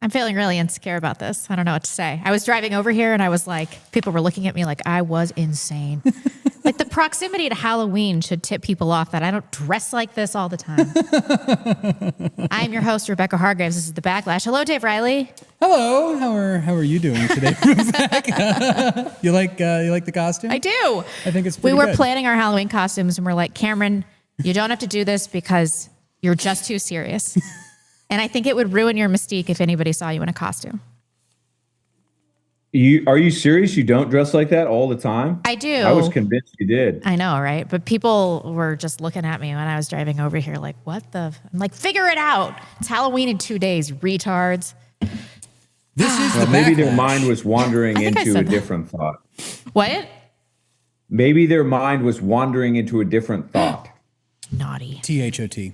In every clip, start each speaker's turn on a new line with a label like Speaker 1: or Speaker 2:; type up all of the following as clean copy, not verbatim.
Speaker 1: I'm feeling really insecure about this. I don't know what to say. I was driving over here and I was like, people were looking at me like I was insane. Like the proximity to Halloween should tip people off that I don't dress like this all the time. I'm your host, Rebecca Hargraves. This is The Backlash. Hello, Dave Riley.
Speaker 2: Hello. How are you doing today, Rebecca? You like the costume?
Speaker 1: I do.
Speaker 2: I think it's pretty
Speaker 1: We were
Speaker 2: good.
Speaker 1: planning our Halloween costumes and we're like, Cameron, you don't have to do this because you're just too serious. And I think it would ruin your mystique if anybody saw you in a costume.
Speaker 3: Are you serious? You don't dress like that all the time?
Speaker 1: I do.
Speaker 3: I was convinced you did.
Speaker 1: I know, right? But people were just looking at me when I was driving over here like, what the? I'm like, figure it out. It's Halloween in 2 days, retards.
Speaker 2: This is the
Speaker 3: maybe
Speaker 2: Backlash.
Speaker 3: their mind was wandering into a different thought.
Speaker 1: What?
Speaker 3: Maybe their mind was wandering into a different thought.
Speaker 1: Naughty.
Speaker 2: THOT.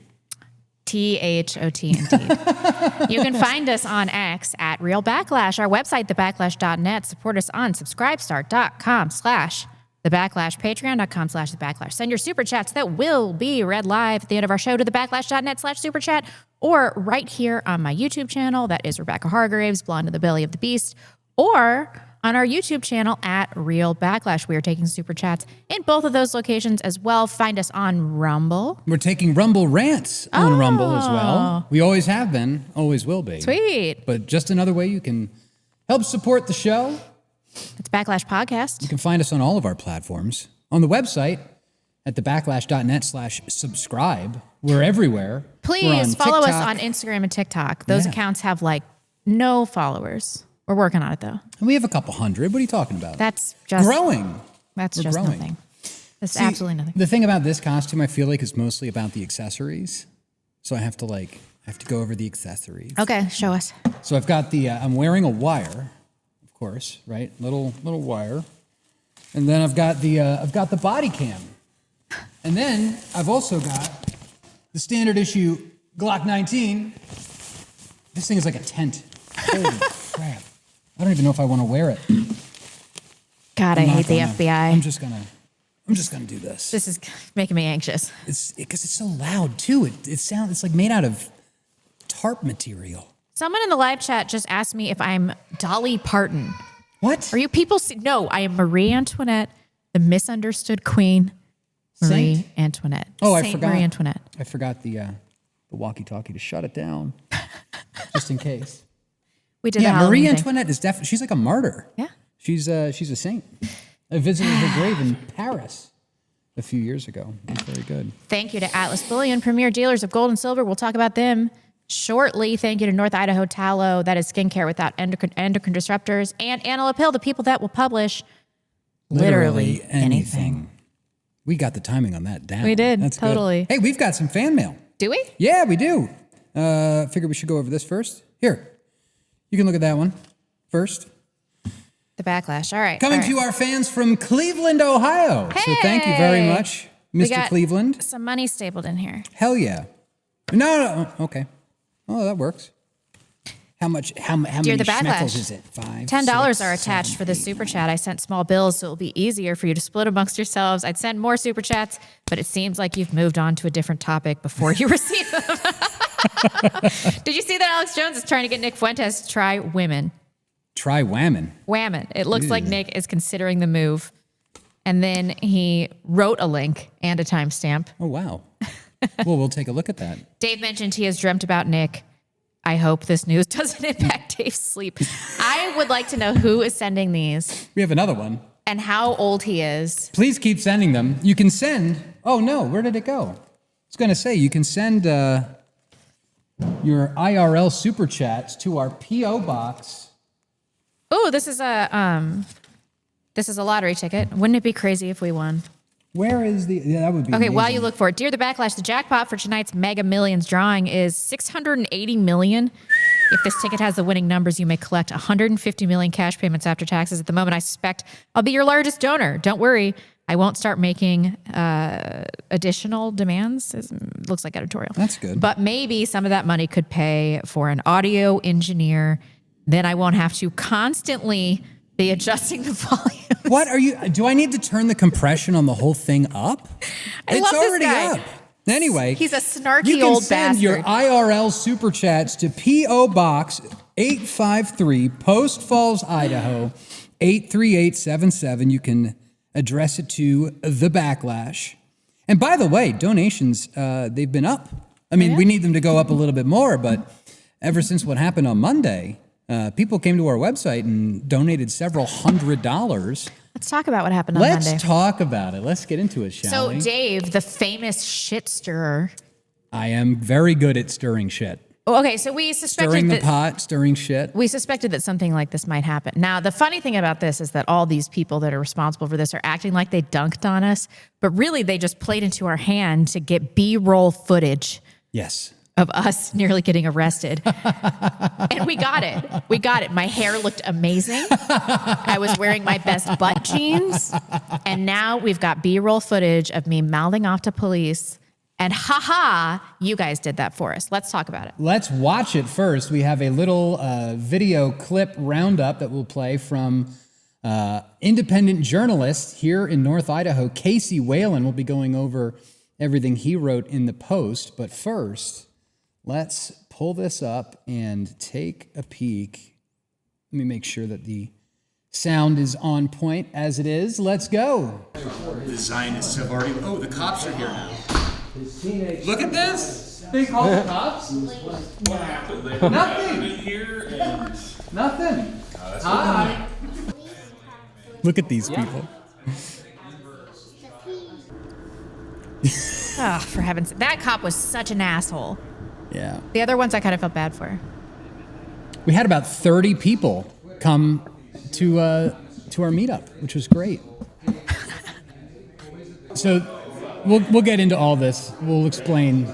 Speaker 1: THOT indeed. You can find us on X at Real Backlash, our website, thebacklash.net. Support us on subscribestar.com/thebacklash, patreon.com/thebacklash. Send your super chats that will be read live at the end of our show to thebacklash.net/superchat, or right here on my YouTube channel. That is Rebecca Hargraves, Blonde in the Belly of the Beast, or on our YouTube channel at Real Backlash. We are taking super chats in both of those locations as well. Find us on Rumble.
Speaker 2: We're taking Rumble rants on Rumble as well. We always have been, always will be.
Speaker 1: Sweet.
Speaker 2: But just another way you can help support the show.
Speaker 1: It's Backlash Podcast.
Speaker 2: You can find us on all of our platforms. On the website at thebacklash.net/subscribe. We're everywhere.
Speaker 1: Please follow us
Speaker 2: TikTok.
Speaker 1: on Instagram and TikTok. Those accounts have like no followers. We're working on it though.
Speaker 2: And we have a couple hundred. What are you talking about?
Speaker 1: That's just
Speaker 2: growing.
Speaker 1: That's
Speaker 2: We're
Speaker 1: just
Speaker 2: growing.
Speaker 1: nothing. That's
Speaker 2: See,
Speaker 1: absolutely nothing.
Speaker 2: The thing about this costume, I feel like, is mostly about the accessories. So I have to go over the accessories.
Speaker 1: Okay, show us.
Speaker 2: So I've got I'm wearing a wire, of course, right? Little wire. And then I've got the body cam. And then I've also got the standard issue Glock 19. This thing is like a tent. Holy crap. I don't even know if I want to wear it.
Speaker 1: God, I hate the FBI.
Speaker 2: I'm just gonna do this.
Speaker 1: This is making me anxious.
Speaker 2: It's because it's so loud too. It's like made out of tarp material.
Speaker 1: Someone in the live chat just asked me if I'm Dolly Parton.
Speaker 2: What?
Speaker 1: Are you people? No, I am Marie Antoinette, the misunderstood queen. Marie
Speaker 2: Saint?
Speaker 1: Antoinette.
Speaker 2: Oh,
Speaker 1: Saint
Speaker 2: I forgot.
Speaker 1: Marie Antoinette.
Speaker 2: I forgot the walkie-talkie to shut it down, just in case.
Speaker 1: We did.
Speaker 2: Yeah,
Speaker 1: the
Speaker 2: Marie
Speaker 1: Halloween thing.
Speaker 2: Antoinette is definitely. She's like a martyr.
Speaker 1: Yeah.
Speaker 2: She's a saint. I visited her grave in Paris a few years ago. It was very good.
Speaker 1: Thank you to Atlas Bullion, premier dealers of gold and silver. We'll talk about them shortly. Thank you to North Idaho Tallow. That is skincare without endocrine disruptors. And Antelope Hill, the people that will publish literally anything.
Speaker 2: We got the timing on that down.
Speaker 1: We did,
Speaker 2: That's
Speaker 1: totally.
Speaker 2: Good. Hey, we've got some fan mail.
Speaker 1: Do we?
Speaker 2: Yeah, we do. Figure we should go over this first. Here, you can look at that one first.
Speaker 1: The Backlash. All right.
Speaker 2: Coming to our fans from Cleveland, Ohio. So thank you very much,
Speaker 1: We
Speaker 2: Mr.
Speaker 1: got
Speaker 2: Cleveland.
Speaker 1: some money stapled in here.
Speaker 2: Hell yeah. No. Okay. Oh, that works. How many
Speaker 1: The Backlash.
Speaker 2: schmeckles is it? $5,
Speaker 1: $10
Speaker 2: $6,
Speaker 1: are attached
Speaker 2: 7,
Speaker 1: for the
Speaker 2: 8,
Speaker 1: super chat. I sent small bills, so it'll be easier for you to split amongst yourselves. I'd send more super chats, but it seems like you've moved on to a different topic before you receive them. Did you see that Alex Jones is trying to get Nick Fuentes to try women?
Speaker 2: Try whammon.
Speaker 1: Whammon. It looks like Nick is considering the move. And then he wrote a link and a timestamp.
Speaker 2: Oh, wow. Well, we'll take a look at that.
Speaker 1: Dave mentioned he has dreamt about Nick. I hope this news doesn't impact Dave's sleep. I would like to know who is sending these
Speaker 2: We have another one.
Speaker 1: and how old he is.
Speaker 2: Please keep sending them. You can send. Oh, no. Where did it go? I was going to say, you can send your IRL super chats to our P.O. box.
Speaker 1: Oh, this is a lottery ticket. Wouldn't it be crazy if we won?
Speaker 2: Where is the... Yeah, that would be
Speaker 1: Okay, while
Speaker 2: amazing.
Speaker 1: you look for it, Dear the Backlash, the jackpot for tonight's Mega Millions drawing is $680 million. If this ticket has the winning numbers, you may collect $150 million cash payments after taxes. At the moment, I suspect I'll be your largest donor. Don't worry. I won't start making additional demands. It looks like editorial.
Speaker 2: That's good.
Speaker 1: But maybe some of that money could pay for an audio engineer. Then I won't have to constantly be adjusting the volume.
Speaker 2: What are you... Do I need to turn the compression on the whole thing up?
Speaker 1: I
Speaker 2: It's
Speaker 1: love this
Speaker 2: already
Speaker 1: guy.
Speaker 2: up. Anyway,
Speaker 1: He's a snarky
Speaker 2: you can
Speaker 1: old
Speaker 2: send
Speaker 1: bastard.
Speaker 2: your IRL super chats to P.O. Box 853 Post Falls, Idaho, 83877. You can address it to The Backlash. And by the way, donations, they've been up. I mean, we need them to go up a little bit more, but ever since what happened on Monday, people came to our website and donated several $100s.
Speaker 1: Let's talk about what happened on Monday.
Speaker 2: Let's talk about it. Let's get into it, shall we?
Speaker 1: So Dave, the famous shit stirrer.
Speaker 2: I am very good at stirring shit.
Speaker 1: Okay, so we suspected
Speaker 2: Stirring the pot, stirring shit.
Speaker 1: We suspected that something like this might happen. Now, the funny thing about this is that all these people that are responsible for this are acting like they dunked on us, but really they just played into our hand to get B-roll footage.
Speaker 2: Yes.
Speaker 1: Of us nearly getting arrested. And we got it. We got it. My hair looked amazing. I was wearing my best butt jeans. And now we've got B-roll footage of me mouthing off to police. And you guys did that for us. Let's talk about it.
Speaker 2: Let's watch it first. We have a little video clip roundup that we'll play from independent journalist here in North Idaho, Casey Whalen. We'll be going over everything he wrote in the Post. But first, let's pull this up and take a peek. Let me make sure that the sound is on point as it is. Let's go.
Speaker 4: The Zionists have already... Oh, the cops are here now. Look at this!
Speaker 2: They call the cops?
Speaker 4: What happened?
Speaker 2: Nothing.
Speaker 4: Here and...
Speaker 2: Nothing. Hi. Look at these people.
Speaker 1: Oh, for heaven's sake. That cop was such an asshole.
Speaker 2: Yeah.
Speaker 1: The other ones I kind of felt bad for.
Speaker 2: We had about 30 people come to our meetup, which was great. So we'll get into all this. We'll explain.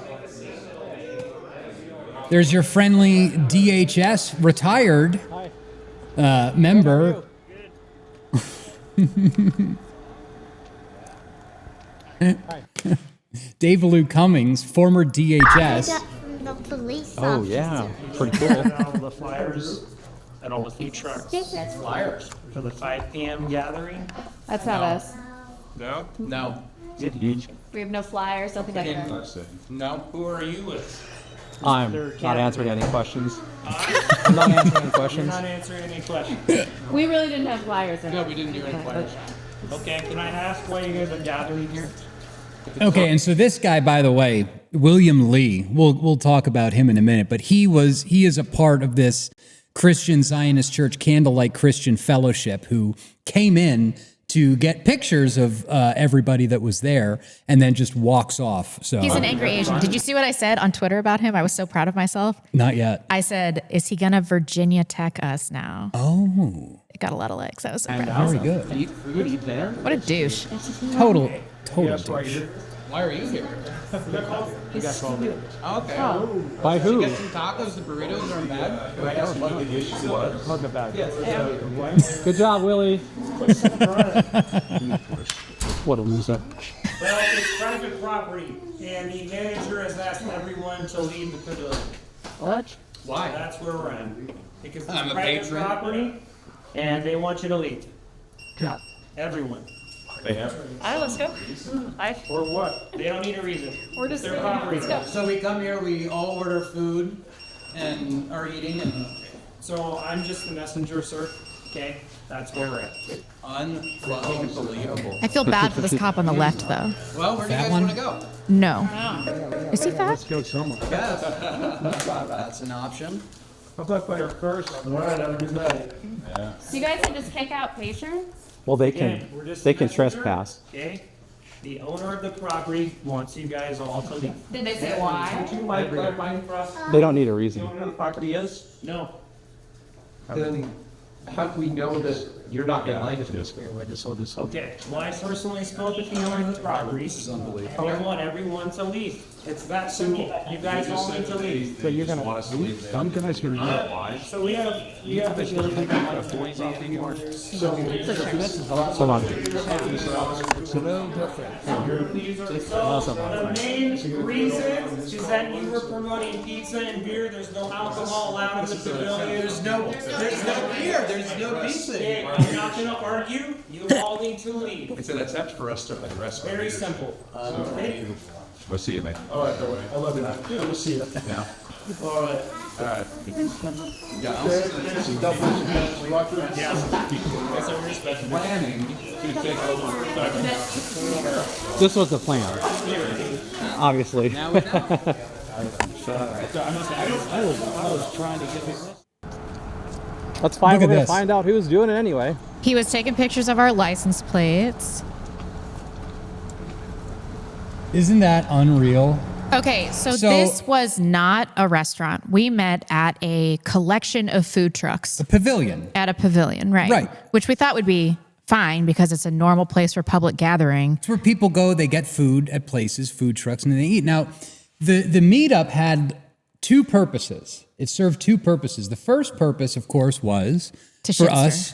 Speaker 2: There's your friendly DHS retired member. Dave Lou Cummings, former DHS.
Speaker 5: The police
Speaker 6: Oh yeah, pretty cool.
Speaker 7: All the flyers and all the food trucks.
Speaker 4: Flyers.
Speaker 7: For the 5 p.m. gathering.
Speaker 8: That's not us.
Speaker 4: No? No.
Speaker 8: We have no flyers, nothing like that.
Speaker 4: No? Who are you with?
Speaker 6: I'm not answering any questions. I'm not answering any questions.
Speaker 7: Not answering any questions.
Speaker 8: We really didn't have flyers.
Speaker 4: No, we didn't do any flyers.
Speaker 7: Okay, can I ask why you guys are gathering here?
Speaker 2: Okay, and so this guy, by the way, William Lee, we'll talk about him in a minute, but he is a part of this Christian Zionist Church Candlelight Christian Fellowship who came in to get pictures of everybody that was there and then just walks off. So
Speaker 1: He's an angry Asian. Did you see what I said on Twitter about him? I was so proud of myself.
Speaker 2: Not yet.
Speaker 1: I said, is he going to Virginia Tech us now?
Speaker 2: Oh.
Speaker 1: It got a lot of likes. I was so proud.
Speaker 2: Very good.
Speaker 4: Eat food, eat dinner?
Speaker 1: What a douche.
Speaker 2: Total douche.
Speaker 4: Why are you here?
Speaker 7: You got called in.
Speaker 4: Okay.
Speaker 6: By who?
Speaker 4: Get some tacos, the burritos aren't bad.
Speaker 7: Talk about it.
Speaker 6: Good job, Willie. What a loser.
Speaker 7: Well, it's private property, and the manager has asked everyone to leave the pavilion.
Speaker 6: What?
Speaker 4: Why?
Speaker 7: That's where we're at. Because it's
Speaker 4: I'm a
Speaker 7: private
Speaker 4: patron.
Speaker 7: property, and they want you to leave. Everyone.
Speaker 8: All right, let's go.
Speaker 7: For what? They don't need a reason.
Speaker 8: We're just
Speaker 7: Their property.
Speaker 8: let's go.
Speaker 2: So we come here, we all order food and are eating and
Speaker 7: So I'm just the messenger, sir. Okay? That's where we're at.
Speaker 4: Unbelievable.
Speaker 1: I feel bad for this cop on the left, though.
Speaker 4: Well, where do you guys
Speaker 2: one?
Speaker 4: want to go?
Speaker 1: No. Is he fat?
Speaker 6: Go somewhere.
Speaker 4: That's an option.
Speaker 7: I'll talk about your first. All right, have a good night.
Speaker 8: So you guys can just kick out patrons?
Speaker 6: Well, they
Speaker 7: Again,
Speaker 6: can
Speaker 7: we're just
Speaker 6: they can
Speaker 7: the messenger,
Speaker 6: trespass.
Speaker 7: Okay? The owner of the property wants you guys all to leave.
Speaker 8: Did they say why?
Speaker 7: Would you mind clarifying for us?
Speaker 6: They don't need a
Speaker 7: The
Speaker 6: reason.
Speaker 7: owner of the property is? No.
Speaker 9: Then how do we know that you're not going to like this?
Speaker 7: Okay, well, I personally spoke with the owner of the property. I want everyone to leave. It's that simple. You guys all need to leave.
Speaker 6: So you're gonna.
Speaker 9: Some guys can
Speaker 7: So we have the ability to
Speaker 6: Hold on.
Speaker 7: So the main reason is that you were promoting pizza and beer. There's no alcohol allowed in the pavilion. There's no
Speaker 4: beer. There's no pizza.
Speaker 7: Okay, I'm not gonna argue. You all need to leave.
Speaker 9: So that's up for us to address.
Speaker 7: Very simple. Okay?
Speaker 9: We'll see you, man.
Speaker 7: All right. I love you. We'll see you.
Speaker 9: Yeah.
Speaker 7: All right.
Speaker 6: This was the plan. Obviously. Let's find
Speaker 2: Look at
Speaker 6: we're gonna
Speaker 2: this.
Speaker 6: find out who's doing it anyway.
Speaker 1: He was taking pictures of our license plates.
Speaker 2: Isn't that unreal?
Speaker 1: Okay, so
Speaker 2: So-
Speaker 1: this was not a restaurant. We met at a collection of food trucks
Speaker 2: A pavilion.
Speaker 1: at a pavilion, right?
Speaker 2: Right.
Speaker 1: Which we thought would be fine because it's a normal place for public gathering.
Speaker 2: It's where people go, they get food at places, food trucks, and then they eat. Now, the meetup had two purposes. It served two purposes. The first purpose, of course, was
Speaker 1: To
Speaker 2: for
Speaker 1: shit
Speaker 2: us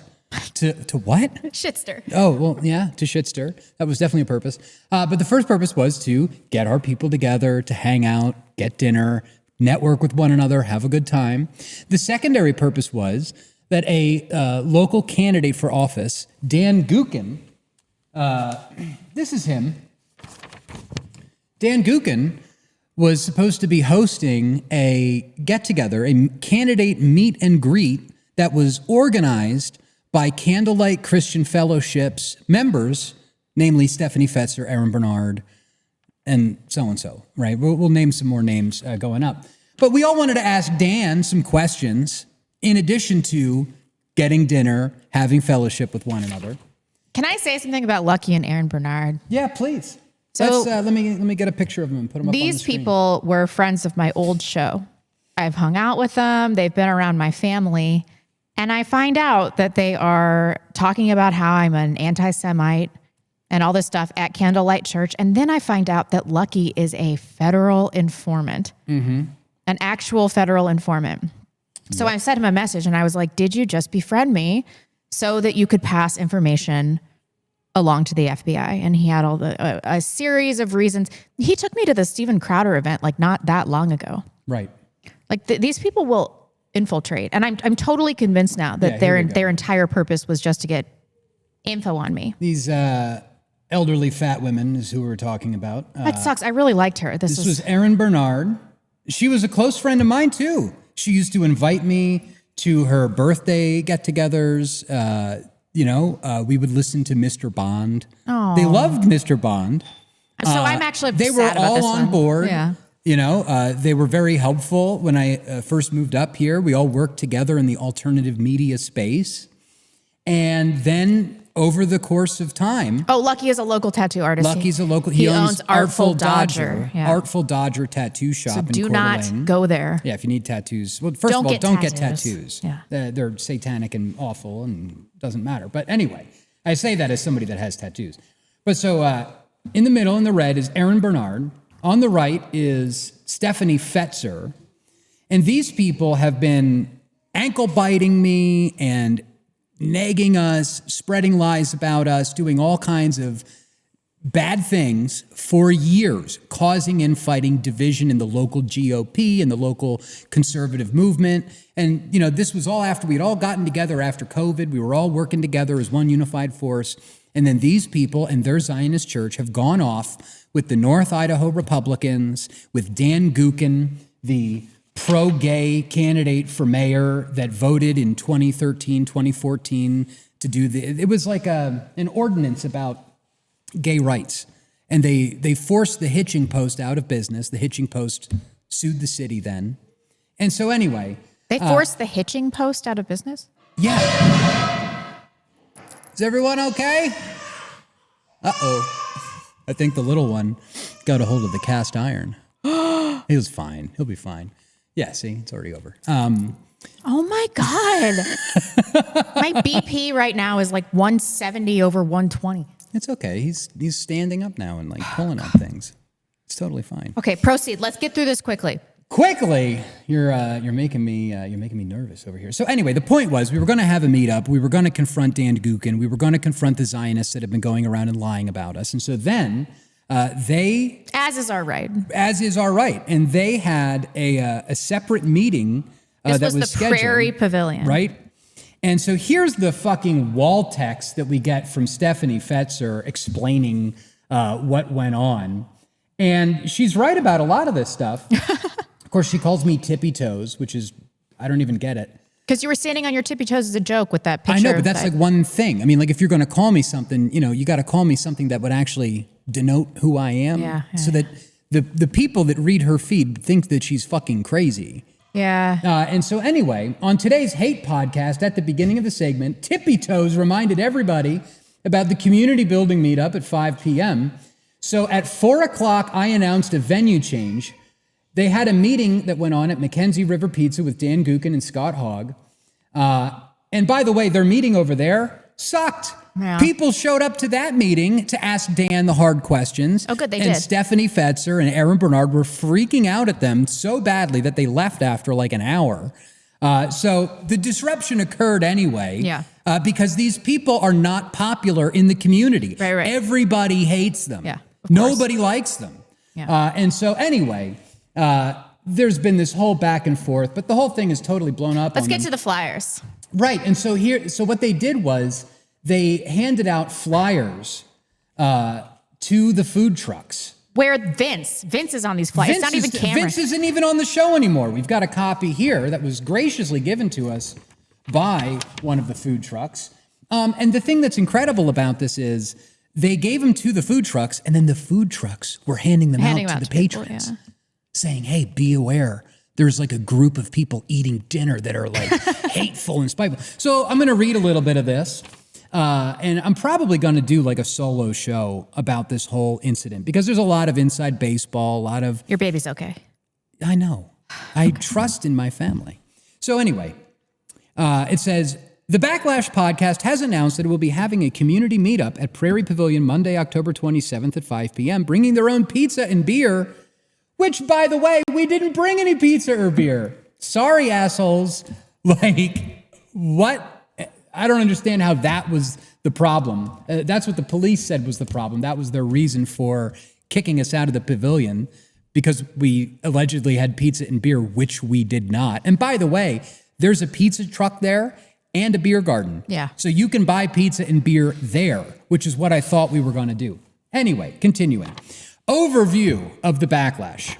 Speaker 2: to what?
Speaker 1: Shitster.
Speaker 2: Oh, well, yeah, to shit stir. That was definitely a purpose. But the first purpose was to get our people together, to hang out, get dinner, network with one another, have a good time. The secondary purpose was that a local candidate for office, Dan Gukin, this is him. Dan Gukin was supposed to be hosting a get-together, a candidate meet and greet that was organized by Candlelight Christian Fellowship's members, namely Stephanie Fetzer, Aaron Bernard, and so, right? We'll name some more names going up. But we all wanted to ask Dan some questions in addition to getting dinner, having fellowship with one another.
Speaker 1: Can I say something about Lucky and Aaron Bernard?
Speaker 2: Yeah, please.
Speaker 1: So-
Speaker 2: let me get a picture of them and put them up on the
Speaker 1: These
Speaker 2: screen.
Speaker 1: people were friends of my old show. I've hung out with them. They've been around my family. And I find out that they are talking about how I'm an anti-Semite and all this stuff at Candlelight Church. And then I find out that Lucky is a federal informant, an actual federal informant. So I sent him a message and I was like, did you just befriend me so that you could pass information along to the FBI? And he had all a series of reasons. He took me to the Steven Crowder event like not that long ago.
Speaker 2: Right.
Speaker 1: Like these people will infiltrate, and I'm totally convinced now that
Speaker 2: Yeah, here we go.
Speaker 1: their entire purpose was just to get info on me.
Speaker 2: These elderly fat women is who we're talking about.
Speaker 1: That sucks. I really liked her.
Speaker 2: This was Erin Bernard. She was a close friend of mine too. She used to invite me to her birthday get-togethers. We would listen to Mr. Bond. They loved Mr. Bond.
Speaker 1: so I'm actually
Speaker 2: They
Speaker 1: sad
Speaker 2: were
Speaker 1: about
Speaker 2: all
Speaker 1: this
Speaker 2: on
Speaker 1: one.
Speaker 2: board.
Speaker 1: Yeah.
Speaker 2: They were very helpful when I first moved up here. We all worked together in the alternative media space. And then over the course of time,
Speaker 1: Oh, Lucky is a local tattoo artist.
Speaker 2: Lucky's a local.
Speaker 1: He owns Artful Dodger. Yeah.
Speaker 2: Artful Dodger Tattoo Shop
Speaker 1: So
Speaker 2: in
Speaker 1: do
Speaker 2: Coeur
Speaker 1: not
Speaker 2: d'Alene.
Speaker 1: go there.
Speaker 2: Yeah, if you need tattoos. Well, first
Speaker 1: Don't
Speaker 2: of all,
Speaker 1: get
Speaker 2: don't get
Speaker 1: tattoos.
Speaker 2: tattoos.
Speaker 1: Yeah.
Speaker 2: They're satanic and awful and doesn't matter. But anyway, I say that as somebody that has tattoos. But so in the middle, in the red, is Aaron Bernard. On the right is Stephanie Fetzer. And these people have been ankle biting me and nagging us, spreading lies about us, doing all kinds of bad things for years, causing infighting, division in the local GOP and the local conservative movement. And, this was all after we'd all gotten together after COVID. We were all working together as one unified force. And then these people and their Zionist church have gone off with the North Idaho Republicans, with Dan Gukin, the pro-gay candidate for mayor that voted in 2013, 2014 to do it was like an ordinance about gay rights. And they forced the hitching post out of business. The hitching post sued the city then. And so anyway.
Speaker 1: They forced the hitching post out of business?
Speaker 2: Yeah. Is everyone okay? Uh-oh. I think the little one got a hold of the cast iron. He was fine. He'll be fine. Yeah, see, it's already over.
Speaker 1: Oh my God. My BP right now is like 170 over 120.
Speaker 2: It's okay. He's standing up now and like pulling on things. It's totally fine.
Speaker 1: Okay, proceed. Let's get through this quickly.
Speaker 2: Quickly, you're making me nervous over here. So anyway, the point was we were going to have a meetup. We were going to confront Dan Gukin. We were going to confront the Zionists that have been going around and lying about us. And so then they,
Speaker 1: As is our right.
Speaker 2: and they had a separate meeting
Speaker 1: This
Speaker 2: that
Speaker 1: was the
Speaker 2: scheduled,
Speaker 1: Prairie Pavilion.
Speaker 2: right? And so here's the fucking wall text that we get from Stephanie Fetzer explaining what went on. And she's right about a lot of this stuff. Of course, she calls me tippy toes, which is, I don't even get it.
Speaker 1: Because you were standing on your tippy toes as a joke with that picture.
Speaker 2: I know, but that's like one thing. I mean, like if you're going to call me something, you got to call me something that would actually denote who I am.
Speaker 1: Yeah.
Speaker 2: So that the people that read her feed think that she's fucking crazy.
Speaker 1: Yeah.
Speaker 2: And so anyway, on today's hate podcast, at the beginning of the segment, Tippy Toes reminded everybody about the community building meetup at 5 p.m. So at 4 o'clock, I announced a venue change. They had a meeting that went on at Mackenzie River Pizza with Dan Gookin and Scott Hogg. And by the way, their meeting over there sucked.
Speaker 1: Yeah.
Speaker 2: People showed up to that meeting to ask Dan the hard questions.
Speaker 1: Oh, good, they
Speaker 2: and
Speaker 1: did.
Speaker 2: Stephanie Fetzer and Aaron Bernard were freaking out at them so badly that they left after like an hour. So the disruption occurred anyway.
Speaker 1: Yeah.
Speaker 2: Because these people are not popular in the community.
Speaker 1: Right.
Speaker 2: Everybody hates them.
Speaker 1: Yeah, of
Speaker 2: Nobody likes them.
Speaker 1: Yeah.
Speaker 2: And so anyway, there's been this whole back and forth, but the whole thing is totally blown up.
Speaker 1: Let's get to the flyers.
Speaker 2: Right. And so what they did was they handed out flyers to the food trucks.
Speaker 1: Where Vince is on these flyers. It's not even Cameron.
Speaker 2: Vince isn't even on the show anymore. We've got a copy here that was graciously given to us by one of the food trucks. And the thing that's incredible about this is they gave them to the food trucks, and then the food trucks were handing them out to the patrons, saying, hey, be aware. There's like a group of people eating dinner that are like hateful and spiteful. So I'm going to read a little bit of this. And I'm probably going to do like a solo show about this whole incident because there's a lot of inside baseball, a lot of...
Speaker 1: Your baby's okay.
Speaker 2: I know. I trust in my family. So anyway, it says, the Backlash podcast has announced that it will be having a community meetup at Prairie Pavilion Monday, October 27th at 5 p.m., bringing their own pizza and beer, which, by the way, we didn't bring any pizza or beer. Sorry, assholes. Like, what? I don't understand how that was the problem. That's what the police said was the problem. That was their reason for kicking us out of the pavilion because we allegedly had pizza and beer, which we did not. And by the way, there's a pizza truck there and a beer garden. Yeah. So you can buy pizza and beer there, which is what I thought we were going to do. Anyway, continuing. Overview of The Backlash.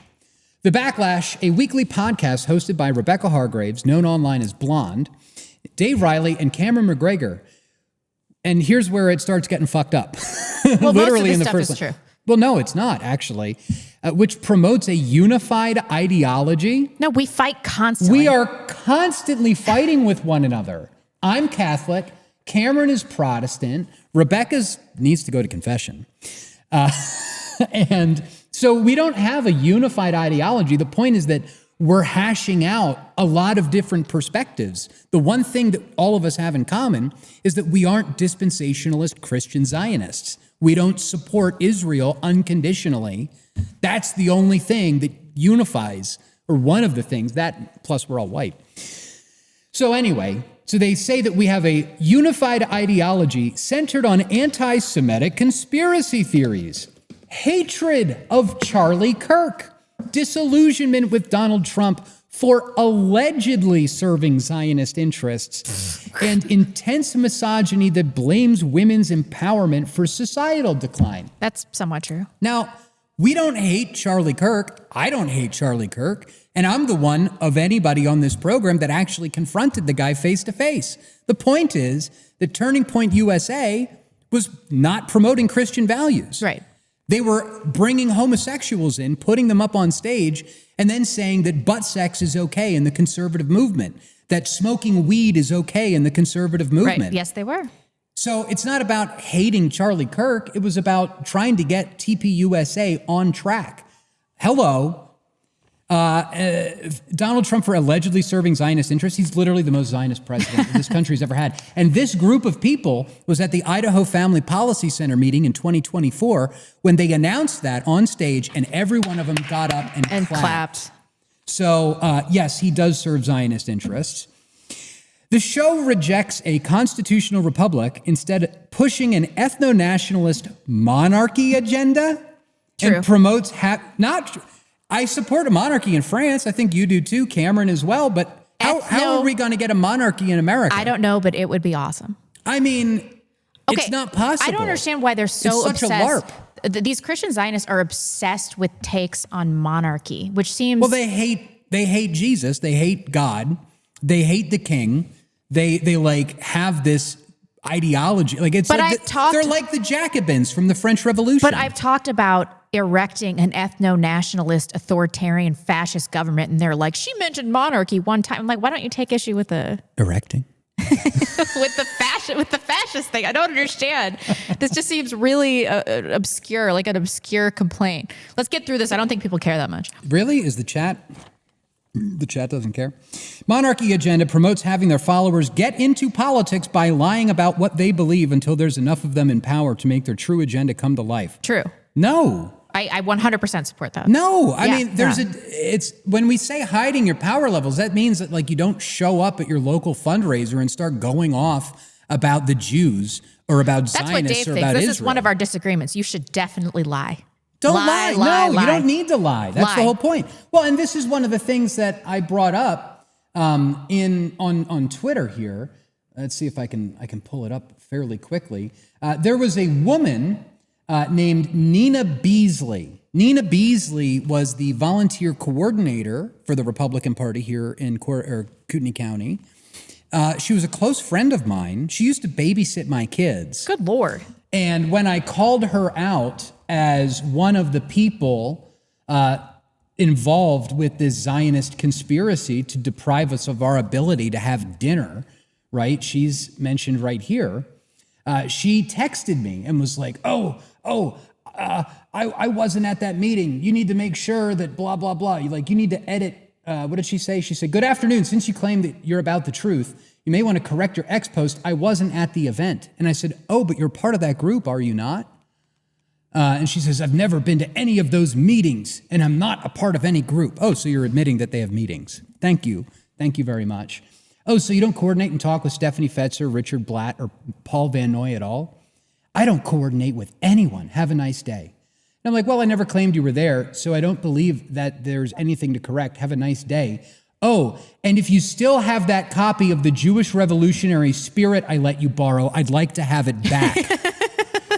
Speaker 2: The Backlash, a weekly podcast hosted by Rebecca Hargraves, known online as Blonde, Dave Riley, and Cameron McGregor. And here's where it starts getting fucked up.
Speaker 1: Well,
Speaker 2: Literally
Speaker 1: most of
Speaker 2: in the
Speaker 1: stuff
Speaker 2: first
Speaker 1: is true.
Speaker 2: Well, no, it's not, actually. Which promotes a unified ideology.
Speaker 1: No, we fight constantly.
Speaker 2: We are constantly fighting with one another. I'm Catholic. Cameron is Protestant. Rebecca needs to go to confession. And so we don't have a unified ideology. The point is that we're hashing out a lot of different perspectives. The one thing that all of us have in common is that we aren't dispensationalist Christian Zionists. We don't support Israel unconditionally. That's the only thing that unifies, or one of the things, that plus we're all white. So anyway, so they say that we have a unified ideology centered on anti-Semitic conspiracy theories, hatred of Charlie Kirk, disillusionment with Donald Trump for allegedly serving Zionist interests, and intense misogyny that blames women's empowerment for societal decline.
Speaker 1: That's somewhat true.
Speaker 2: Now, we don't hate Charlie Kirk. I don't hate Charlie Kirk. And I'm the one of anybody on this program that actually confronted the guy face to face. The point is that Turning Point USA was not promoting Christian values.
Speaker 1: Right.
Speaker 2: They were bringing homosexuals in, putting them up on stage, and then saying that butt sex is okay in the conservative movement, that smoking weed is okay in the conservative movement.
Speaker 1: Right. Yes, they were.
Speaker 2: So it's not about hating Charlie Kirk. It was about trying to get TPUSA on track. Hello. Donald Trump for allegedly serving Zionist interests. He's literally the most Zionist president this country's ever had. And this group of people was at the Idaho Family Policy Center meeting in 2024 when they announced that on stage, and every one of them got up and clapped. So yes, he does serve Zionist interests. The show rejects a constitutional republic, instead pushing an ethno-nationalist monarchy agenda.
Speaker 1: True.
Speaker 2: And promotes I support a monarchy in France. I think you do too, Cameron, as well. But how are we going to get a monarchy in America?
Speaker 1: I don't know, but it would be awesome.
Speaker 2: I mean, it's not possible.
Speaker 1: I don't understand why they're so
Speaker 2: it's such
Speaker 1: obsessed.
Speaker 2: a LARP.
Speaker 1: These Christian Zionists are obsessed with takes on monarchy, which seems...
Speaker 2: Well, they hate hate Jesus. They hate God. They hate the king. They like have this ideology. Like it's
Speaker 1: But
Speaker 2: like they're like the Jacobins from the French Revolution.
Speaker 1: But I've talked about erecting an ethno-nationalist, authoritarian, fascist government, and they're like, she mentioned monarchy one time. I'm like, why don't you take issue with the
Speaker 2: erecting
Speaker 1: with the fascist thing? I don't understand. This just seems really obscure, like an obscure complaint. Let's get through this. I don't think people care that much.
Speaker 2: Really? Is the chat? The chat doesn't care. Monarchy agenda promotes having their followers get into politics by lying about what they believe until there's enough of them in power to make their true agenda come to life.
Speaker 1: True.
Speaker 2: No.
Speaker 1: I 100% support that.
Speaker 2: No. I mean, it's when we say hiding your power levels, that means that like you don't show up at your local fundraiser and start going off about the Jews or about
Speaker 1: That's
Speaker 2: Zionists
Speaker 1: what Dave
Speaker 2: or
Speaker 1: thinks.
Speaker 2: about
Speaker 1: This
Speaker 2: Israel.
Speaker 1: is one of our disagreements. You should definitely lie.
Speaker 2: Don't lie. No, you don't need to lie. That's
Speaker 1: Lie.
Speaker 2: the whole point. Well, and this is one of the things that I brought up on Twitter here. Let's see if I can pull it up fairly quickly. There was a woman named Nina Beasley. Nina Beasley was the volunteer coordinator for the Republican Party here in Kootenai County. She was a close friend of mine. She used to babysit my kids.
Speaker 1: Good Lord.
Speaker 2: And when I called her out as one of the people involved with this Zionist conspiracy to deprive us of our ability to have dinner, right? She's mentioned right here. She texted me and was like, I wasn't at that meeting. You need to make sure that blah, blah, blah. You need to edit. What did she say? She said, good afternoon. Since you claim that you're about the truth, you may want to correct your X post. I wasn't at the event. And I said, oh, but you're part of that group, are you not? And she says, I've never been to any of those meetings, and I'm not a part of any group. Oh, so you're admitting that they have meetings. Thank you. Thank you very much. Oh, so you don't coordinate and talk with Stephanie Fetzer, Richard Blatt, or Paul Van Noy at all? I don't coordinate with anyone. Have a nice day. And I'm like, well, I never claimed you were there, so I don't believe that there's anything to correct. Have a nice day. Oh, and if you still have that copy of the Jewish Revolutionary Spirit I let you borrow, I'd like to have it back.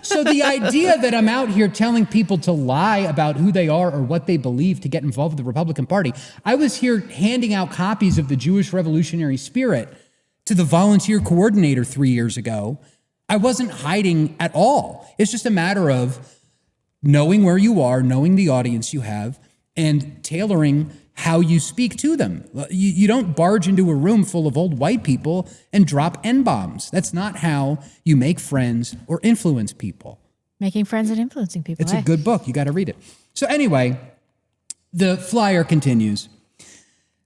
Speaker 2: So the idea that I'm out here telling people to lie about who they are or what they believe to get involved with the Republican Party, I was here handing out copies of the Jewish Revolutionary Spirit to the volunteer coordinator 3 years ago. I wasn't hiding at all. It's just a matter of knowing where you are, knowing the audience you have, and tailoring how you speak to them. You don't barge into a room full of old white people and drop N-bombs. That's not how you make friends or influence people.
Speaker 1: Making friends and influencing people.
Speaker 2: It's a good book. You got to read it. So anyway, the flyer continues.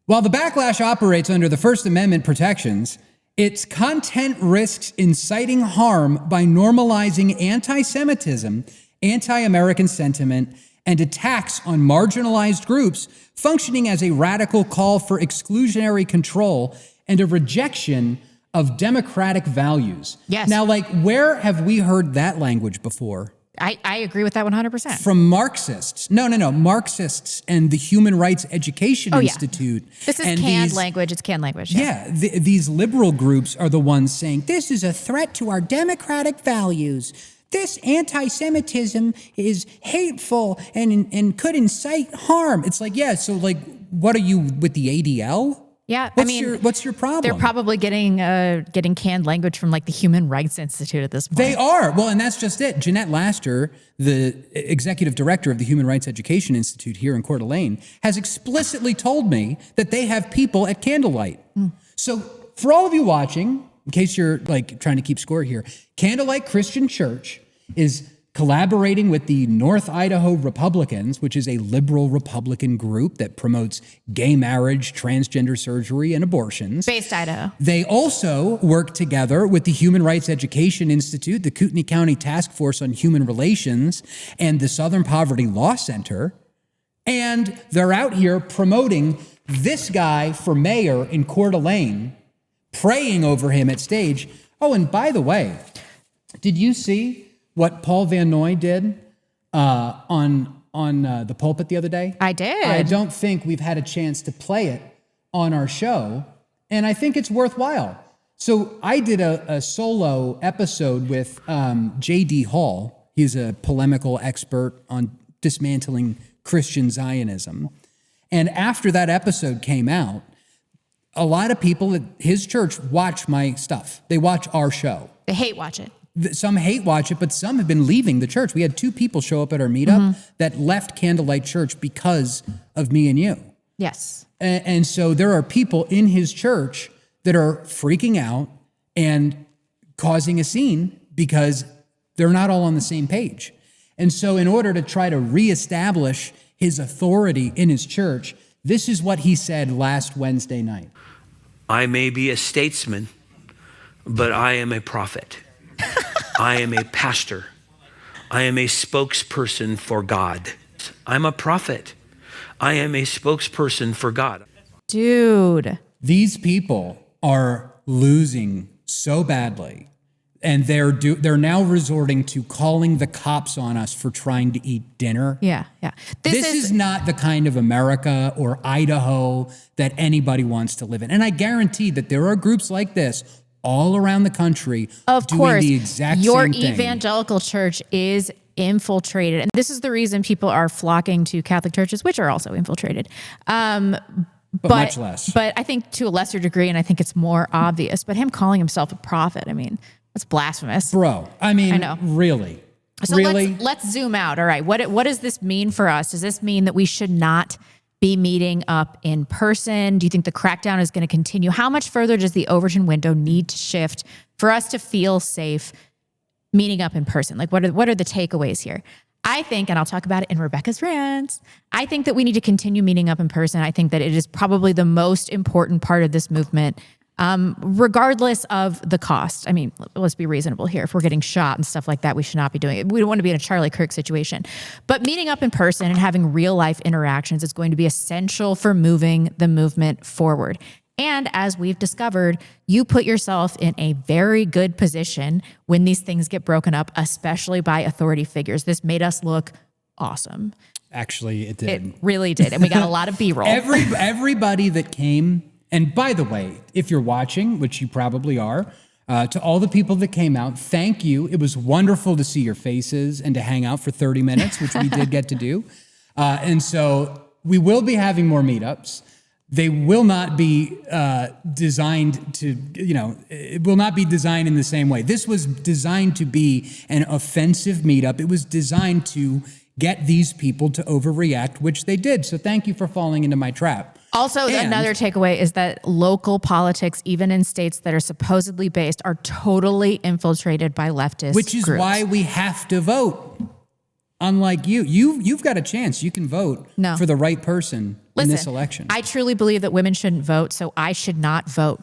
Speaker 2: While the Backlash operates under the First Amendment protections, its content risks inciting harm by normalizing anti-Semitism, anti-American sentiment, and attacks on marginalized groups, functioning as a radical call for exclusionary control and a rejection of democratic values.
Speaker 1: Yes.
Speaker 2: Now, where have we heard that language before?
Speaker 1: I agree with that 100%.
Speaker 2: From Marxists. No. Marxists and the Human Rights Education Institute.
Speaker 1: This is
Speaker 2: and
Speaker 1: canned language. It's canned language.
Speaker 2: Yeah, these liberal groups are the ones saying, this is a threat to our democratic values. This anti-Semitism is hateful and could incite harm. It's like, yeah, so what are you with the ADL?
Speaker 1: Yeah,
Speaker 2: what's your problem?
Speaker 1: They're probably getting canned language from the Human Rights Institute at this point.
Speaker 2: They are. Well, and that's just it. Jeanette Laster, the executive director of the Human Rights Education Institute here in Coeur d'Alene, has explicitly told me that they have people at Candlelight. So for all of you watching, in case you're trying to keep score here, Candlelight Christian Church is collaborating with the North Idaho Republicans, which is a liberal Republican group that promotes gay marriage, transgender surgery, and abortions.
Speaker 1: Based Idaho.
Speaker 2: They also work together with the Human Rights Education Institute, the Kootenai County Task Force on Human Relations, and the Southern Poverty Law Center. And they're out here promoting this guy for mayor in Coeur d'Alene, praying over him at stage. Oh, and by the way, did you see what Paul Van Noy did on the pulpit the other day?
Speaker 1: I did.
Speaker 2: I don't think we've had a chance to play it on our show, and I think it's worthwhile. So I did a solo episode with J.D. Hall. He's a polemical expert on dismantling Christian Zionism. And after that episode came out, a lot of people at his church watch my stuff. They watch our show.
Speaker 1: They hate watch it.
Speaker 2: Some hate watch it, but some have been leaving the church. We had 2 people show up at our meetup that left Candlelight Church because of me and you.
Speaker 1: Yes.
Speaker 2: And so there are people in his church that are freaking out and causing a scene because they're not all on the same page. And so in order to try to reestablish his authority in his church, this is what he said last Wednesday night.
Speaker 5: I may be a statesman, but I am a prophet. I am a pastor. I am a spokesperson for God. I'm a prophet. I am a spokesperson for God.
Speaker 1: Dude.
Speaker 2: These people are losing so badly, and they're now resorting to calling the cops on us for trying to eat dinner.
Speaker 1: Yeah.
Speaker 2: This is not the kind of America or Idaho that anybody wants to live in. And I guarantee that there are groups like this all around the country doing the exact same thing.
Speaker 1: Your evangelical church is infiltrated. And this is the reason people are flocking to Catholic churches, which are also infiltrated.
Speaker 2: But much less.
Speaker 1: But I think to a lesser degree, and I think it's more obvious. But him calling himself a prophet, I mean, that's blasphemous.
Speaker 2: Bro, I mean,
Speaker 1: I know.
Speaker 2: Really?
Speaker 1: So
Speaker 2: really?
Speaker 1: let's zoom out. All right. What does this mean for us? Does this mean that we should not be meeting up in person? Do you think the crackdown is going to continue? How much further does the Overton window need to shift for us to feel safe meeting up in person? Like, what are the takeaways here? I think, and I'll talk about it in Rebecca's rants, I think that we need to continue meeting up in person. I think that it is probably the most important part of this movement, regardless of the cost. I mean, let's be reasonable here. If we're getting shot and stuff like that, we should not be doing it. We don't want to be in a Charlie Kirk situation. But meeting up in person and having real life interactions is going to be essential for moving the movement forward. And as we've discovered, you put yourself in a very good position when these things get broken up, especially by authority figures. This made us look awesome.
Speaker 2: Actually, it did.
Speaker 1: It really did. And we got a lot of B-roll.
Speaker 2: Everybody that came, and by the way, if you're watching, which you probably are, to all the people that came out, thank you. It was wonderful to see your faces and to hang out for 30 minutes, which we did get to do. And so we will be having more meetups. They will not be designed to, it will not be designed in the same way. This was designed to be an offensive meetup. It was designed to get these people to overreact, which they did. So thank you for falling into my trap.
Speaker 1: Also, another takeaway is that local politics, even in states that are supposedly based, are totally infiltrated by leftist
Speaker 2: Which is
Speaker 1: groups.
Speaker 2: why we have to vote. Unlike you've got a chance. You can vote for the right person in this election.
Speaker 1: I truly believe that women shouldn't vote, so I should not vote.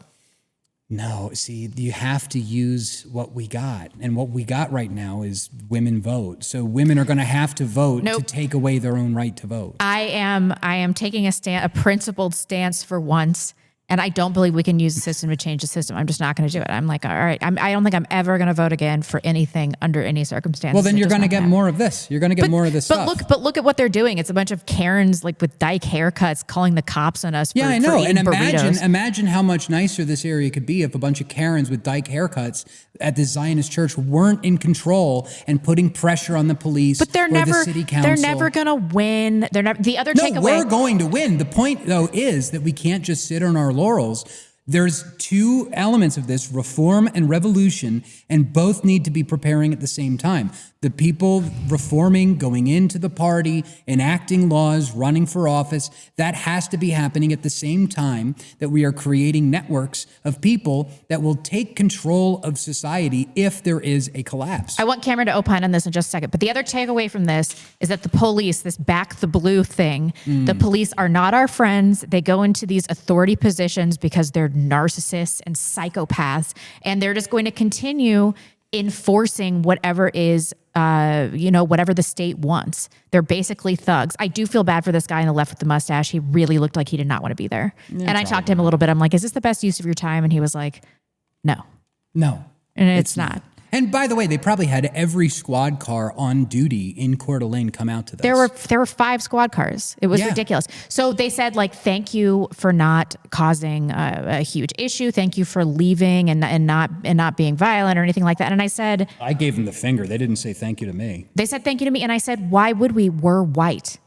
Speaker 2: No, see, you have to use what we got. And what we got right now is women vote. So women are going to have to vote to take away their own right to vote.
Speaker 1: I am taking a principled stance for once. And I don't believe we can use the system to change the system. I'm just not going to do it. I'm like, all right, I don't think I'm ever going to vote again for anything under any circumstances.
Speaker 2: Well, then you're going to get more of this. You're going to get more of this stuff.
Speaker 1: But look at what they're doing. It's a bunch of Karens like with dyke haircuts calling the cops on us.
Speaker 2: I know. And
Speaker 1: burritos.
Speaker 2: imagine how much nicer this area could be if a bunch of Karens with dyke haircuts at the Zionist church weren't in control and putting pressure on the police.
Speaker 1: But
Speaker 2: the city council.
Speaker 1: They're never going to win. They're never. The other takeaway.
Speaker 2: We're going to win. The point though is that we can't just sit on our laurels. There's 2 elements of this, reform and revolution, and both need to be preparing at the same time. The people reforming, going into the party, enacting laws, running for office, that has to be happening at the same time that we are creating networks of people that will take control of society if there is a collapse.
Speaker 1: I want Cameron to opine on this in just a second. But the other takeaway from this is that the police, this back the blue thing, the police are not our friends. They go into these authority positions because they're narcissists and psychopaths, and they're just going to continue enforcing whatever is, whatever the state wants. They're basically thugs. I do feel bad for this guy on the left with the mustache. He really looked like he did not want to be there. And I talked to him a little bit. I'm like, is this the best use of your time? And he was like, no. And it's not.
Speaker 2: And by the way, they probably had every squad car on duty in Coeur d'Alene come out to this.
Speaker 1: There were 5 squad cars. It was ridiculous. So they said, like, thank you for not causing a huge issue. Thank you for leaving and not being violent or anything like that. And I said,
Speaker 2: I gave them the finger. They didn't say thank you to me.
Speaker 1: They said thank you to me, and I said, why would we? We're white.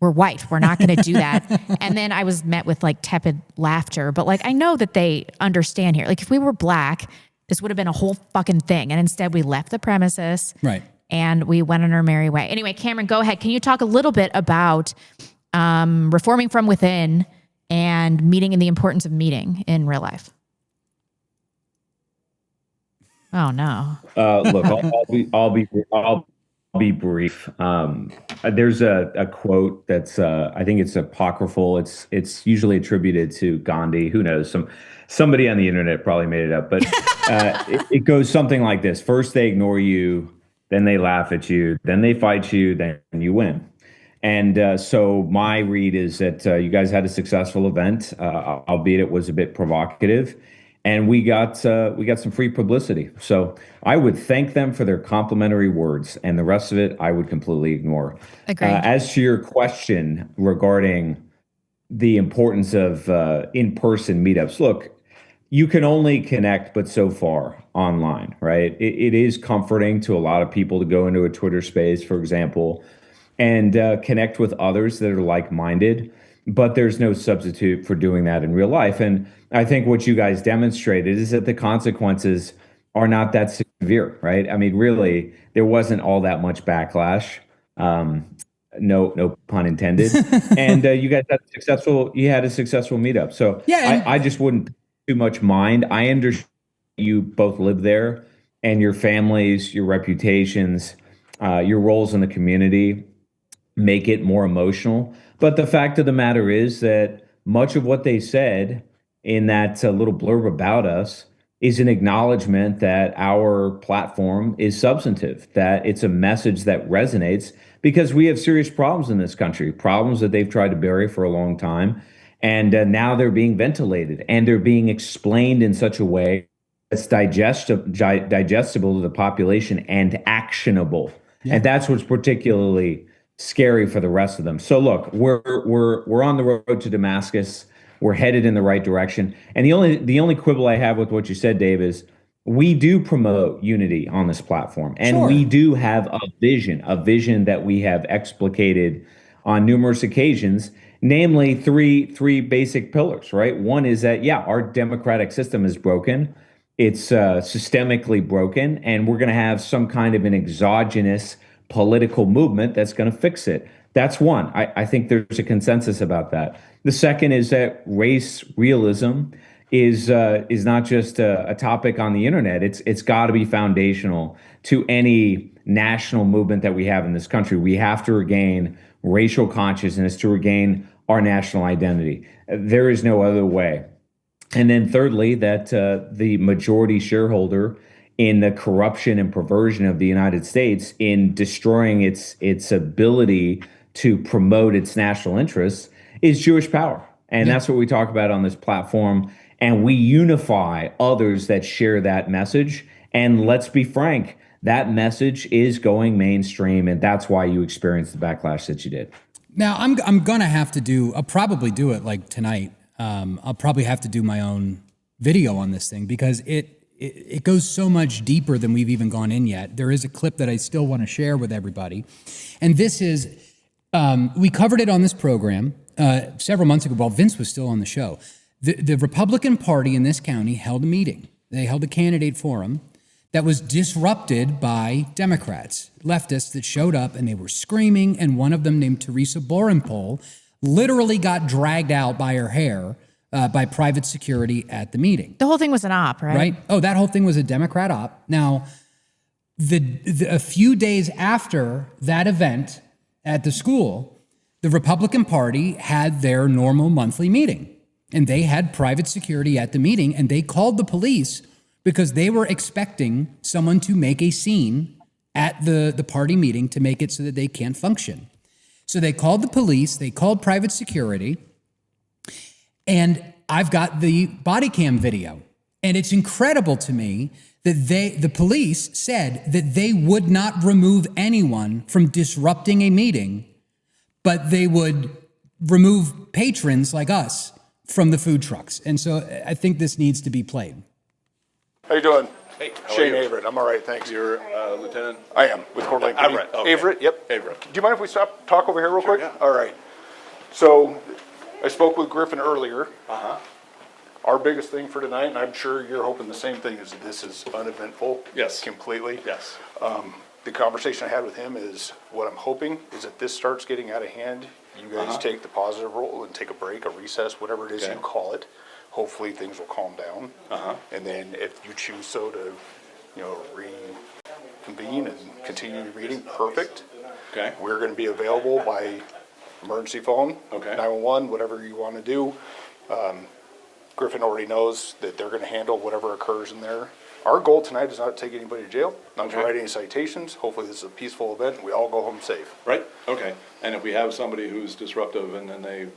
Speaker 1: we're white. We're not going to do that. And then I was met with like tepid laughter. But like, I know that they understand here. Like if we were black, this would have been a whole fucking thing. And instead we left the premises.
Speaker 2: Right.
Speaker 1: And we went on our merry way. Anyway, Cameron, go ahead. Can you talk a little bit about reforming from within and meeting and the importance of meeting in real life? Oh no.
Speaker 3: Look, I'll be brief. There's a quote that's I think it's apocryphal. It's usually attributed to Gandhi. Who knows? Somebody on the internet probably made it up, but it goes something like this: first they ignore you, then they laugh at you, then they fight you, then you win. And so my read is that you guys had a successful event, albeit it was a bit provocative. And we got some free publicity. So I would thank them for their complimentary words, and the rest of it I would completely ignore.
Speaker 1: Agreed.
Speaker 3: As to your question regarding the importance of in-person meetups, look, you can only connect but so far online, right? It is comforting to a lot of people to go into a Twitter space, for example, and connect with others that are like-minded. But there's no substitute for doing that in real life. And I think what you guys demonstrated is that the consequences are not that severe, right? I mean, really, there wasn't all that much backlash. No pun intended. And you guys had a successful meetup. So
Speaker 2: Yeah,
Speaker 3: I just wouldn't too much mind. I understand you both live there, and your families, your reputations, your roles in the community make it more emotional. But the fact of the matter is that much of what they said in that little blurb about us is an acknowledgement that our platform is substantive, that it's a message that resonates, because we have serious problems in this country, problems that they've tried to bury for a long time. And now they're being ventilated, and they're being explained in such a way that's digestible to the population and actionable. Yeah. And that's what's particularly scary for the rest of them. So look, we're on the road to Damascus. We're headed in the right direction. And the only quibble I have with what you said, Dave, is we do promote unity on this platform, and we do have a vision that we have explicated on numerous occasions, namely three basic pillars, right? One is that, our democratic system is broken. It's systemically broken, and we're going to have some kind of an exogenous political movement that's going to fix it. That's one. I think there's a consensus about that. The second is that race realism is not just a topic on the internet. It's got to be foundational to any national movement that we have in this country. We have to regain racial consciousness to regain our national identity. There is no other way. And then thirdly, that the majority shareholder in the corruption and perversion of the United States, in destroying its ability to promote its national interests, is Jewish power. And that's what we talk about on this platform. And we unify others that share that message. And let's be frank, that message is going mainstream. And that's why you experienced the backlash that you did.
Speaker 2: Now, I'm going to have to I'll probably do it like tonight. I'll probably have to do my own video on this thing, because it goes so much deeper than we've even gone in yet. There is a clip that I still want to share with everybody. And this is, we covered it on this program several months ago while Vince was still on the show. The Republican Party in this county held a meeting. They held a candidate forum that was disrupted by Democrats, leftists that showed up, and they were screaming. And one of them, named Teresa Borenpol, literally got dragged out by her hair by private security at the meeting.
Speaker 1: The whole thing was an op, right?
Speaker 2: Right. Oh, that whole thing was a Democrat op. Now, a few days after that event at the school, the Republican Party had their normal monthly meeting, and they had private security at the meeting, and they called the police because they were expecting someone to make a scene at the party meeting to make it so that they can't function. So they called the police, they called private security, and I've got the body cam video. And it's incredible to me that the police said that they would not remove anyone from disrupting a meeting, but they would remove patrons like us from the food trucks. And so I think this needs to be played.
Speaker 10: How you doing?
Speaker 11: Hey,
Speaker 10: Shane Averett. I'm all right, thanks.
Speaker 11: You're Lieutenant?
Speaker 10: I am, with Coeur d'Alene.
Speaker 11: Averett, okay.
Speaker 10: Averett, yep.
Speaker 11: Averett.
Speaker 10: Do you mind if we talk over here real quick?
Speaker 11: Yeah.
Speaker 10: All right. So, I spoke with Griffin earlier. Our biggest thing for tonight, and I'm sure you're hoping the same thing, is that this is uneventful.
Speaker 11: Yes.
Speaker 10: Completely.
Speaker 11: Yes.
Speaker 10: The conversation I had with him is, what I'm hoping is that this starts getting out of hand, you guys take the positive role and take a break, a recess, whatever it is you call it. Hopefully things will calm down. And then if you choose so to, reconvene and continue reading, perfect.
Speaker 11: Okay.
Speaker 10: We're gonna be available by emergency phone.
Speaker 11: Okay.
Speaker 10: 911, whatever you wanna do. Griffin already knows that they're gonna handle whatever occurs in there. Our goal tonight is not to take anybody to jail, not to write any citations. Hopefully this is a peaceful event and we all go home safe.
Speaker 11: Right, okay. And if we have somebody who's disruptive and then they,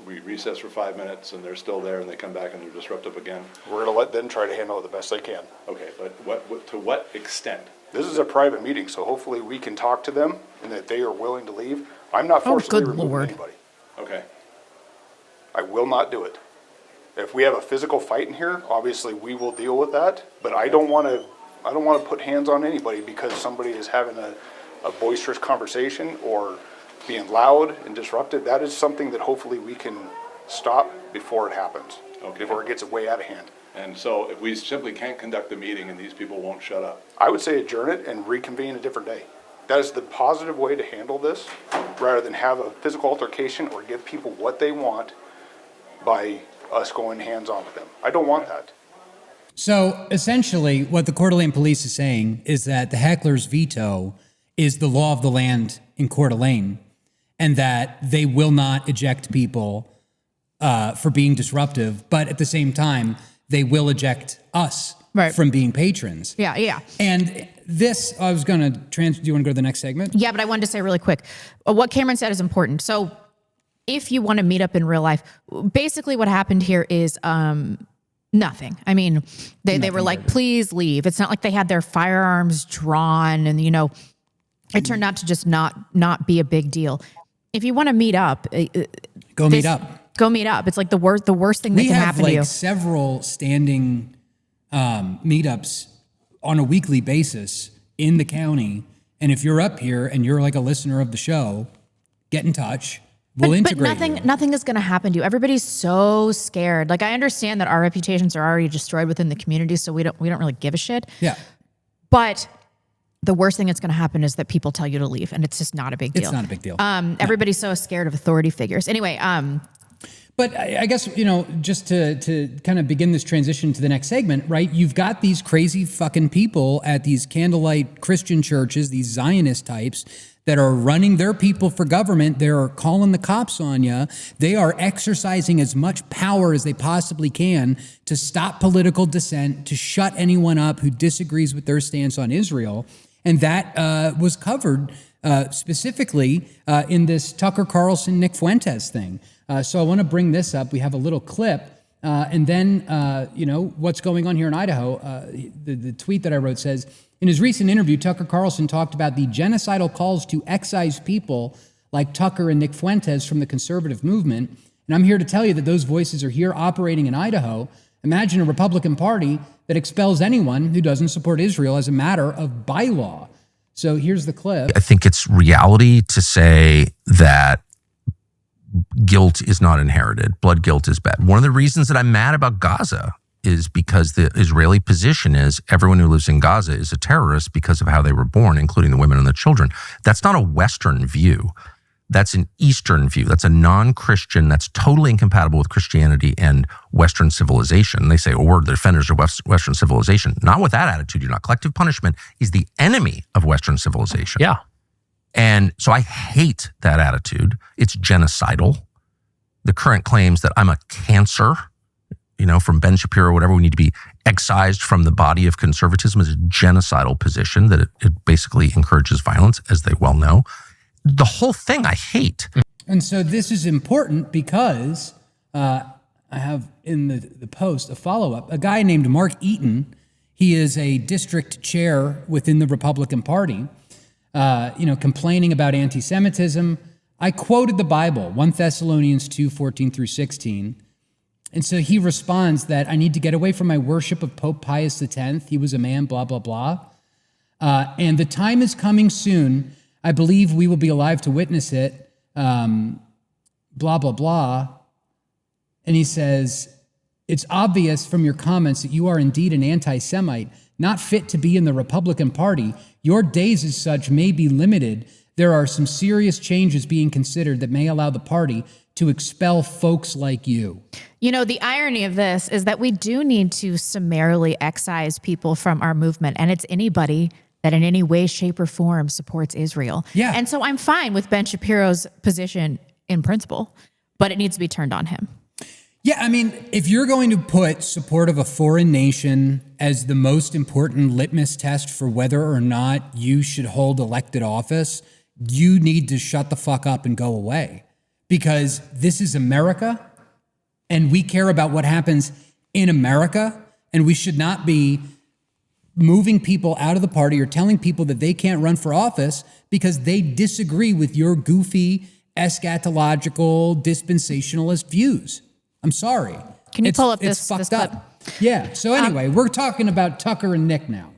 Speaker 11: we recess for 5 minutes and they're still there and they come back and they're disruptive again?
Speaker 10: We're gonna let them try to handle it the best they can.
Speaker 11: Okay, but to what extent?
Speaker 10: This is a private meeting, so hopefully we can talk to them and that they are willing to leave. I'm not forcibly removing anybody.
Speaker 11: Okay.
Speaker 10: I will not do it. If we have a physical fight in here, obviously we will deal with that, but I don't want to put hands on anybody because somebody is having a boisterous conversation or being loud and disruptive. That is something that hopefully we can stop before it happens, before it gets way out of hand.
Speaker 11: And so if we simply can't conduct the meeting and these people won't shut up?
Speaker 10: I would say adjourn it and reconvene a different day. That is the positive way to handle this, rather than have a physical altercation or give people what they want by us going hands-on with them. I don't want that.
Speaker 2: So essentially what the Coeur d'Alene police is saying is that the heckler's veto is the law of the land in Coeur d'Alene, and that they will not eject people for being disruptive, but at the same time, they will eject us from being patrons.
Speaker 1: Yeah.
Speaker 2: And this, I was going to do you want to go to the next segment?
Speaker 1: Yeah, but I wanted to say really quick, what Cameron said is important. So if you want to meet up in real life, basically what happened here is nothing. I mean, they were like, please leave. It's not like they had their firearms drawn and, it turned out to just not be a big deal. If you want to meet up,
Speaker 2: go meet up.
Speaker 1: Go meet up. It's like the worst thing that can happen to you.
Speaker 2: We have several standing meetups on a weekly basis in the county. And if you're up here and you're like a listener of the show, get in touch. We'll integrate
Speaker 1: but nothing is going to happen to you. Everybody's so scared. Like, I understand that our reputations are already destroyed within the community, so we don't really give a shit.
Speaker 2: Yeah.
Speaker 1: But the worst thing that's going to happen is that people tell you to leave, and it's just not a big deal.
Speaker 2: It's not a big deal.
Speaker 1: Everybody's so scared of authority figures. Anyway,
Speaker 2: but I guess, just to kind of begin this transition to the next segment, right? You've got these crazy fucking people at these candlelight Christian churches, these Zionist types, that are running their people for government. They're calling the cops on you. They are exercising as much power as they possibly can to stop political dissent, to shut anyone up who disagrees with their stance on Israel. And that was covered specifically in this Tucker Carlson, Nick Fuentes thing. So I want to bring this up. We have a little clip. And then, what's going on here in Idaho. The tweet that I wrote says, in his recent interview, Tucker Carlson talked about the genocidal calls to excise people like Tucker and Nick Fuentes from the conservative movement. And I'm here to tell you that those voices are here operating in Idaho. Imagine a Republican Party that expels anyone who doesn't support Israel as a matter of bylaw. So here's the clip.
Speaker 12: I think it's reality to say that guilt is not inherited. Blood guilt is bad. One of the reasons that I'm mad about Gaza is because the Israeli position is everyone who lives in Gaza is a terrorist because of how they were born, including the women and the children. That's not a Western view. That's an Eastern view. That's a non-Christian, that's totally incompatible with Christianity and Western civilization. They say, we're the defenders of Western civilization. Not with that attitude. You're not. Collective punishment is the enemy of Western civilization.
Speaker 5: Yeah.
Speaker 12: And so I hate that attitude. It's genocidal. The current claims that I'm a cancer, from Ben Shapiro or whatever, we need to be excised from the body of conservatism is a genocidal position that it basically encourages violence, as they well know. The whole thing I hate.
Speaker 2: And so this is important because I have in the post a follow-up. A guy named Mark Eaton, he is a district chair within the Republican Party, complaining about anti-Semitism. I quoted the Bible, 1 Thessalonians 2:14 through 16. And so he responds that I need to get away from my worship of Pope Pius X. He was a man, blah, blah, blah. And the time is coming soon. I believe we will be alive to witness it, blah, blah, blah. And he says, it's obvious from your comments that you are indeed an anti-Semite, not fit to be in the Republican Party. Your days as such may be limited. There are some serious changes being considered that may allow the party to expel folks like you.
Speaker 1: You know, the irony of this is that we do need to summarily excise people from our movement, and it's anybody that in any way, shape, or form supports Israel.
Speaker 2: Yeah.
Speaker 1: And so I'm fine with Ben Shapiro's position in principle, but it needs to be turned on him.
Speaker 2: Yeah, I mean, if you're going to put support of a foreign nation as the most important litmus test for whether or not you should hold elected office, you need to shut the fuck up and go away. Because this is America, and we care about what happens in America, and we should not be moving people out of the party or telling people that they can't run for office because they disagree with your goofy, eschatological, dispensationalist views. I'm sorry.
Speaker 1: Can you pull up
Speaker 2: it's
Speaker 1: this
Speaker 2: fucked
Speaker 1: clip?
Speaker 2: up. Yeah. So anyway, we're talking about Tucker and Nick now.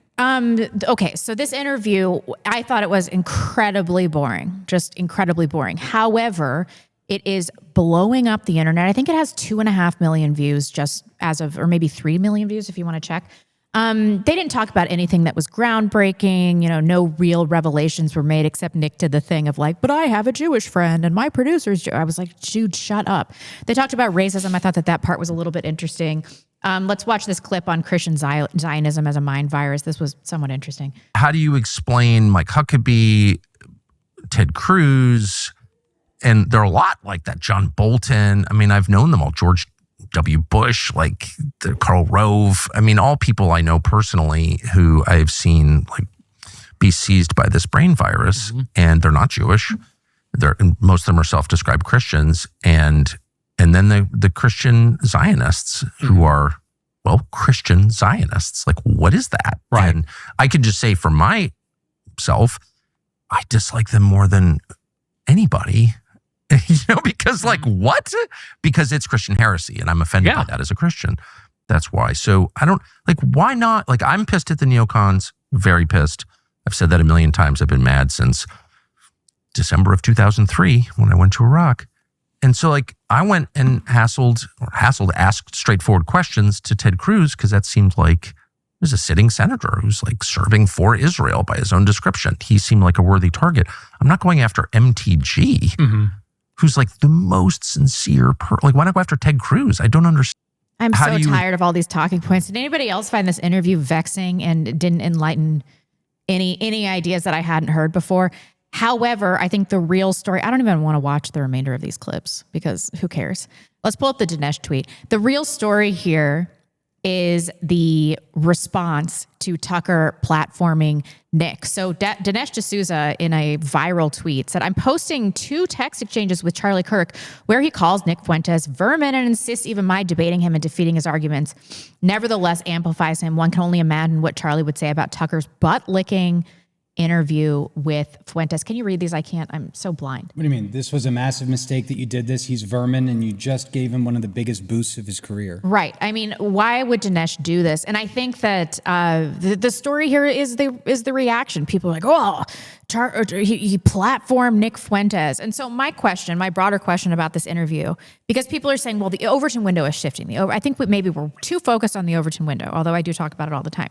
Speaker 1: Okay, so this interview, I thought it was incredibly boring, just incredibly boring. However, it is blowing up the internet. I think it has 2.5 million views just as of, or maybe 3 million views if you want to check. They didn't talk about anything that was groundbreaking. You know, no real revelations were made except Nick did the thing of like, but I have a Jewish friend and my producer's Jew. I was like, dude, shut up. They talked about racism. I thought that part was a little bit interesting. Let's watch this clip on Christian Zionism as a mind virus. This was somewhat interesting.
Speaker 12: How do you explain Mike Huckabee, Ted Cruz, and there are a lot like that, John Bolton. I mean, I've known them all, George W. Bush, like Karl Rove. I mean, all people I know personally who I've seen like be seized by this brain virus, and they're not Jewish. Most of them are self-described Christians, and then the Christian Zionists who are, well, Christian Zionists. Like, what is that?
Speaker 6: Right.
Speaker 12: And I can just say for myself, I dislike them more than anybody. You know, because like what? Because it's Christian heresy, and I'm offended by that as a Christian. That's why. So I don't like. Why not? Like, I'm pissed at the neocons. Very pissed. I've said that a million times. I've been mad since December of 2003 when I went to Iraq. And so like I went and asked straightforward questions to Ted Cruz because that seemed like there's a sitting senator who's like serving for Israel by his own description. He seemed like a worthy target. I'm not going after MTG. Who's like the most sincere like, why not go after Ted Cruz? I don't understand.
Speaker 1: I'm so tired of all these talking points. Did anybody else find this interview vexing and didn't enlighten any ideas that I hadn't heard before? However, I think the real story, I don't even want to watch the remainder of these clips because who cares? Let's pull up the Dinesh tweet. The real story here is the response to Tucker platforming Nick. So Dinesh D'Souza in a viral tweet said, I'm posting 2 text exchanges with Charlie Kirk where he calls Nick Fuentes vermin and insists even my debating him and defeating his arguments nevertheless amplifies him. One can only imagine what Charlie would say about Tucker's butt-licking interview with Fuentes. Can you read these? I can't. I'm so blind.
Speaker 2: What do you mean? This was a massive mistake that you did this? He's vermin and you just gave him one of the biggest boosts of his career.
Speaker 1: Right. I mean, why would Dinesh do this? And I think that the story here is the reaction. People are like, oh, he platformed Nick Fuentes. And so my broader question about this interview, because people are saying, well, the Overton window is shifting. I think maybe we're too focused on the Overton window, although I do talk about it all the time.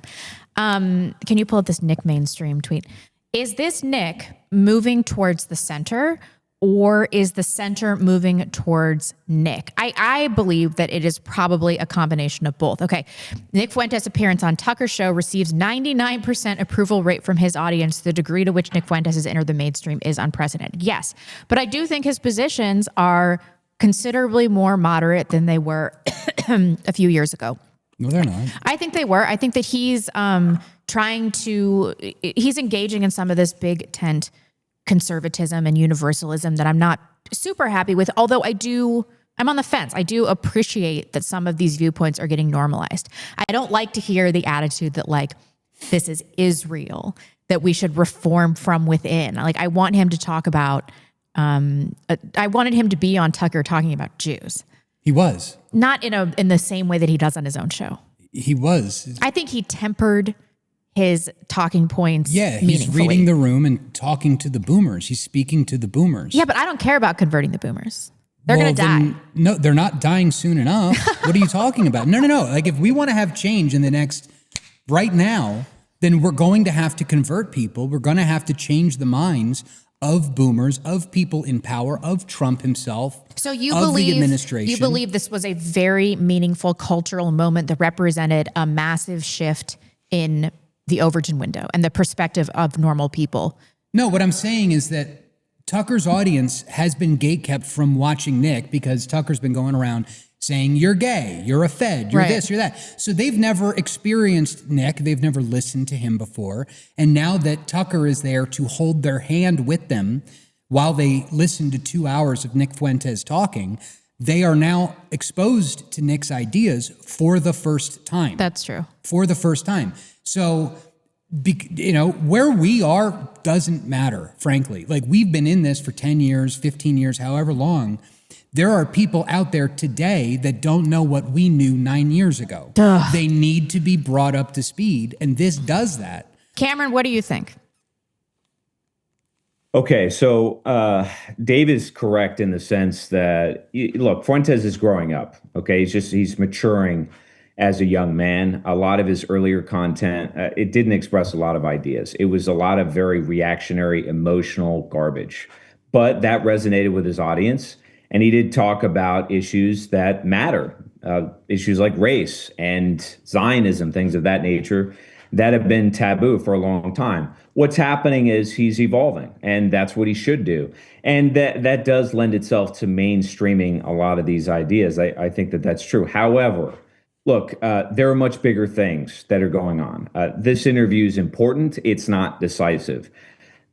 Speaker 1: Can you pull up this Nick mainstream tweet? Is this Nick moving towards the center, or is the center moving towards Nick? I believe that it is probably a combination of both. Okay, Nick Fuentes' appearance on Tucker's show receives 99% approval rate from his audience. The degree to which Nick Fuentes has entered the mainstream is unprecedented. Yes, but I do think his positions are considerably more moderate than they were a few years ago.
Speaker 2: No, they're not.
Speaker 1: I think they were. I think that he's he's engaging in some of this big tent conservatism and universalism that I'm not super happy with, although I'm on the fence. I do appreciate that some of these viewpoints are getting normalized. I don't like to hear the attitude that like, this is Israel, that we should reform from within. Like, I want him to talk about, I wanted him to be on Tucker talking about Jews.
Speaker 2: He was.
Speaker 1: Not in the same way that he does on his own show.
Speaker 2: He was.
Speaker 1: I think he tempered his talking points.
Speaker 2: Yeah, he's reading the room and talking to the boomers. He's speaking to the boomers.
Speaker 1: Yeah, but I don't care about converting the boomers. They're going to die.
Speaker 2: No, they're not dying soon enough. What are you talking about? No. Like if we want to have change in the next, right now, then we're going to have to convert people. We're going to have to change the minds of boomers, of people in power, of Trump himself,
Speaker 1: So you
Speaker 2: of
Speaker 1: believe
Speaker 2: the administration.
Speaker 1: You believe this was a very meaningful cultural moment that represented a massive shift in the Overton window and the perspective of normal people.
Speaker 2: No, what I'm saying is that Tucker's audience has been gatekept from watching Nick because Tucker's been going around saying, you're gay, you're a Fed, you're this, you're that. So they've never experienced Nick. They've never listened to him before. And now that Tucker is there to hold their hand with them while they listen to 2 hours of Nick Fuentes talking, they are now exposed to Nick's ideas for the first time.
Speaker 1: That's true.
Speaker 2: For the first time. So, where we are doesn't matter, frankly. Like we've been in this for 10 years, 15 years, however long. There are people out there today that don't know what we knew 9 years ago.
Speaker 1: Duh.
Speaker 2: They need to be brought up to speed, and this does that.
Speaker 1: Cameron, what do you think?
Speaker 3: Okay, so Dave is correct in the sense that, look, Fuentes is growing up, okay? He's maturing as a young man. A lot of his earlier content, it didn't express a lot of ideas. It was a lot of very reactionary, emotional garbage. But that resonated with his audience, and he did talk about issues that matter, issues like race and Zionism, things of that nature that have been taboo for a long time. What's happening is he's evolving, and that's what he should do. And that does lend itself to mainstreaming a lot of these ideas. I think that's true. However, look, there are much bigger things that are going on. This interview is important. It's not decisive.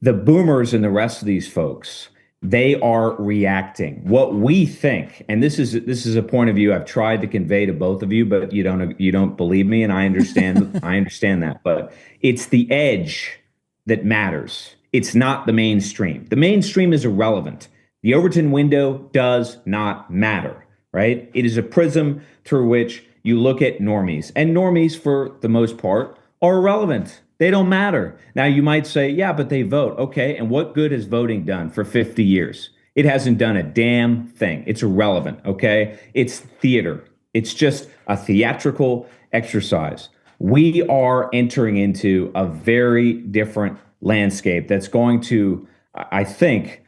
Speaker 3: The boomers and the rest of these folks, they are reacting. What we think, and this is a point of view I've tried to convey to both of you, but you don't believe me, and I understand I understand that. But it's the edge that matters. It's not the mainstream. The mainstream is irrelevant. The Overton window does not matter, right? It is a prism through which you look at normies, and normies, for the most part, are irrelevant. They don't matter. Now, you might say, yeah, but they vote. Okay, and what good has voting done for 50 years? It hasn't done a damn thing. It's irrelevant, okay? It's theater. It's just a theatrical exercise. We are entering into a very different landscape that's going to, I think,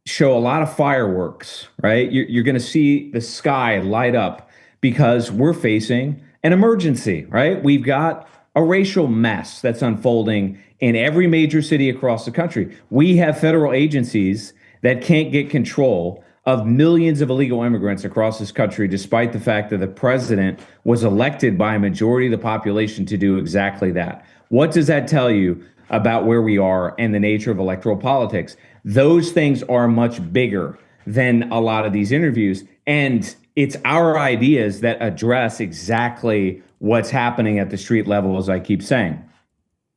Speaker 3: show a lot of fireworks, right? You're going to see the sky light up because we're facing an emergency, right? We've got a racial mess that's unfolding in every major city across the country. We have federal agencies that can't get control of millions of illegal immigrants across this country, despite the fact that the president was elected by a majority of the population to do exactly that. What does that tell you about where we are and the nature of electoral politics? Those things are much bigger than a lot of these interviews. And it's our ideas that address exactly what's happening at the street level, as I keep saying.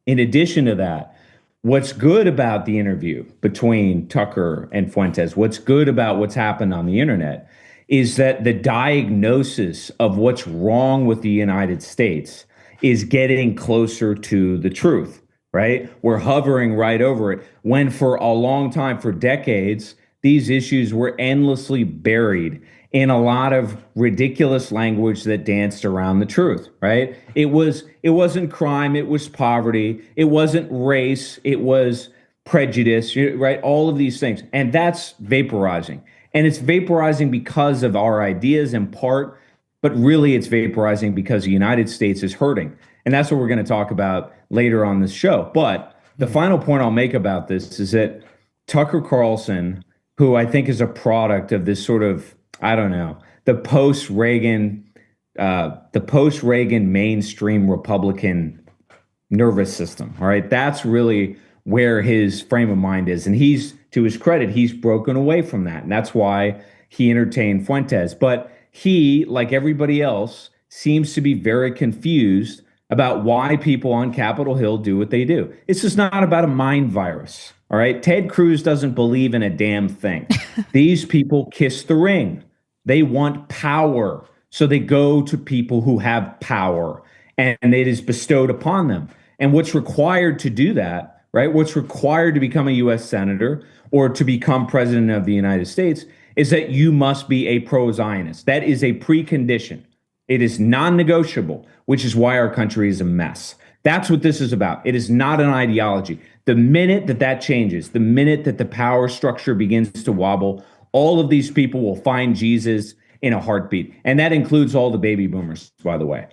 Speaker 3: In addition to that, what's good about the interview between Tucker and Fuentes, what's good about what's happened on the internet, is that the diagnosis of what's wrong with the United States is getting closer to the truth, right? We're hovering right over it, when for a long time, for decades, these issues were endlessly buried in a lot of ridiculous language that danced around the truth, right? It wasn't crime, it was poverty, it wasn't race, it was prejudice, right? All of these things. And that's vaporizing. And it's vaporizing because of our ideas in part, but really it's vaporizing because the United States is hurting. And that's what we're going to talk about later on this show. But the final point I'll make about this is that Tucker Carlson, who I think is a product of this sort of, I don't know, the post-Reagan mainstream Republican nervous system. All right, that's really where his frame of mind is, and he's, to his credit, he's broken away from that, and that's why he entertained Fuentes. But he, like everybody else, seems to be very confused about why people on Capitol Hill do what they do. It's just not about a mind virus. All right, Ted Cruz doesn't believe in a damn thing. These people kiss the ring. They want power. So they go to people who have power, and it is bestowed upon them. And what's required to do that, right? What's required to become a U.S. senator or to become president of the United States is that you must be a pro-Zionist. That is a precondition. It is non-negotiable, which is why our country is a mess. That's what this is about. It is not an ideology. The minute that that changes, the minute that the power structure begins to wobble, all of these people will find Jesus in a heartbeat. And that includes all the baby boomers, by the way.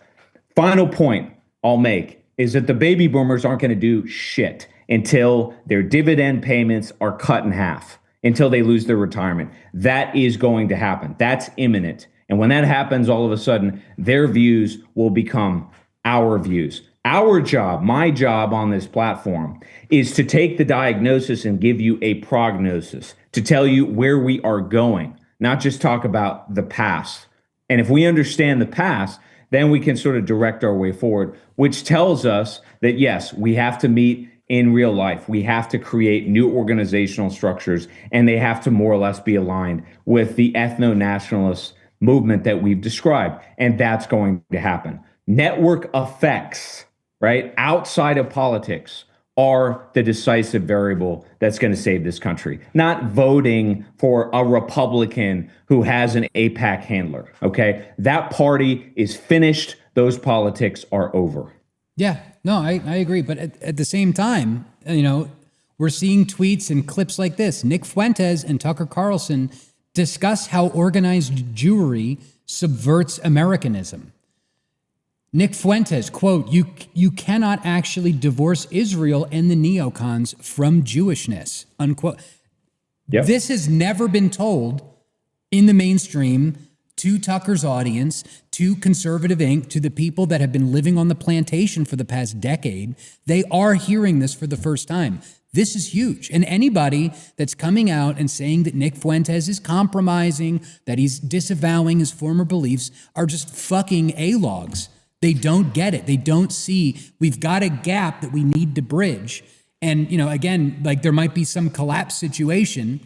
Speaker 3: Final point I'll make is that the baby boomers aren't going to do shit until their dividend payments are cut in half, until they lose their retirement. That is going to happen. That's imminent. And when that happens, all of a sudden, their views will become our views. Our job, my job on this platform, is to take the diagnosis and give you a prognosis, to tell you where we are going, not just talk about the past. And if we understand the past, then we can sort of direct our way forward, which tells us that, yes, we have to meet in real life. We have to create new organizational structures, and they have to more or less be aligned with the ethno-nationalist movement that we've described. And that's going to happen. Network effects, right, outside of politics are the decisive variable that's going to save this country, not voting for a Republican who has an AIPAC handler, okay? That party is finished. Those politics are over.
Speaker 2: Yeah, no, I agree. But at the same time, you know, we're seeing tweets and clips like this. Nick Fuentes and Tucker Carlson discuss how organized Jewry subverts Americanism. Nick Fuentes, quote, you cannot actually divorce Israel and the neocons from Jewishness, unquote. Yep. This has never been told in the mainstream to Tucker's audience, to Conservative Inc., to the people that have been living on the plantation for the past decade. They are hearing this for the first time. This is huge. And anybody that's coming out and saying that Nick Fuentes is compromising, that he's disavowing his former beliefs, are just fucking A-logs. They don't get it. They don't see we've got a gap that we need to bridge. And, you know, again, like there might be some collapse situation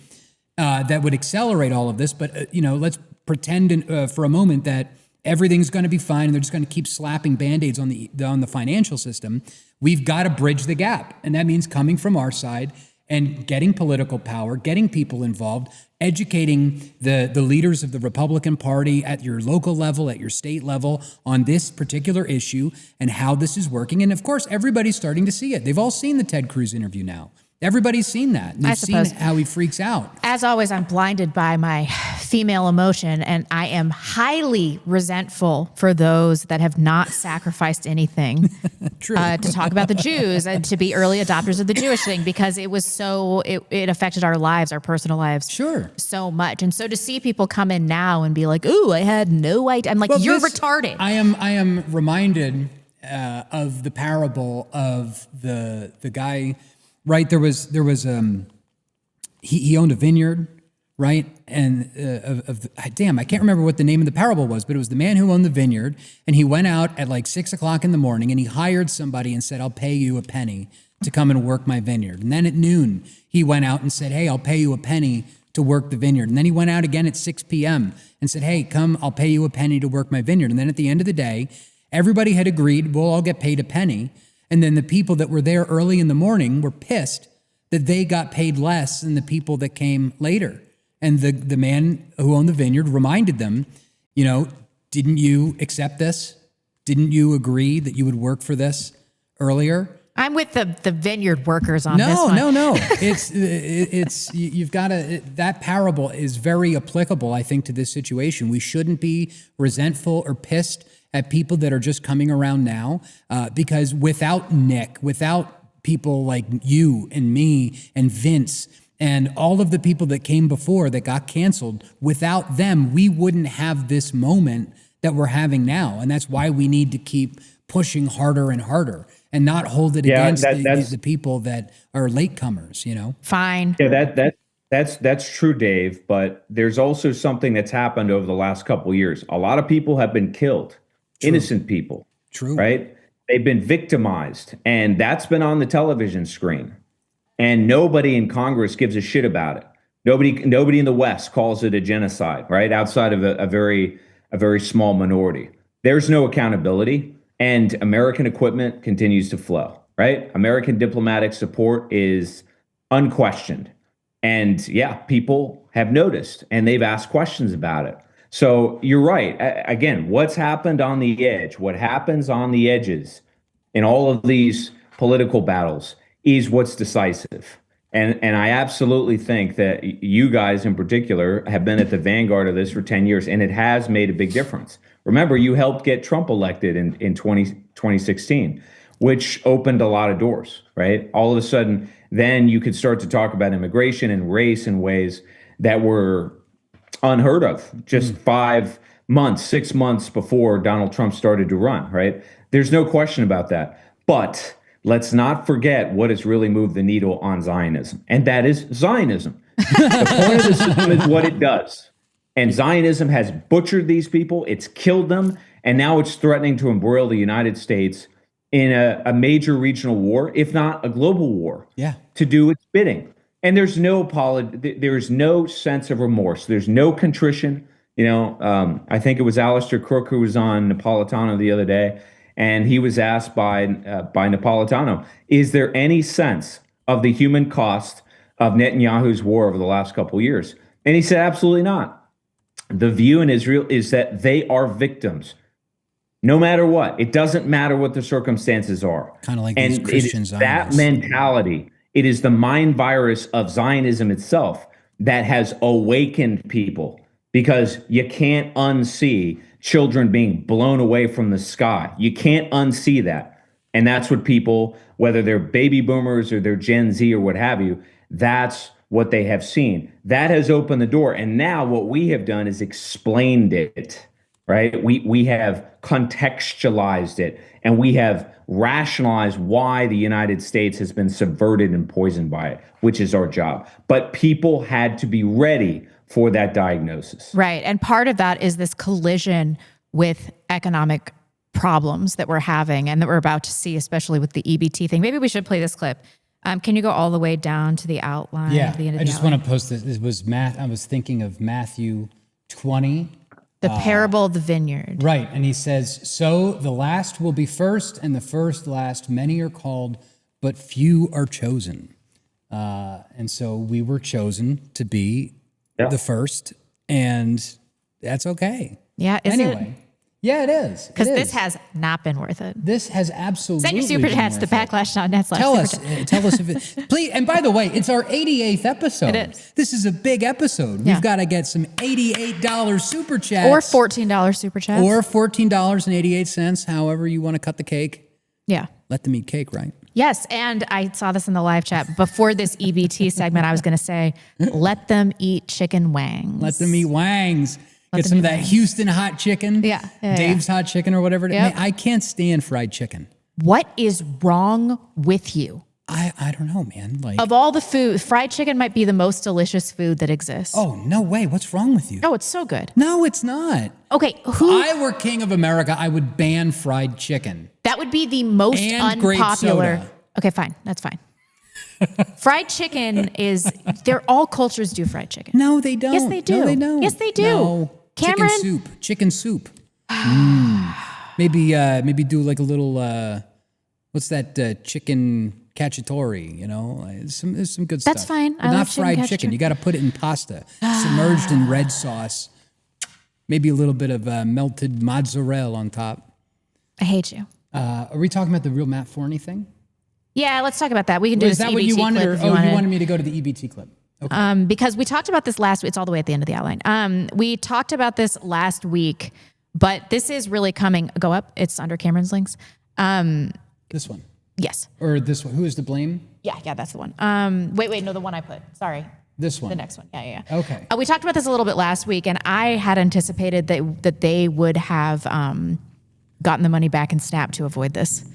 Speaker 2: that would accelerate all of this. But, you know, let's pretend for a moment that everything's going to be fine and they're just going to keep slapping Band-Aids on the financial system. We've got to bridge the gap. And that means coming from our side and getting political power, getting people involved, educating the leaders of the Republican Party at your local level, at your state level on this particular issue and how this is working. And of course, everybody's starting to see it. They've all seen the Ted Cruz interview now. Everybody's seen that. They've seen how he freaks out.
Speaker 1: As always, I'm blinded by my female emotion, and I am highly resentful for those that have not sacrificed anything to talk about the Jews and to be early adopters of the Jewish thing, because it was it affected our lives, our personal lives, so much. And so to see people come in now and be like, "Ooh, I had no idea," I'm like, well, "You're retarded." I
Speaker 2: am reminded of the parable of the guy. Right, there was he owned a vineyard, right? And damn, I can't remember what the name of the parable was, but it was the man who owned the vineyard, and he went out at like 6 o'clock in the morning, and he hired somebody and said, "I'll pay you a penny to come and work my vineyard." And then at noon, he went out and said, "Hey, I'll pay you a penny to work the vineyard." And then he went out again at 6 p.m. and said, "Hey, come, I'll pay you a penny to work my vineyard." And then at the end of the day, everybody had agreed, we'll all get paid a penny. And then the people that were there early in the morning were pissed that they got paid less than the people that came later. And the man who owned the vineyard reminded them, you know, didn't you accept this? Didn't you agree that you would work for this earlier?
Speaker 1: I'm with the vineyard workers on this one.
Speaker 2: No. It's you've got to, that parable is very applicable, I think, to this situation. We shouldn't be resentful or pissed at people that are just coming around now, because without Nick, without people like you and me and Vince and all of the people that came before that got canceled, without them, we wouldn't have this moment that we're having now. And that's why we need to keep pushing harder and harder and not hold it against the people that are latecomers, you know?
Speaker 1: Fine.
Speaker 3: Yeah, that's true, Dave. But there's also something that's happened over the last couple of years. A lot of people have been killed. True. Innocent people.
Speaker 2: True.
Speaker 3: Right? They've been victimized, and that's been on the television screen. And nobody in Congress gives a shit about it. Nobody in the West calls it a genocide, right? Outside of a very small minority. There's no accountability, and American equipment continues to flow, right? American diplomatic support is unquestioned. And yeah, people have noticed and they've asked questions about it. So you're right. Again, what's happened on the edge, what happens on the edges in all of these political battles is what's decisive. And I absolutely think that you guys in particular have been at the vanguard of this for 10 years, and it has made a big difference. Remember, you helped get Trump elected in 2016, which opened a lot of doors, right? All of a sudden, then you could start to talk about immigration and race in ways that were unheard of just 5 months, 6 months before Donald Trump started to run, right? There's no question about that. But let's not forget what has really moved the needle on Zionism, and that is Zionism. The point of the system is what it does. And Zionism has butchered these people, it's killed them, and now it's threatening to embroil the United States in a major regional war, if not a global war, to do its bidding. And there's no there's no sense of remorse. There's no contrition. I think it was Alistair Crook who was on Napolitano the other day, and he was asked by Napolitano, is there any sense of the human cost of Netanyahu's war over the last couple of years? And he said, absolutely not. The view in Israel is that they are victims, no matter what. It doesn't matter what the circumstances are.
Speaker 2: Kind of like these Christian Zionists.
Speaker 3: That mentality, it is the mind virus of Zionism itself that has awakened people, because you can't unsee children being blown away from the sky. You can't unsee that. And that's what people, whether they're baby boomers or they're Gen Z or what have you, that's what they have seen. That has opened the door. And now what we have done is explained it, right? We have contextualized it, and we have rationalized why the United States has been subverted and poisoned by it, which is our job. But people had to be ready for that diagnosis.
Speaker 1: Right. And part of that is this collision with economic problems that we're having and that we're about to see, especially with the EBT thing. Maybe we should play this clip. Can you go all the way down to the outline?
Speaker 2: Yeah,
Speaker 1: of the end of
Speaker 2: I
Speaker 1: the
Speaker 2: just
Speaker 1: outline?
Speaker 2: want to post this. It was I was thinking of Matthew 20.
Speaker 1: The parable of the vineyard.
Speaker 2: Right. And he says, so the last will be first, and the first last. Many are called, but few are chosen. And so we were chosen to be the first, and that's okay.
Speaker 1: Yeah.
Speaker 2: Anyway. Yeah, it is.
Speaker 1: Because this has not been worth it.
Speaker 2: This has absolutely
Speaker 1: Send your super
Speaker 2: been
Speaker 1: chats to
Speaker 2: worth it.
Speaker 1: backlash.net.
Speaker 2: Tell us if it, please. And by the way, it's our 88th episode.
Speaker 1: It is.
Speaker 2: This is a big episode.
Speaker 1: Yeah.
Speaker 2: We've got to get some $88 super chats.
Speaker 1: Or $14 super chats.
Speaker 2: Or $14.88, however you want to cut the cake.
Speaker 1: Yeah.
Speaker 2: Let them eat cake, right?
Speaker 1: Yes, and I saw this in the live chat. Before this EBT segment, I was going to say, let them eat chicken wangs.
Speaker 2: Let them eat wangs. Get some of that Houston hot chicken.
Speaker 1: Yeah.
Speaker 2: Dave's hot chicken or whatever.
Speaker 1: Yep.
Speaker 2: Man, I can't stand fried chicken.
Speaker 1: What is wrong with you?
Speaker 2: I don't know, man. Like,
Speaker 1: of all the food, fried chicken might be the most delicious food that exists.
Speaker 2: Oh, no way. What's wrong with you?
Speaker 1: Oh, it's so good.
Speaker 2: No, it's not.
Speaker 1: Okay,
Speaker 2: If I were king of America, I would ban fried chicken.
Speaker 1: That would be the most
Speaker 2: And grape
Speaker 1: unpopular.
Speaker 2: soda.
Speaker 1: Okay, fine. That's fine. Fried chicken is, all cultures do fried chicken.
Speaker 2: No, they don't.
Speaker 1: Yes, they do.
Speaker 2: No, they don't.
Speaker 1: Yes, they do.
Speaker 2: No.
Speaker 1: Cameron?
Speaker 2: Chicken soup. Maybe do like a little, what's that, chicken cacciatore, There's some good stuff.
Speaker 1: That's fine.
Speaker 2: But
Speaker 1: I
Speaker 2: not
Speaker 1: love chicken
Speaker 2: fried chicken.
Speaker 1: cacciatore.
Speaker 2: You got to put it in pasta, submerged in red sauce. Maybe a little bit of melted mozzarella on top.
Speaker 1: I hate you.
Speaker 2: Are we talking about the real Matt Forney thing?
Speaker 1: Yeah, let's talk about that. We can do
Speaker 2: Is
Speaker 1: this
Speaker 2: that
Speaker 1: EBT
Speaker 2: what you wanted?
Speaker 1: clip
Speaker 2: Or,
Speaker 1: if
Speaker 2: you
Speaker 1: wanted.
Speaker 2: wanted me to go to the EBT clip? Okay.
Speaker 1: Because we talked about this last week. It's all the way at the end of the outline. We talked about this last week, but this is really coming. Go up. It's under Cameron's links.
Speaker 2: This one.
Speaker 1: Yes.
Speaker 2: Or this one. Who is to blame?
Speaker 1: Yeah, that's the one. Wait, no, the one I put. Sorry.
Speaker 2: This one.
Speaker 1: The next one. Yeah.
Speaker 2: Okay.
Speaker 1: We talked about this a little bit last week, and I had anticipated that they would have gotten the money back in Snap to avoid this.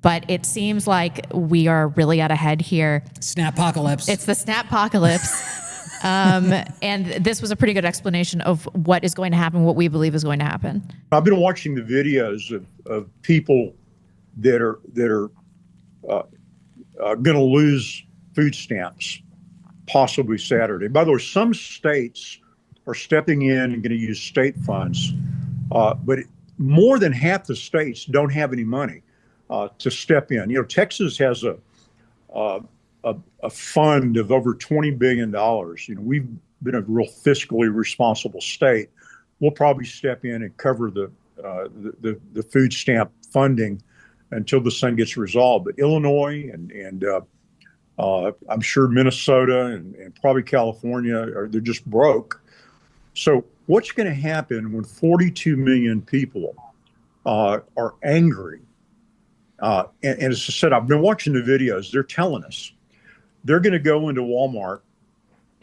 Speaker 1: But it seems like we are really out ahead here.
Speaker 2: Snap-pocalypse.
Speaker 1: It's the Snap-pocalypse. And this was a pretty good explanation of what is going to happen, what we believe is going to happen.
Speaker 13: I've been watching the videos of people that are going to lose food stamps, possibly Saturday. By the way, some states are stepping in and going to use state funds, but more than half the states don't have any money to step in. Texas has a fund of over $20 billion. We've been a real fiscally responsible state. We'll probably step in and cover the food stamp funding until this thing gets resolved. But Illinois and I'm sure Minnesota and probably California they're just broke. So what's going to happen when 42 million people are angry? And as I said, I've been watching the videos. They're telling us they're going to go into Walmart,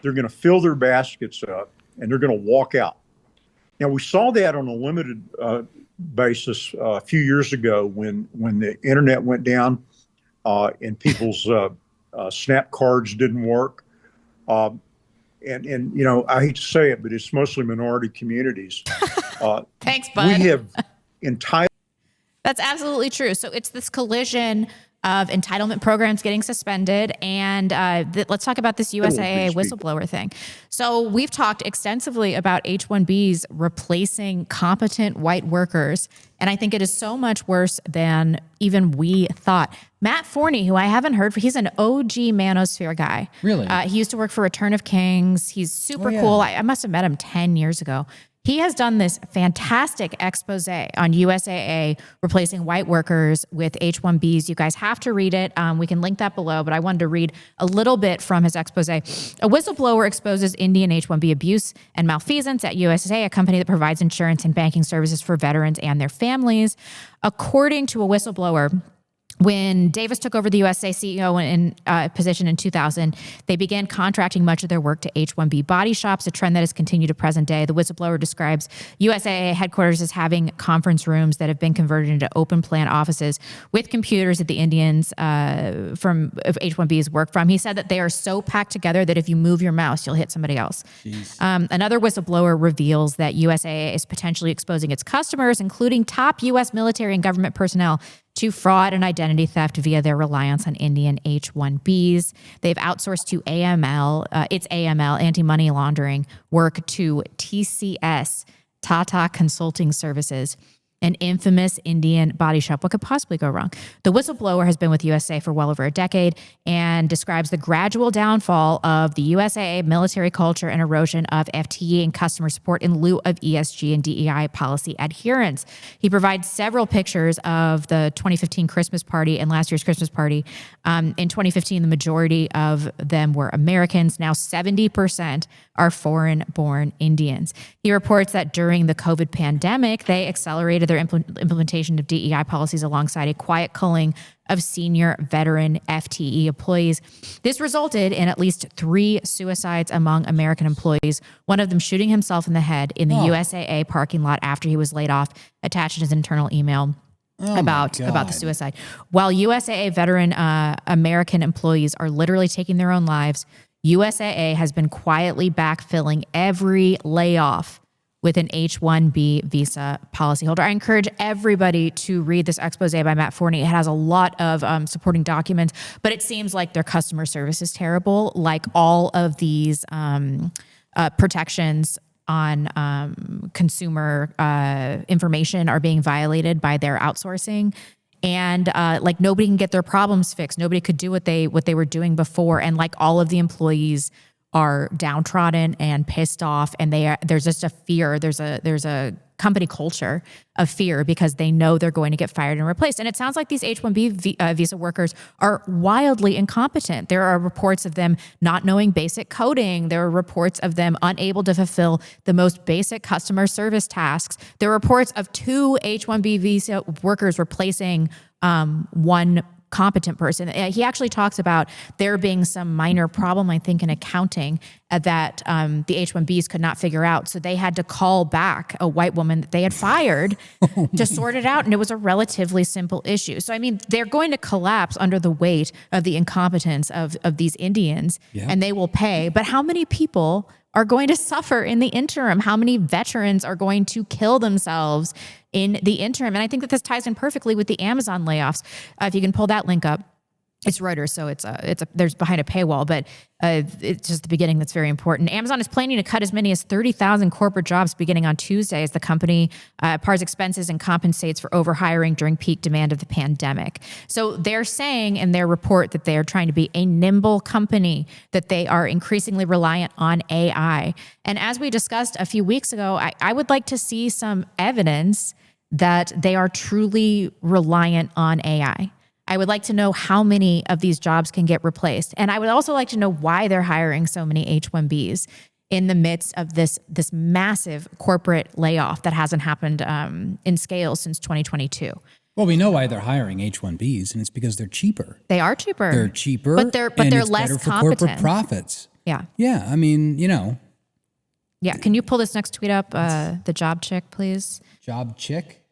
Speaker 13: they're going to fill their baskets up, and they're going to walk out. Now, we saw that on a limited basis a few years ago when the internet went down and people's SNAP cards didn't work. And I hate to say it, but it's mostly minority communities.
Speaker 1: Thanks, bud.
Speaker 13: We have entire.
Speaker 1: That's absolutely true. So it's this collision of entitlement programs getting suspended. And let's talk about this USAA whistleblower thing. So we've talked extensively about H-1Bs replacing competent white workers. And I think it is so much worse than even we thought. Matt Forney, who I haven't heard for, he's an OG Manosphere guy.
Speaker 2: Really?
Speaker 1: He used to work for Return of Kings. He's super cool. I must have met him 10 years ago. He has done this fantastic expose on USAA replacing white workers with H-1Bs. You guys have to read it. We can link that below, but I wanted to read a little bit from his expose. A whistleblower exposes Indian H-1B abuse and malfeasance at USAA, a company that provides insurance and banking services for veterans and their families. According to a whistleblower, when Davis took over the USA CEO position in 2000, they began contracting much of their work to H-1B body shops, a trend that has continued to present day. The whistleblower describes USAA headquarters as having conference rooms that have been converted into open plan offices with computers that the Indians from H-1Bs work from. He said that they are so packed together that if you move your mouse, you'll hit somebody else. Another whistleblower reveals that USAA is potentially exposing its customers, including top U.S. military and government personnel, to fraud and identity theft via their reliance on Indian H-1Bs. They've outsourced to its AML, anti-money laundering, work to TCS, Tata Consulting Services, an infamous Indian body shop. What could possibly go wrong? The whistleblower has been with USA for well over a decade and describes the gradual downfall of the USAA military culture and erosion of FTE and customer support in lieu of ESG and DEI policy adherence. He provides several pictures of the 2015 Christmas party and last year's Christmas party. In 2015, the majority of them were Americans. Now 70% are foreign-born Indians. He reports that during the COVID pandemic, they accelerated their implementation of DEI policies alongside a quiet culling of senior veteran FTE employees. This resulted in at least 3 suicides among American employees, one of them shooting himself in the head in the USAA parking lot after he was laid off, attached in his internal email. About the suicide. While USAA veteran American employees are literally taking their own lives, USAA has been quietly backfilling every layoff with an H-1B visa policyholder. I encourage everybody to read this expose by Matt Forney. It has a lot of supporting documents, but it seems like their customer service is terrible. Like all of these protections on consumer information are being violated by their outsourcing. And like nobody can get their problems fixed. Nobody could do what they were doing before. And like all of the employees are downtrodden and pissed off, and there's just a fear. There's a company culture of fear because they know they're going to get fired and replaced. And it sounds like these H-1B visa workers are wildly incompetent. There are reports of them not knowing basic coding. There are reports of them unable to fulfill the most basic customer service tasks. There are reports of 2 H-1B visa workers replacing one competent person. He actually talks about there being some minor problem, I think, in accounting that the H-1Bs could not figure out. So they had to call back a white woman that they had fired to sort it out. And it was a relatively simple issue. So, I mean, they're going to collapse under the weight of the incompetence of these Indians, and they will pay. But how many people are going to suffer in the interim? How many veterans are going to kill themselves in the interim? And I think that this ties in perfectly with the Amazon layoffs. If you can pull that link up. It's Reuters, so there's behind a paywall, but it's just the beginning that's very important. Amazon is planning to cut as many as 30,000 corporate jobs beginning on Tuesday as the company pars expenses and compensates for overhiring during peak demand of the pandemic. So they're saying in their report that they are trying to be a nimble company, that they are increasingly reliant on AI. And as we discussed a few weeks ago, I would like to see some evidence that they are truly reliant on AI. I would like to know how many of these jobs can get replaced. And I would also like to know why they're hiring so many H-1Bs in the midst of this massive corporate layoff that hasn't happened in scale since 2022.
Speaker 2: Well, we know why they're hiring H-1Bs, and it's because they're cheaper.
Speaker 1: They are cheaper.
Speaker 2: They're cheaper,
Speaker 1: but they're less
Speaker 2: better for
Speaker 1: competent.
Speaker 2: corporate profits.
Speaker 1: Yeah.
Speaker 2: Yeah, I mean,
Speaker 1: Yeah, can you pull this next tweet up, the job chick, please?
Speaker 2: Job chick?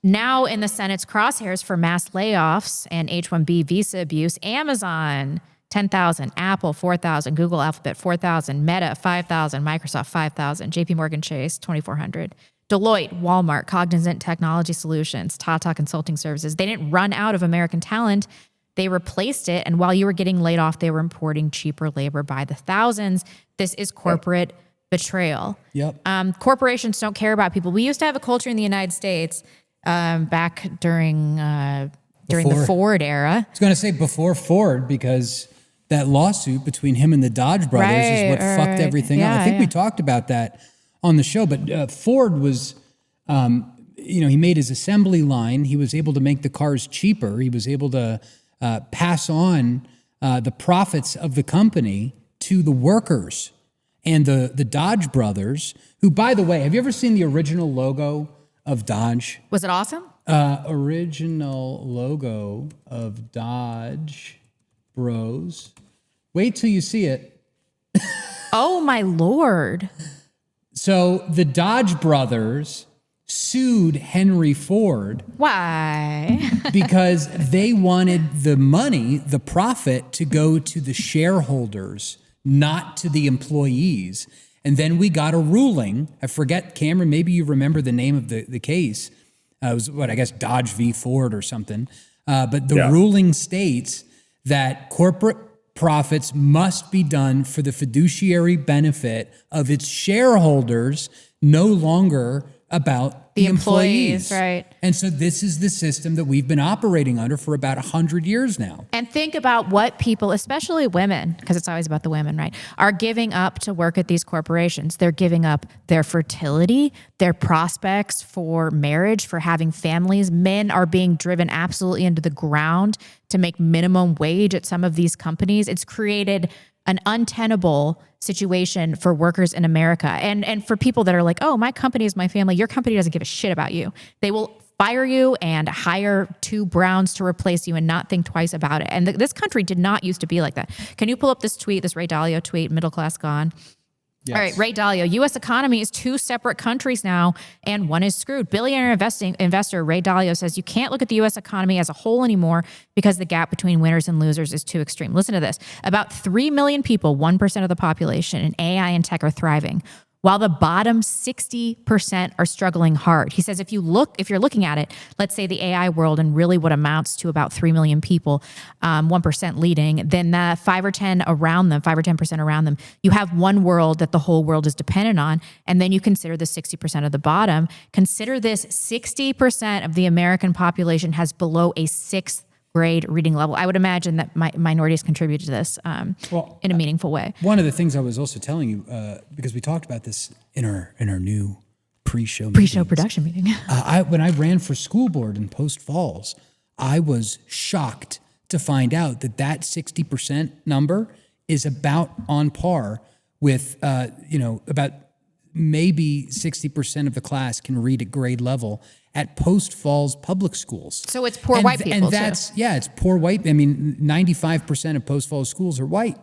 Speaker 1: Now in the Senate's crosshairs for mass layoffs and H-1B visa abuse, Amazon, 10,000, Apple, 4,000, Google Alphabet, 4,000, Meta, 5,000, Microsoft, 5,000, JP Morgan Chase, 2,400, Deloitte, Walmart, Cognizant Technology Solutions, Tata Consulting Services. They didn't run out of American talent. They replaced it. And while you were getting laid off, they were importing cheaper labor by the thousands. This is corporate betrayal.
Speaker 2: Yep.
Speaker 1: Corporations don't care about people. We used to have a culture in the United States back during the Ford era.
Speaker 2: I was going to say before Ford, because that lawsuit between him and the Dodge brothers is what fucked everything up. I think we talked about that on the show, but Ford was, he made his assembly line. He was able to make the cars cheaper. He was able to pass on the profits of the company to the workers. And the Dodge brothers, who, by the way, have you ever seen the original logo of Dodge?
Speaker 1: Was it awesome?
Speaker 2: Original logo of Dodge Bros. Wait till you see it.
Speaker 1: Oh, my Lord.
Speaker 2: So the Dodge brothers sued Henry Ford.
Speaker 1: Why?
Speaker 2: Because they wanted the money, the profit, to go to the shareholders, not to the employees. And then we got a ruling. I forget, Cameron, maybe you remember the name of the case. It was, Dodge v. Ford or something. But the ruling states that corporate profits must be done for the fiduciary benefit of its shareholders, no longer about the employees.
Speaker 1: Right.
Speaker 2: And so this is the system that we've been operating under for about 100 years now.
Speaker 1: And think about what people, especially women, because it's always about the women, right, are giving up to work at these corporations. They're giving up their fertility, their prospects for marriage, for having families. Men are being driven absolutely into the ground to make minimum wage at some of these companies. It's created an untenable situation for workers in America. And for people that are like, oh, my company is my family. Your company doesn't give a shit about you. They will fire you and hire two Browns to replace you and not think twice about it. And this country did not used to be like that. Can you pull up this tweet, this Ray Dalio tweet, Middle Class Gone? Yes. All right, Ray Dalio, U.S. economy is two separate countries now, and one is screwed. Billionaire investor Ray Dalio says you can't look at the U.S. economy as a whole anymore because the gap between winners and losers is too extreme. Listen to this. About 3 million people, 1% of the population, in AI and tech are thriving, while the bottom 60% are struggling hard. He says if you're looking at it, let's say the AI world and really what amounts to about 3 million people, 1% leading, then the 5 or 10% around them, you have one world that the whole world is dependent on, and then you consider the 60% of the bottom. Consider this, 60% of the American population has below a 6th grade reading level. I would imagine that minorities contribute to this in a meaningful way.
Speaker 2: One of the things I was also telling you, because we talked about this in our new pre-show
Speaker 1: production meeting.
Speaker 2: When I ran for school board in Post Falls, I was shocked to find out that 60% number is about on par with, about maybe 60% of the class can read at grade level at Post Falls public schools.
Speaker 1: So it's poor white people,
Speaker 2: and that's, too. Yeah, it's poor white. 95% of Post Falls schools are white.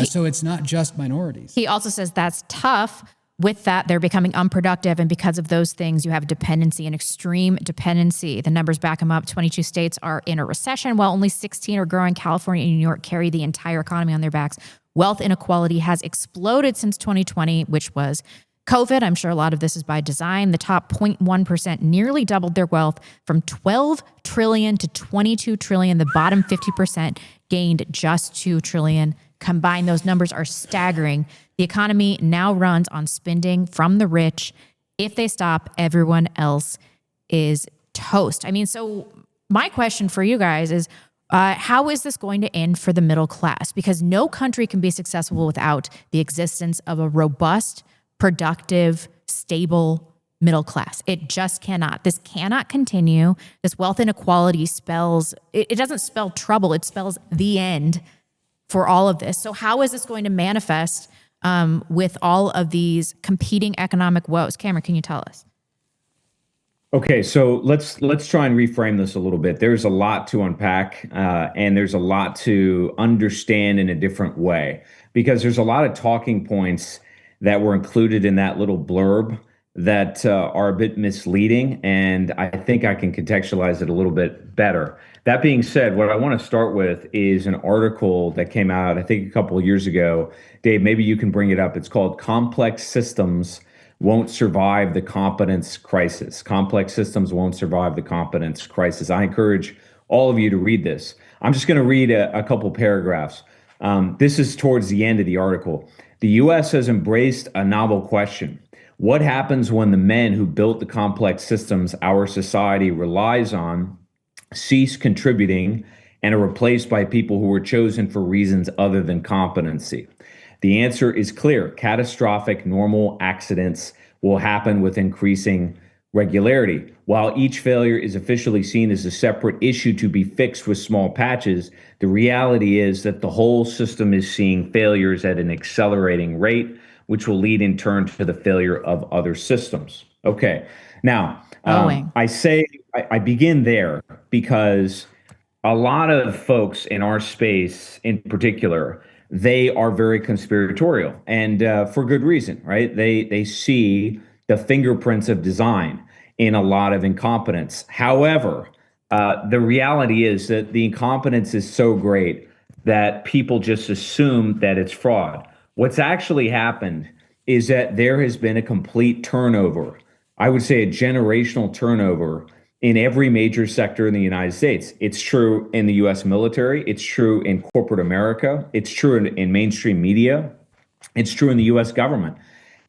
Speaker 2: So it's not just minorities.
Speaker 1: He also says that's tough. With that, they're becoming unproductive. And because of those things, you have dependency, an extreme dependency. The numbers back them up. 22 states are in a recession, while only 16 are growing. California and New York carry the entire economy on their backs. Wealth inequality has exploded since 2020, which was COVID, I'm sure a lot of this is by design. The top 0.1% nearly doubled their wealth from 12 trillion to 22 trillion. The bottom 50% gained just 2 trillion. Combined, those numbers are staggering. The economy now runs on spending from the rich. If they stop, everyone else is toast. I mean, so my question for you guys is, how is this going to end for the middle class? Because no country can be successful without the existence of a robust, productive, stable middle class. It just cannot. This cannot continue. This wealth inequality it doesn't spell trouble. It spells the end for all of this. So how is this going to manifest with all of these competing economic woes? Cameron, can you tell us?
Speaker 3: Okay, so let's try and reframe this a little bit. There's a lot to unpack, and there's a lot to understand in a different way, because there's a lot of talking points that were included in that little blurb that are a bit misleading, and I think I can contextualize it a little bit better. That being said, what I want to start with is an article that came out, I think, a couple of years ago. Dave, maybe you can bring it up. It's called "Complex Systems Won't Survive the Competence Crisis." Complex systems won't survive the competence crisis. I encourage all of you to read this. I'm just going to read a couple paragraphs. This is towards the end of the article. The U.S. has embraced a novel question. What happens when the men who built the complex systems our society relies on cease contributing and are replaced by people who were chosen for reasons other than competency? The answer is clear. Catastrophic normal accidents will happen with increasing regularity. While each failure is officially seen as a separate issue to be fixed with small patches, the reality is that the whole system is seeing failures at an accelerating rate, which will lead in turn to the failure of other systems. Okay, now I begin there because a lot of folks in our space in particular, they are very conspiratorial, and for good reason, right? They see the fingerprints of design in a lot of incompetence. However, the reality is that the incompetence is so great that people just assume that it's fraud. What's actually happened is that there has been a complete turnover. I would say a generational turnover in every major sector in the United States. It's true in the U.S. military. It's true in corporate America. It's true in mainstream media. It's true in the U.S. government.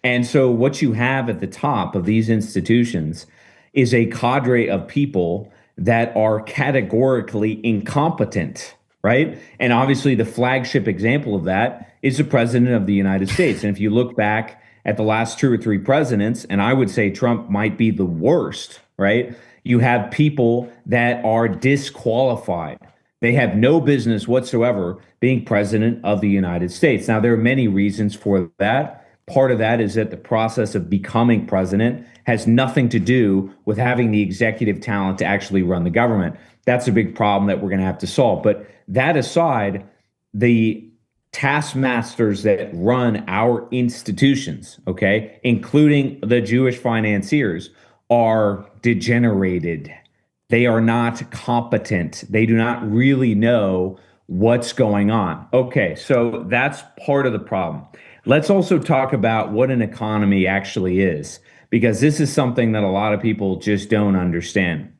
Speaker 3: And so what you have at the top of these institutions is a cadre of people that are categorically incompetent, right? And obviously the flagship example of that is the president of the United States. And if you look back at the last 2 or 3 presidents, and I would say Trump might be the worst, right? You have people that are disqualified. They have no business whatsoever being president of the United States. Now, there are many reasons for that. Part of that is that the process of becoming president has nothing to do with having the executive talent to actually run the government. That's a big problem that we're going to have to solve. But that aside, the taskmasters that run our institutions, okay, including the Jewish financiers, are degenerated. They are not competent. They do not really know what's going on. Okay, so that's part of the problem. Let's also talk about what an economy actually is, because this is something that a lot of people just don't understand.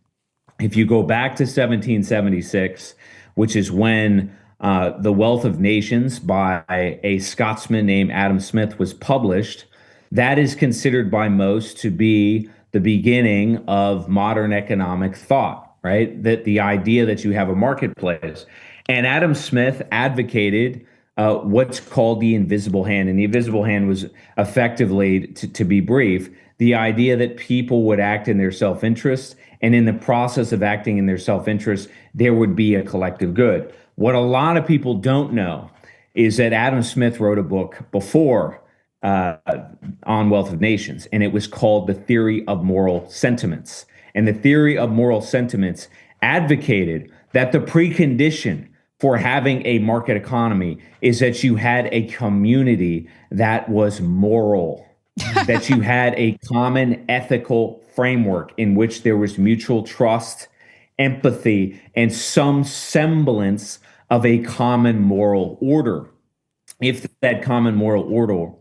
Speaker 3: If you go back to 1776, which is when The Wealth of Nations by a Scotsman named Adam Smith was published, that is considered by most to be the beginning of modern economic thought, right? That the idea that you have a marketplace. And Adam Smith advocated what's called the invisible hand. And the invisible hand was effectively, to be brief, the idea that people would act in their self-interest, and in the process of acting in their self-interest, there would be a collective good. What a lot of people don't know is that Adam Smith wrote a book before on Wealth of Nations, and it was called The Theory of Moral Sentiments. And the Theory of Moral Sentiments advocated that the precondition for having a market economy is that you had a community that was moral, that you had a common ethical framework in which there was mutual trust, empathy, and some semblance of a common moral order. If that common moral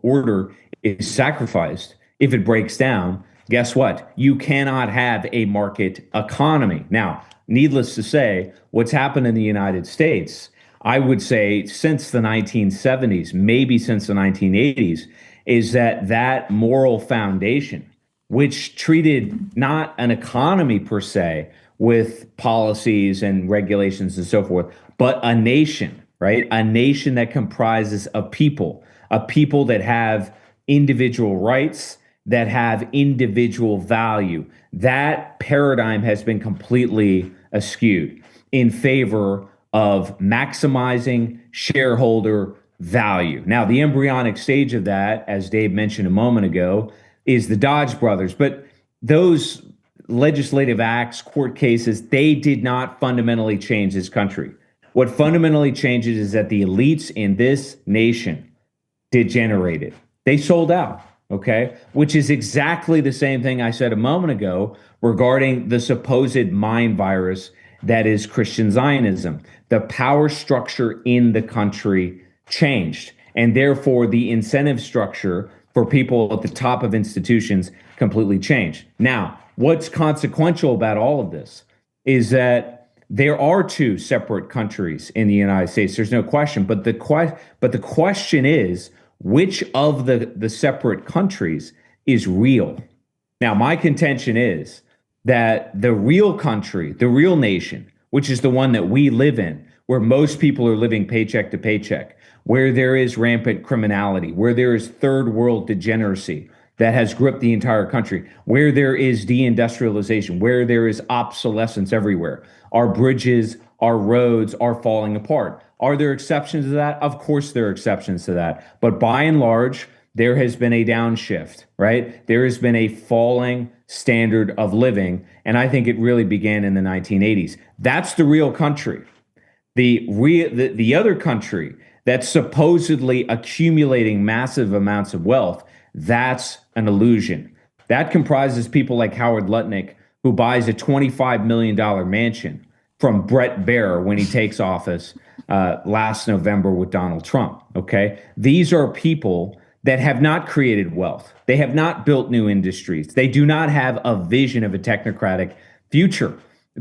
Speaker 3: order is sacrificed, If it breaks down, guess what? You cannot have a market economy. Now, needless to say, what's happened in the United States, I would say since the 1970s, maybe since the 1980s, is that moral foundation, which treated not an economy per se with policies and regulations and so forth, but a nation, right? A nation that comprises a people that have individual rights, that have individual value. That paradigm has been completely askewed in favor of maximizing shareholder value. Now, the embryonic stage of that, as Dave mentioned a moment ago, is the Dodge brothers. But those legislative acts, court cases, they did not fundamentally change this country. What fundamentally changes is that the elites in this nation degenerated. They sold out, okay? Which is exactly the same thing I said a moment ago regarding the supposed mind virus that is Christian Zionism. The power structure in the country changed, and therefore the incentive structure for people at the top of institutions completely changed. Now, what's consequential about all of this is that there are two separate countries in the United States. There's no question, but the question is, which of the separate countries is real? Now, my contention is that the real country, the real nation, which is the one that we live in, where most people are living paycheck to paycheck, where there is rampant criminality, where there is third world degeneracy that has gripped the entire country, where there is deindustrialization, where there is obsolescence everywhere. Our bridges, our roads are falling apart. Are there exceptions to that? Of course there are exceptions to that. But by and large, there has been a downshift, right? There has been a falling standard of living, and I think it really began in the 1980s. That's the real country. The other country that's supposedly accumulating massive amounts of wealth, that's an illusion. That comprises people like Howard Lutnick, who buys a $25 million mansion from Brett Baer when he takes office last November with Donald Trump, okay? These are people that have not created wealth. They have not built new industries. They do not have a vision of a technocratic future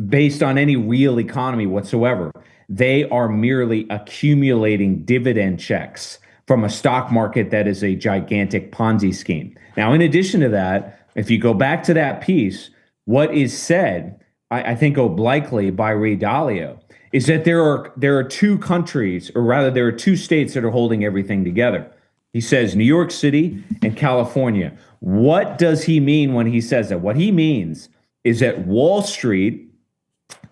Speaker 3: based on any real economy whatsoever. They are merely accumulating dividend checks from a stock market that is a gigantic Ponzi scheme. Now, in addition to that, if you go back to that piece, what is said, I think obliquely by Ray Dalio, is that there are two countries, or rather there are two states that are holding everything together. He says New York City and California. What does he mean when he says that? What he means is that Wall Street,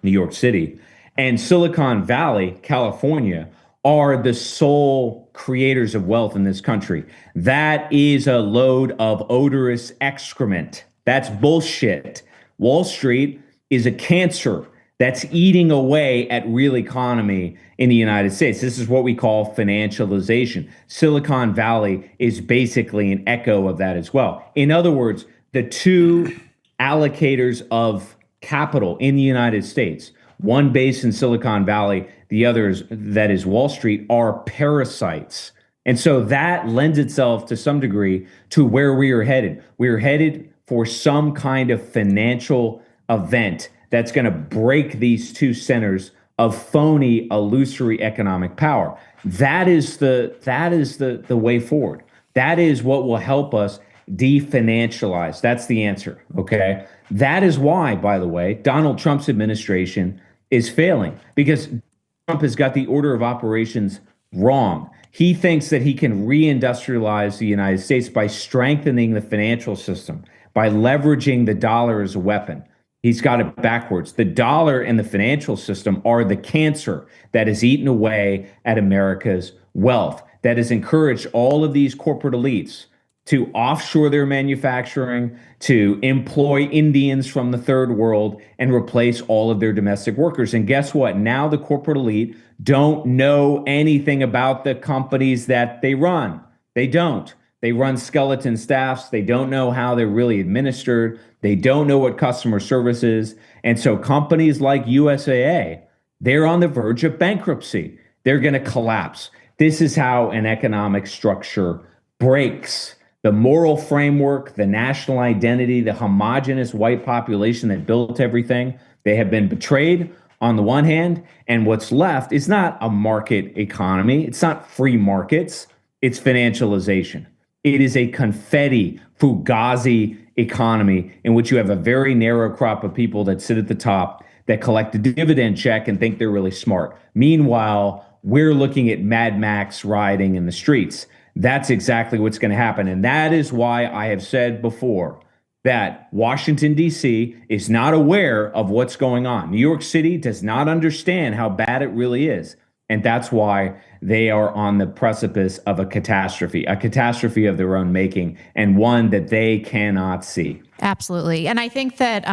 Speaker 3: New York City, and Silicon Valley, California, are the sole creators of wealth in this country. That is a load of odorous excrement. That's bullshit. Wall Street is a cancer that's eating away at real economy in the United States. This is what we call financialization. Silicon Valley is basically an echo of that as well. In other words, the two allocators of capital in the United States, one based in Silicon Valley, the others, that is Wall Street, are parasites. And so that lends itself to some degree to where we are headed. We are headed for some kind of financial event that's going to break these two centers of phony, illusory economic power. That is the way forward. That is what will help us definancialize. That's the answer, okay? That is why, by the way, Donald Trump's administration is failing, because Trump has got the order of operations wrong. He thinks that he can reindustrialize the United States by strengthening the financial system, by leveraging the dollar as a weapon. He's got it backwards. The dollar and the financial system are the cancer that has eaten away at America's wealth, that has encouraged all of these corporate elites to offshore their manufacturing, to employ Indians from the third world and replace all of their domestic workers. And guess what? Now the corporate elite don't know anything about the companies that they run. They don't. They run skeleton staffs. They don't know how they're really administered. They don't know what customer service is. And so companies like USAA, they're on the verge of bankruptcy. They're going to collapse. This is how an economic structure breaks. the moral framework, the national identity, the homogenous white population that built everything. They have been betrayed on the one hand, and what's left is not a market economy. It's not free markets. It's financialization. It is a confetti, fugazi economy in which you have a very narrow crop of people that sit at the top that collect a dividend check and think they're really smart. Meanwhile, we're looking at Mad Max riding in the streets. That's exactly what's going to happen. And that is why I have said before that Washington, D.C. is not aware of what's going on. New York City does not understand how bad it really is. And that's why they are on the precipice of a catastrophe of their own making, and one that they cannot see.
Speaker 1: Absolutely. And I think that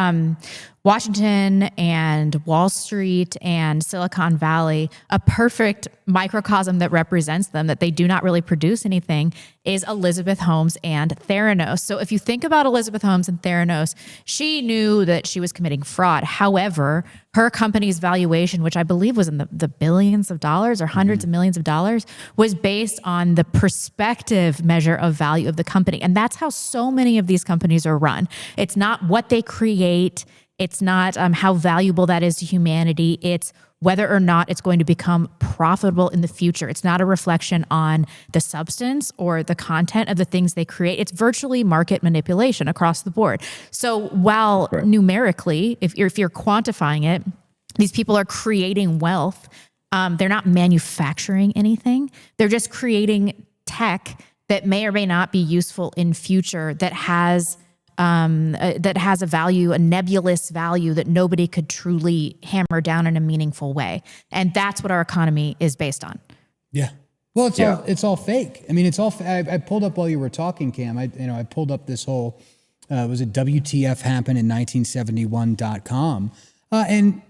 Speaker 1: Washington and Wall Street and Silicon Valley, a perfect microcosm that represents them, that they do not really produce anything, is Elizabeth Holmes and Theranos. So if you think about Elizabeth Holmes and Theranos, she knew that she was committing fraud. However, her company's valuation, which I believe was in the billions of dollars or hundreds of millions of dollars, was based on the prospective measure of value of the company. And that's how so many of these companies are run. It's not what they create. It's not how valuable that is to humanity. It's whether or not it's going to become profitable in the future. It's not a reflection on the substance or the content of the things they create. It's virtually market manipulation across the board. So while numerically, if you're quantifying it, these people are creating wealth. They're not manufacturing anything. They're just creating tech that may or may not be useful in future, that has a value, a nebulous value that nobody could truly hammer down in a meaningful way. And that's what our economy is based on.
Speaker 2: Yeah. Well, it's all fake. I mean, it's all, I pulled up while you were talking, Cam, I pulled up this whole, was it WTF happened in 1971.com. And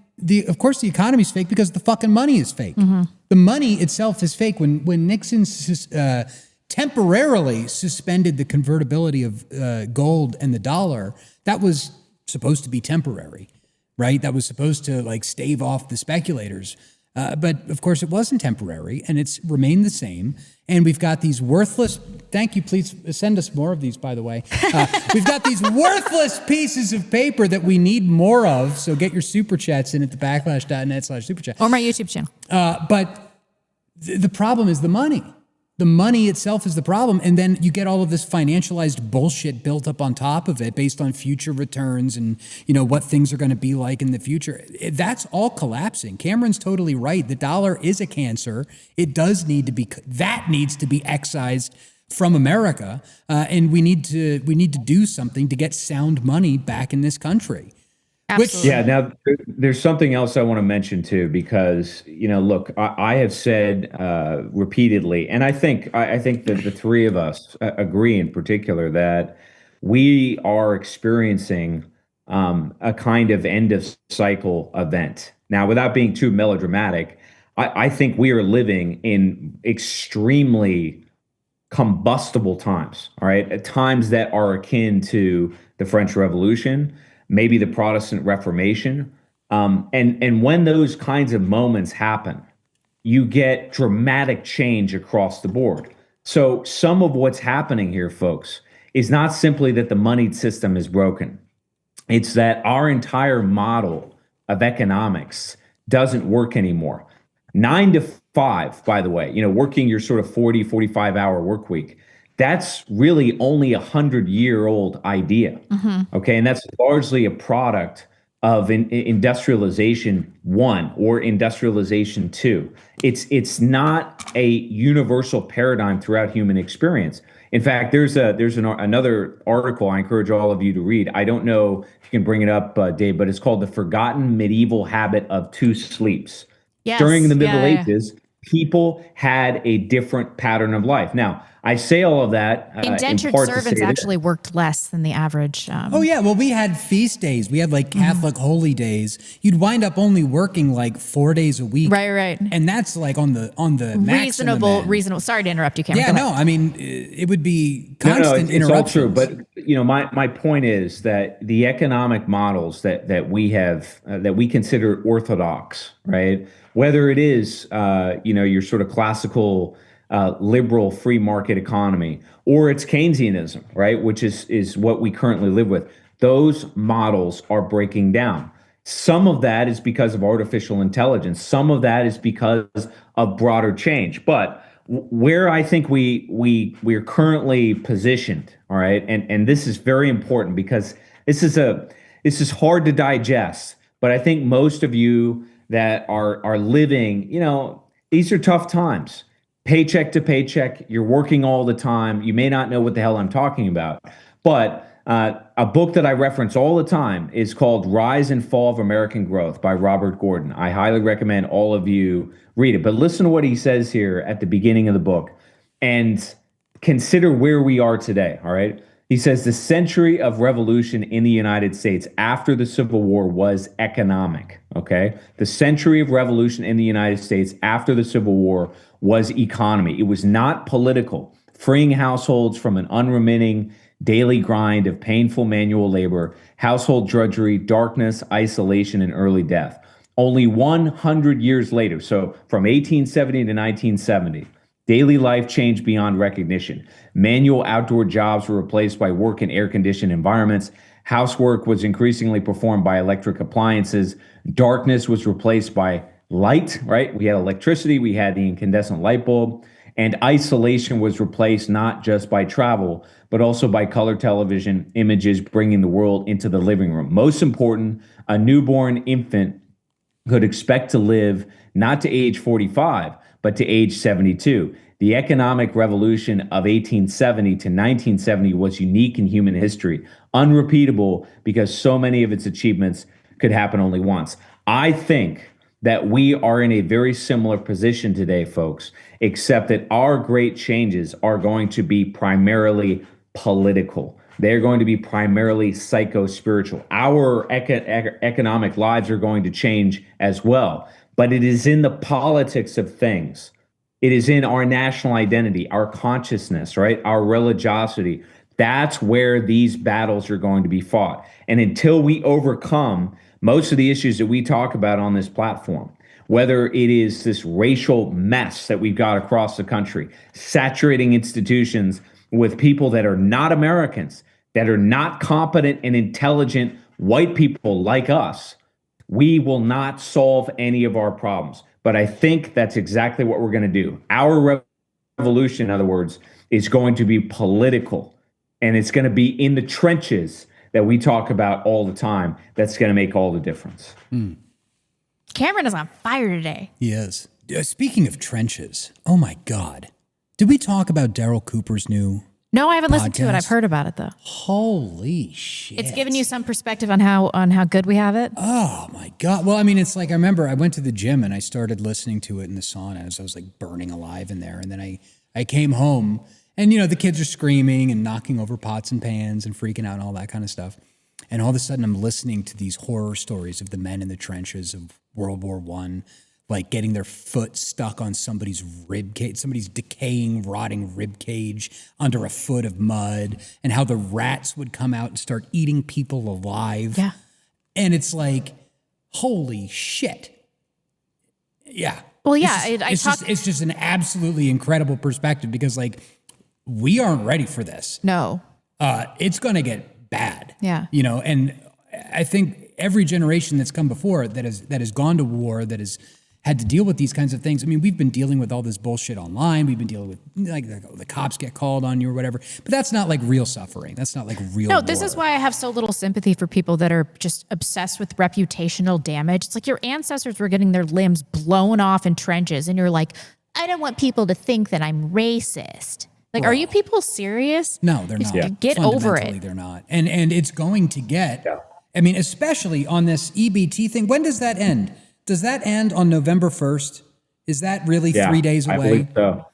Speaker 2: of course the economy is fake because the fucking money is fake. Mm-hmm. The money itself is fake. When Nixon, temporarily suspended the convertibility of gold and the dollar, that was supposed to be temporary, right? That was supposed to like stave off the speculators. But of course it wasn't temporary, and it's remained the same. And we've got these worthless, thank you, please send us more of these, by the way. We've got these worthless pieces of paper that we need more of. So get your super chats in at the backlash.net/superchat.
Speaker 1: Or my YouTube channel.
Speaker 2: But the problem is the money. The money itself is the problem. And then you get all of this financialized bullshit built up on top of it based on future returns and, what things are going to be like in the future. That's all collapsing. Cameron's totally right. The dollar is a cancer. It does need to be, that needs to be excised from America. And we need to do something to get sound money back in this country.
Speaker 3: Yeah. Now, there's something else I want to mention too, because look, I have said repeatedly, and I think that the three of us agree in particular that we are experiencing a kind of end of cycle event. Now, without being too melodramatic, I think we are living in extremely combustible times. All right, at times that are akin to the French Revolution, maybe the Protestant Reformation. And when those kinds of moments happen, you get dramatic change across the board. So some of what's happening here, folks, is not simply that the moneyed system is broken. It's that our entire model of economics doesn't work anymore. 9 to 5, by the way, working your sort of 40, 45-hour work week, that's really only 100-year-old idea. Mm-hmm. Okay, and that's largely a product of industrialization 1 or industrialization 2. It's not a universal paradigm throughout human experience. In fact, there's another article I encourage all of you to read. I don't know if you can bring it up, Dave, but it's called "The Forgotten Medieval Habit of Two Sleeps." Yes, during the Middle Ages, people had a different pattern of life. Now, I say all of that.
Speaker 1: Indentured servants actually worked less than the average.
Speaker 2: Oh, yeah. Well, we had feast days. We had like Catholic holy days. You'd wind up only working like 4 days a week.
Speaker 1: Right.
Speaker 2: And that's like on the
Speaker 1: reasonable. Sorry to interrupt you, Cameron.
Speaker 2: Yeah, no. I mean, it would be constant interruptions.
Speaker 3: It's all true. But my point is that the economic models that we have that we consider orthodox, right? Whether it is your sort of classical liberal free market economy, or it's Keynesianism, right, which is what we currently live with. Those models are breaking down. Some of that is because of artificial intelligence. Some of that is because of broader change. But where I think we're currently positioned, all right, and this is very important because this is hard to digest. But I think most of you that are living, these are tough times. Paycheck to paycheck, you're working all the time. You may not know what the hell I'm talking about, but a book that I reference all the time is called Rise and Fall of American Growth by Robert Gordon. I highly recommend all of you read it. But listen to what he says here at the beginning of the book and consider where we are today, all right? He says the century of revolution in the United States after the Civil War was economic, okay? The century of revolution in the United States after the Civil War was economy. It was not political, freeing households from an unremitting daily grind of painful manual labor, household drudgery, darkness, isolation, and early death. Only 100 years later, so from 1870 to 1970, daily life changed beyond recognition. Manual outdoor jobs were replaced by work in air-conditioned environments. Housework was increasingly performed by electric appliances. Darkness was replaced by light, right? We had electricity, we had the incandescent light bulb, and isolation was replaced not just by travel, but also by color television images bringing the world into the living room. Most important, a newborn infant could expect to live not to age 45, but to age 72. The economic revolution of 1870 to 1970 was unique in human history, unrepeatable because so many of its achievements could happen only once. I think that we are in a very similar position today, folks, except that our great changes are going to be primarily political. They're going to be primarily psycho-spiritual. Our economic lives are going to change as well, but it is in the politics of things. It is in our national identity, our consciousness, right? Our religiosity. That's where these battles are going to be fought. And until we overcome most of the issues that we talk about on this platform, whether it is this racial mess that we've got across the country, saturating institutions with people that are not Americans, that are not competent and intelligent white people like us, we will not solve any of our problems. But I think that's exactly what we're going to do. Our revolution, in other words, is going to be political, and it's going to be in the trenches that we talk about all the time. That's going to make all the difference.
Speaker 1: Cameron is on fire today.
Speaker 2: He is. Speaking of trenches, oh my God. Did we talk about Daryl Cooper's new
Speaker 1: No, I haven't listened
Speaker 2: podcast?
Speaker 1: to it. I've heard about it though.
Speaker 2: Holy shit.
Speaker 1: It's given you some perspective on how good we have it.
Speaker 2: Oh my God. Well, I mean, it's like, I remember I went to the gym and I started listening to it in the sauna as I was like burning alive in there. And then I came home and, the kids are screaming and knocking over pots and pans and freaking out and all that kind of stuff. And all of a sudden I'm listening to these horror stories of the men in the trenches of World War I, like getting their foot stuck on somebody's rib cage, somebody's decaying, rotting rib cage under a foot of mud, and how the rats would come out and start eating people alive.
Speaker 1: Yeah.
Speaker 2: And it's like, holy shit. Yeah.
Speaker 1: Well, yeah.
Speaker 2: It's just an absolutely incredible perspective because, like, we aren't ready for this.
Speaker 1: No.
Speaker 2: It's going to get bad.
Speaker 1: Yeah.
Speaker 2: And I think every generation that's come before that has gone to war, that has had to deal with these kinds of things. I mean, we've been dealing with all this bullshit online. We've been dealing with like the cops get called on you or whatever. But that's not like real suffering. That's not like real war.
Speaker 1: This is why I have so little sympathy for people that are just obsessed with reputational damage. It's like your ancestors were getting their limbs blown off in trenches, and you're like, I don't want people to think that I'm racist. Like, are you people serious?
Speaker 2: No, they're not.
Speaker 1: Get over
Speaker 2: Fundamentally,
Speaker 1: it.
Speaker 2: They're not. And it's going to get, I mean, especially on this EBT thing. When does that end? Does that end on November 1st? Is that really 3 days away?
Speaker 3: I believe so.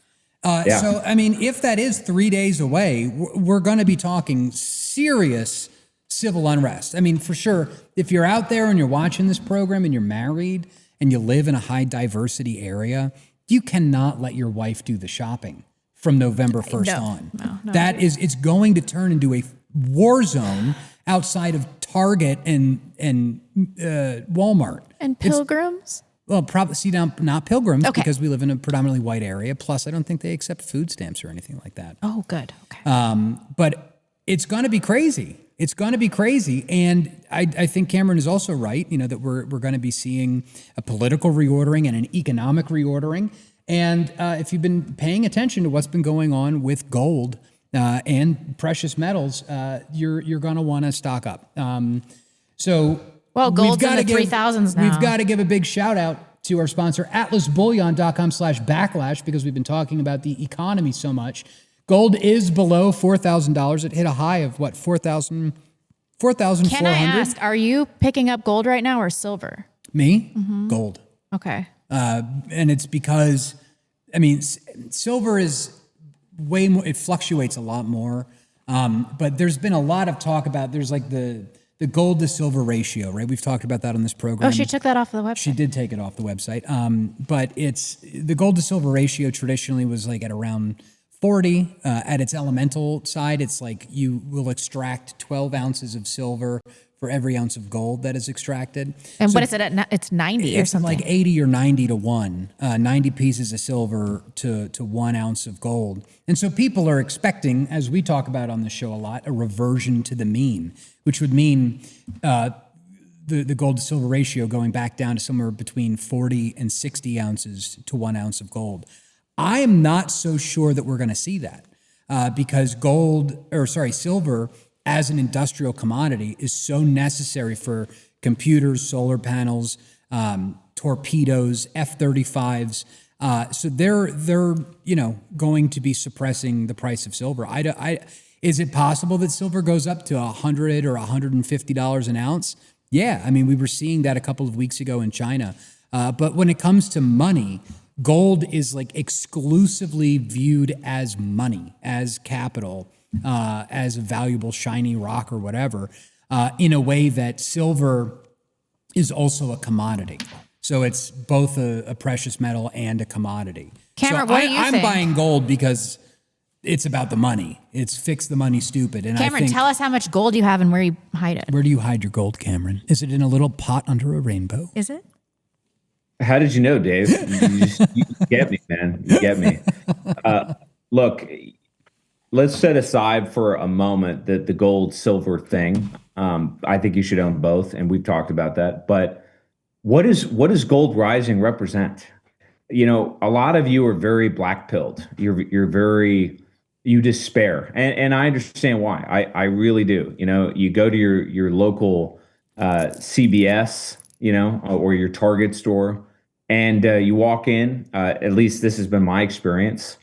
Speaker 2: So, I mean, if that is 3 days away, we're going to be talking serious civil unrest. I mean, for sure, if you're out there and you're watching this program and you're married and you live in a high diversity area, you cannot let your wife do the shopping from November 1st on.
Speaker 1: No.
Speaker 2: It's going to turn into a war zone outside of Target and Walmart.
Speaker 1: And pilgrims?
Speaker 2: Well, probably see now, not pilgrims,
Speaker 1: Okay.
Speaker 2: because we live in a predominantly white area. Plus, I don't think they accept food stamps or anything like that.
Speaker 1: Oh, good. Okay.
Speaker 2: But it's going to be crazy. It's going to be crazy. And I think Cameron is also right, that we're going to be seeing a political reordering and an economic reordering. And if you've been paying attention to what's been going on with gold and precious metals, you're going to want to stock up.
Speaker 1: Well, gold's in the 3,000s now.
Speaker 2: We've got to give a big shout out to our sponsor, atlasbullion.com/backlash, because we've been talking about the economy so much. Gold is below $4,000. It hit a high of what, 4,400?
Speaker 1: Can I ask, are you picking up gold right now or silver?
Speaker 2: Me? Gold.
Speaker 1: Okay.
Speaker 2: And it's because, silver is way more, it fluctuates a lot more. But there's been a lot of talk about, there's like the gold to silver ratio, right? We've talked about that on this program.
Speaker 1: Oh, she took that off the website.
Speaker 2: She did take it off the website. But it's the gold to silver ratio traditionally was like at around 40. At its elemental side, it's like you will extract 12 ounces of silver for every ounce of gold that is extracted.
Speaker 1: And what is it at? It's 90 or something.
Speaker 2: It's like 80 or 90 to 1, 90 pieces of silver to 1 ounce of gold. And so people are expecting, as we talk about on the show a lot, a reversion to the mean, which would mean the gold to silver ratio going back down to somewhere between 40 and 60 ounces to 1 ounce of gold. I am not so sure that we're going to see that because silver as an industrial commodity is so necessary for computers, solar panels, torpedoes, F-35s. So they're going to be suppressing the price of silver. Is it possible that silver goes up to $100 or $150 an ounce? Yeah, we were seeing that a couple of weeks ago in China. But when it comes to money, gold is like exclusively viewed as money, as capital, as a valuable shiny rock or whatever, in a way that silver is also a commodity. So it's both a precious metal and a commodity.
Speaker 1: Cameron, what do you think?
Speaker 2: I'm buying gold because it's about the money. It's fix the money stupid. And
Speaker 1: Cameron, tell us how much gold you have and where you hide it.
Speaker 2: Where do you hide your gold, Cameron? Is it in a little pot under a rainbow?
Speaker 1: Is it?
Speaker 3: How did you know, Dave? You get me, man. You get me. Look, let's set aside for a moment the gold silver thing. I think you should own both, and we've talked about that. But what does gold rising represent? A lot of you are very black-pilled. You despair, and I understand why. I really do. You go to your local CBS, or your Target store, and you walk in. At least this has been my experience.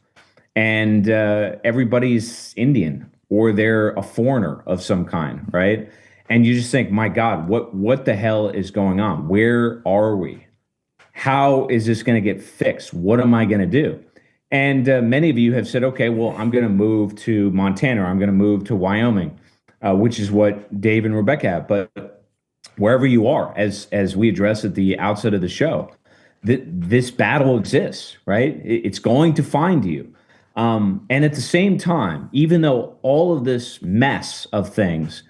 Speaker 3: And everybody's Indian or they're a foreigner of some kind, right? And you just think, my God, what the hell is going on? Where are we? How is this going to get fixed? What am I going to do? And many of you have said, okay, well, I'm going to move to Montana, or I'm going to move to Wyoming, which is what Dave and Rebecca have. But wherever you are, as we addressed at the outset of the show, this battle exists, right? It's going to find you. And at the same time, even though all of this mess of things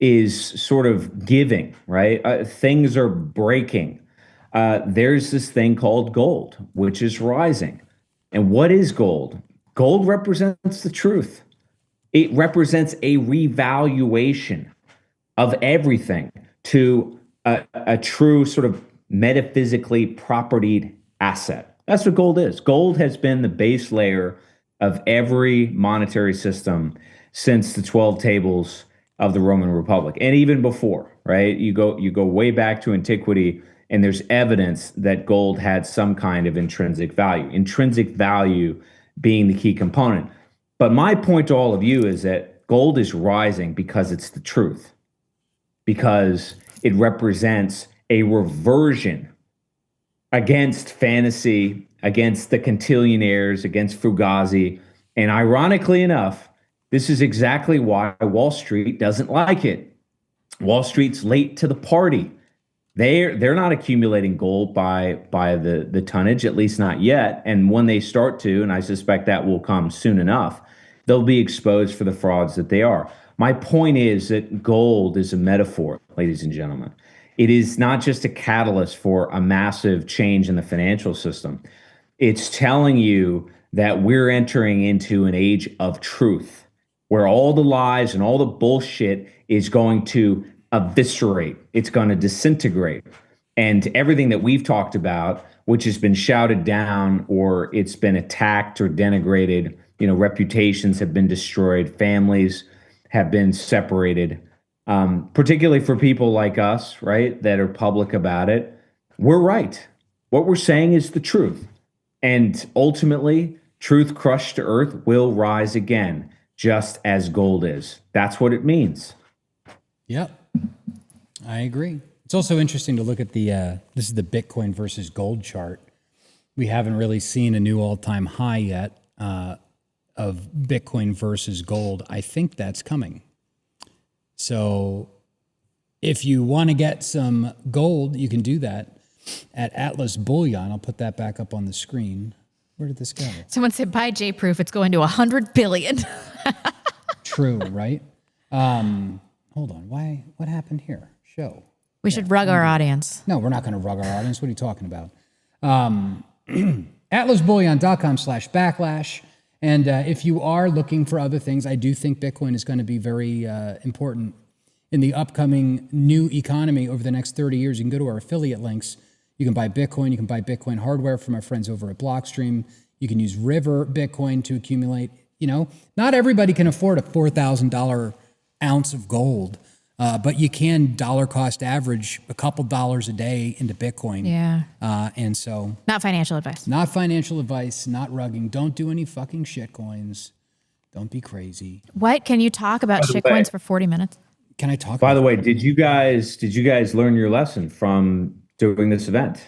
Speaker 3: is sort of giving, right? Things are breaking. There's this thing called gold, which is rising. And what is gold? Gold represents the truth. It represents a revaluation of everything to a true sort of metaphysically propertied asset. That's what gold is. Gold has been the base layer of every monetary system since the 12 tables of the Roman Republic, and even before, right? You go way back to antiquity, and there's evidence that gold had some kind of intrinsic value. Intrinsic value being the key component. But my point to all of you is that gold is rising because it's the truth, because it represents a reversion against fantasy, against the cantillionaires, against Fugazi. And ironically enough, this is exactly why Wall Street doesn't like it. Wall Street's late to the party. They're not accumulating gold by the tonnage, at least not yet. And when they start to, and I suspect that will come soon enough, they'll be exposed for the frauds that they are. My point is that gold is a metaphor, ladies and gentlemen. It is not just a catalyst for a massive change in the financial system. It's telling you that we're entering into an age of truth, where all the lies and all the bullshit is going to eviscerate. It's going to disintegrate. And everything that we've talked about, which has been shouted down or it's been attacked or denigrated, reputations have been destroyed, families have been separated, particularly for people like us, right, that are public about it. We're right. What we're saying is the truth. And ultimately, truth crushed to earth will rise again, just as gold is. That's what it means.
Speaker 2: Yep, I agree. It's also interesting to look at this is the Bitcoin versus gold chart. We haven't really seen a new all-time high yet of Bitcoin versus gold. I think that's coming. So if you want to get some gold, you can do that at Atlas Bullion. I'll put that back up on the screen. Where did this go?
Speaker 1: Someone said, buy J-Proof. It's going to 100 billion.
Speaker 2: True, right? Hold on. What happened here? Show.
Speaker 1: We should rug our audience.
Speaker 2: No, we're not going to rug our audience. What are you talking about? atlasbullion.com/backlash. And if you are looking for other things, I do think Bitcoin is going to be very important in the upcoming new economy over the next 30 years. You can go to our affiliate links. You can buy Bitcoin. You can buy Bitcoin hardware from our friends over at Blockstream. You can use River Bitcoin to accumulate. Not everybody can afford a $4,000 ounce of gold. But you can dollar cost average a couple dollars a day into Bitcoin.
Speaker 1: Yeah.
Speaker 2: And so.
Speaker 1: Not financial advice.
Speaker 2: Not financial advice, not rugging. Don't do any fucking shit coins. Don't be crazy.
Speaker 1: What? Can you talk about shit coins for 40 minutes?
Speaker 2: Can I talk?
Speaker 3: By the way, did you guys learn your lesson from doing this event?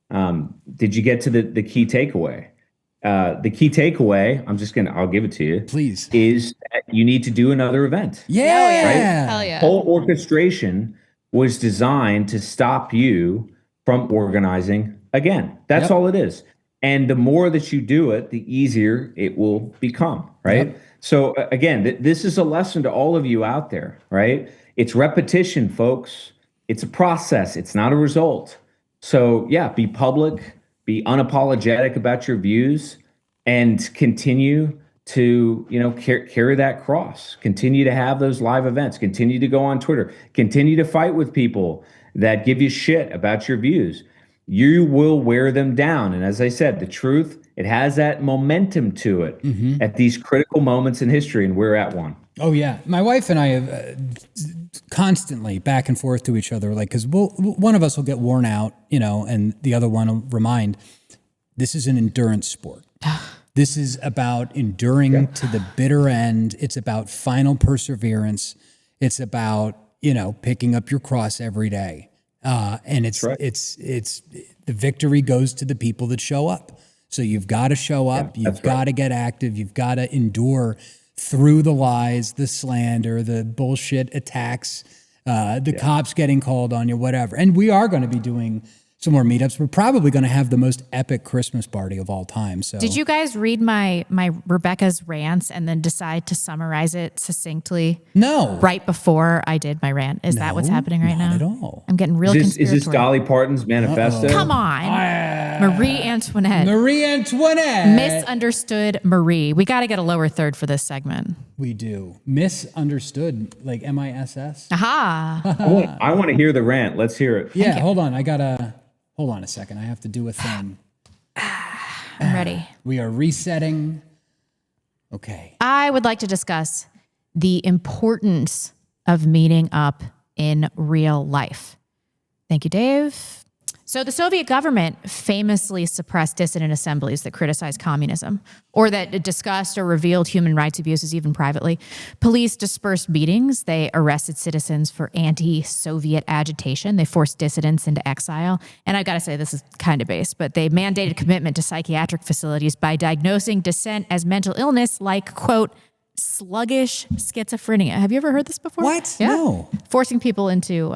Speaker 3: Did you get to the key takeaway? The key takeaway, I'll give it to you.
Speaker 2: Please.
Speaker 3: Is that you need to do another event.
Speaker 2: Yeah.
Speaker 3: Right?
Speaker 1: Hell yeah.
Speaker 3: Whole orchestration was designed to stop you from organizing again. That's all it is. And the more that you do it, the easier it will become, right? Yep. So again, this is a lesson to all of you out there, right? It's repetition, folks. It's a process. It's not a result. So yeah, be public. Be unapologetic about your views and continue to, carry that cross. Continue to have those live events. Continue to go on Twitter. Continue to fight with people that give you shit about your views. You will wear them down. And as I said, the truth, it has that momentum to it at these critical moments in history, and we're at one.
Speaker 2: Oh, yeah. My wife and I have constantly back and forth to each other, because one of us will get worn out, and the other one will remind, this is an endurance sport. This is about enduring to the bitter end. It's about final perseverance. It's about, picking up your cross every day. And it's the victory goes to the people that show up. So you've got to show up. You've got to get active. You've got to endure through the lies, the slander, the bullshit attacks, the cops getting called on you, whatever. And we are going to be doing some more meetups. We're probably going to have the most epic Christmas party of all time. So, did
Speaker 1: you guys read my Rebecca's rants and then decide to summarize it succinctly?
Speaker 2: No.
Speaker 1: Right before I did my rant. Is that what's happening right now?
Speaker 2: Not at all.
Speaker 1: I'm getting real conspiratorial.
Speaker 3: Is this Dolly Parton's manifesto?
Speaker 1: Come on. Marie Antoinette.
Speaker 2: Marie Antoinette.
Speaker 1: Misunderstood Marie. We got to get a lower third for this segment.
Speaker 2: We do. Misunderstood, like MISS.
Speaker 1: Aha.
Speaker 3: I want to hear the rant. Let's hear it.
Speaker 2: Yeah, hold on. Hold on a second. I have to do a thing.
Speaker 1: I'm ready.
Speaker 2: We are resetting. Okay.
Speaker 1: I would like to discuss the importance of meeting up in real life. Thank you, Dave. So the Soviet government famously suppressed dissident assemblies that criticized communism or that discussed or revealed human rights abuses even privately. Police dispersed meetings. They arrested citizens for anti-Soviet agitation. They forced dissidents into exile. And I've got to say, this is kind of base, but they mandated commitment to psychiatric facilities by diagnosing dissent as mental illness like, quote, sluggish schizophrenia. Have you ever heard this before?
Speaker 2: What?
Speaker 1: Yeah.
Speaker 2: No.
Speaker 1: Forcing people into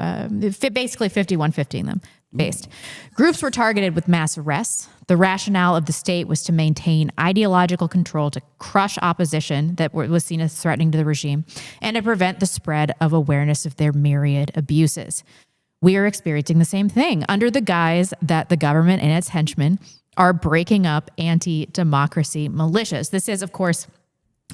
Speaker 1: basically 5150ing them. Based. Groups were targeted with mass arrests. The rationale of the state was to maintain ideological control, to crush opposition that was seen as threatening to the regime, and to prevent the spread of awareness of their myriad abuses. we are experiencing the same thing under the guise that the government and its henchmen are breaking up anti-democracy militias. This is, of course,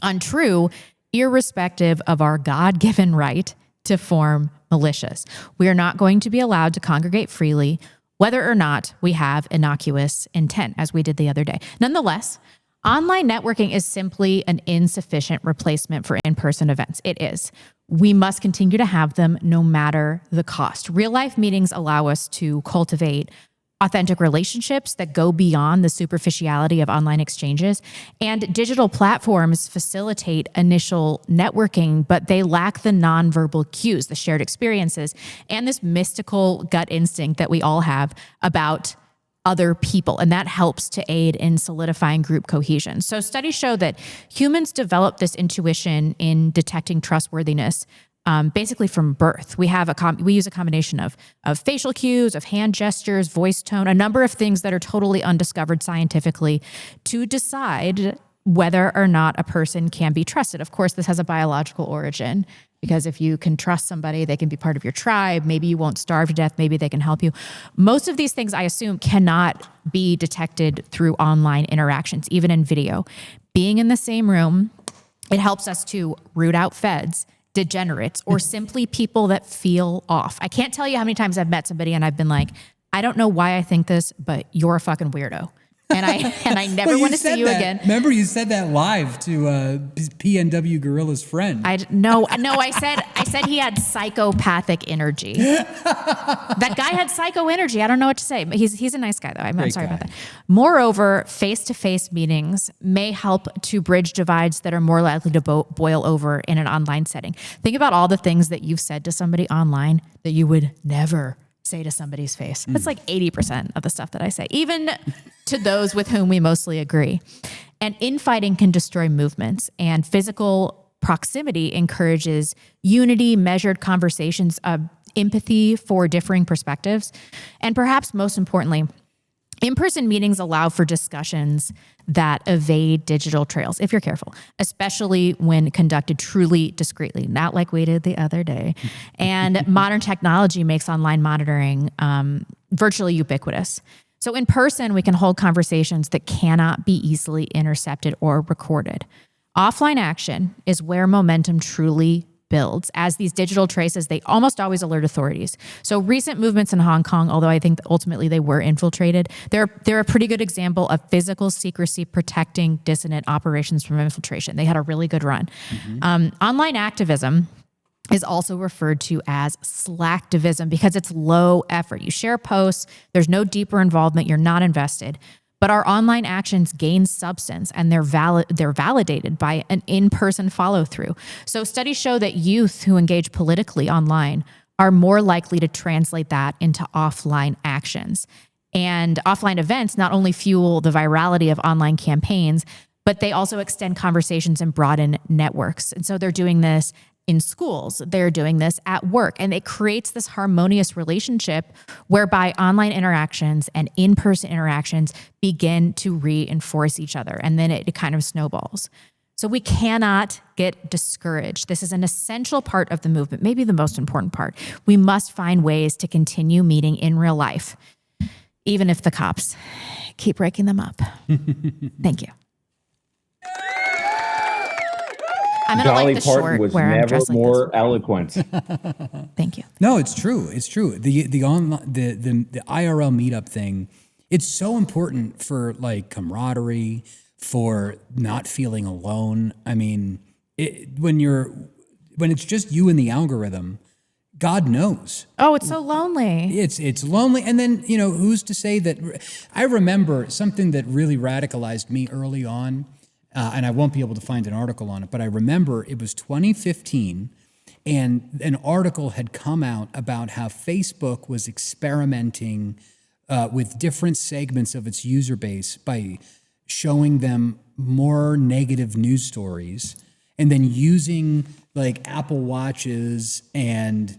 Speaker 1: untrue, irrespective of our God-given right to form militias. We are not going to be allowed to congregate freely, whether or not we have innocuous intent, as we did the other day. Nonetheless, online networking is simply an insufficient replacement for in-person events. It is. We must continue to have them no matter the cost. Real-life meetings allow us to cultivate authentic relationships that go beyond the superficiality of online exchanges. And digital platforms facilitate initial networking, but they lack the nonverbal cues, the shared experiences, and this mystical gut instinct that we all have about other people. And that helps to aid in solidifying group cohesion. So studies show that humans develop this intuition in detecting trustworthiness basically from birth. We use a combination of facial cues, of hand gestures, voice tone, a number of things that are totally undiscovered scientifically to decide whether or not a person can be trusted. Of course, this has a biological origin, because if you can trust somebody, they can be part of your tribe. Maybe you won't starve to death. Maybe they can help you. Most of these things, I assume, cannot be detected through online interactions, even in video. Being in the same room, it helps us to root out feds, degenerates, or simply people that feel off. I can't tell you how many times I've met somebody and I've been like, I don't know why I think this, but you're a fucking weirdo. And I never want to see you again.
Speaker 2: Remember, you said that live to PNW Gorilla's friend.
Speaker 1: No, I said he had psychopathic energy. That guy had psycho energy. I don't know what to say, but he's a nice guy though. I'm sorry about that. Moreover, face-to-face meetings may help to bridge divides that are more likely to boil over in an online setting. Think about all the things that you've said to somebody online that you would never say to somebody's face. That's like 80% of the stuff that I say, even to those with whom we mostly agree. And infighting can destroy movements, and physical proximity encourages unity, measured conversations, empathy for differing perspectives. And perhaps most importantly, in-person meetings allow for discussions that evade digital trails, if you're careful, especially when conducted truly discreetly, not like we did the other day. And modern technology makes online monitoring virtually ubiquitous. So in person, we can hold conversations that cannot be easily intercepted or recorded. Offline action is where momentum truly builds. As these digital traces, they almost always alert authorities. So recent movements in Hong Kong, although I think that ultimately they were infiltrated, they're a pretty good example of physical secrecy protecting dissident operations from infiltration. They had a really good run. Online activism is also referred to as slacktivism because it's low effort. You share posts, there's no deeper involvement, you're not invested. But our online actions gain substance, and they're validated by an in-person follow-through. So studies show that youth who engage politically online are more likely to translate that into offline actions. And offline events not only fuel the virality of online campaigns, but they also extend conversations and broaden networks. And so they're doing this in schools, they're doing this at work, and it creates this harmonious relationship whereby online interactions and in-person interactions begin to reinforce each other, and then it kind of snowballs. So we cannot get discouraged. This is an essential part of the movement, maybe the most important part. We must find ways to continue meeting in real life, even if the cops keep breaking them up. Thank you. I'm gonna
Speaker 3: Dolly
Speaker 1: like the
Speaker 3: Parton
Speaker 1: short
Speaker 3: was
Speaker 1: where I'm
Speaker 3: never
Speaker 1: dressed like
Speaker 3: more
Speaker 1: this.
Speaker 3: eloquent.
Speaker 1: Thank you.
Speaker 2: No, it's true. It's true. The IRL meetup thing, it's so important for like camaraderie, for not feeling alone. I mean, when it's just you and the algorithm, God knows.
Speaker 1: Oh, it's so lonely.
Speaker 2: It's lonely. And then, who's to say that? I remember something that really radicalized me early on. And I won't be able to find an article on it, but I remember it was 2015, and an article had come out about how Facebook was experimenting with different segments of its user base by showing them more negative news stories, and then using like Apple Watches and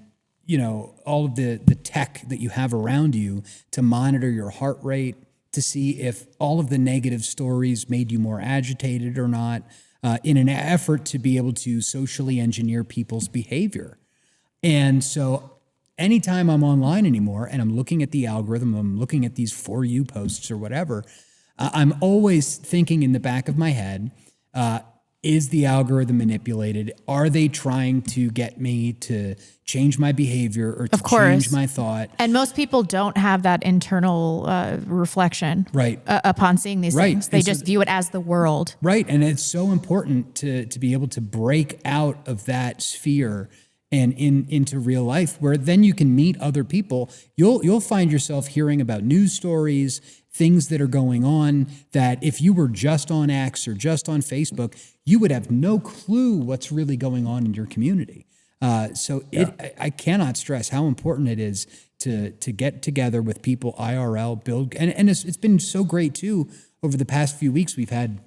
Speaker 2: all of the tech that you have around you to monitor your heart rate, to see if all of the negative stories made you more agitated or not, in an effort to be able to socially engineer people's behavior. And so anytime I'm online anymore and I'm looking at the algorithm, I'm looking at these For You posts or whatever, I'm always thinking in the back of my head, is the algorithm manipulated? Are they trying to get me to change my behavior or to change my thought?
Speaker 1: And most people don't have that internal reflection upon seeing these things. They just view it as the world.
Speaker 2: Right. And it's so important to be able to break out of that sphere and into real life, where then you can meet other people. You'll find yourself hearing about news stories, things that are going on that if you were just on X or just on Facebook, you would have no clue what's really going on in your community. I cannot stress how important it is to get together with people IRL, build, and it's been so great too. Over the past few weeks, we've had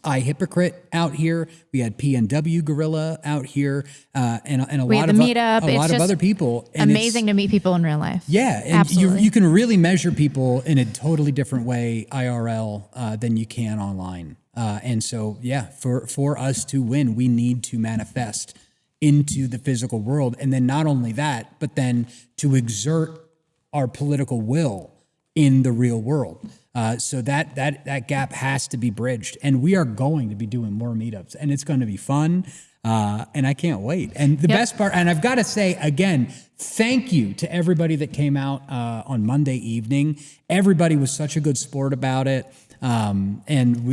Speaker 2: iHypocrite out here. We had PNW Gorilla out here, and a lot of other people. And
Speaker 1: amazing to meet people in real life.
Speaker 2: Yeah, and you can really measure people in a totally different way IRL than you can online. And so, for us to win, we need to manifest into the physical world, and then not only that, but then to exert our political will in the real world. So that gap has to be bridged, and we are going to be doing more meetups, and it's going to be fun, and I can't wait. And the best part, and I've got to say again, thank you to everybody that came out on Monday evening. Everybody was such a good sport about it, and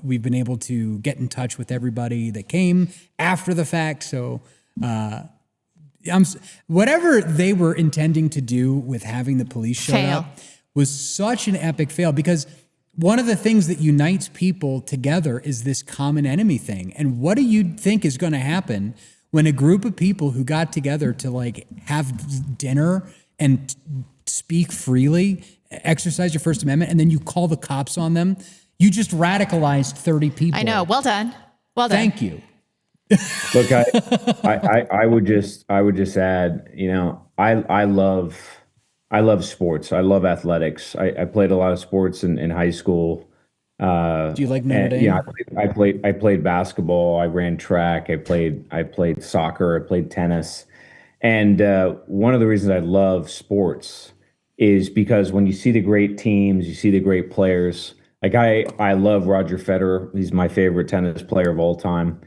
Speaker 2: we've been able to get in touch with everybody that came after the fact. So. Whatever they were intending to do with having the police show up was such an epic fail, because one of the things that unites people together is this common enemy thing. And what do you think is going to happen when a group of people who got together to have dinner and speak freely, exercise your First Amendment, and then you call the cops on them? You just radicalized 30 people.
Speaker 1: I know. Well done. Well done.
Speaker 2: Thank you.
Speaker 3: Look, I would just add, I love sports. I love athletics. I played a lot of sports in high school.
Speaker 2: Do you like Notre Dame?
Speaker 3: Yeah, I played basketball. I ran track. I played soccer. I played tennis. And one of the reasons I love sports is because when you see the great teams, you see the great players. Like I love Roger Federer. He's my favorite tennis player of all time.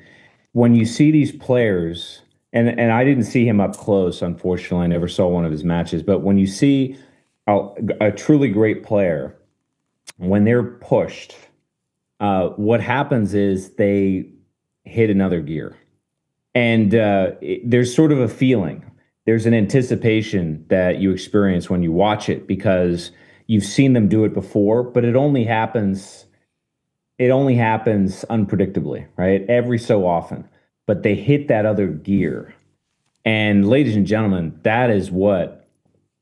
Speaker 3: When you see these players, and I didn't see him up close, unfortunately, I never saw one of his matches, but when you see a truly great player, when they're pushed, what happens is they hit another gear. And there's sort of a feeling, there's an anticipation that you experience when you watch it, because you've seen them do it before, but it only happens unpredictably, right? Every so often, but they hit that other gear. And ladies and gentlemen, that is what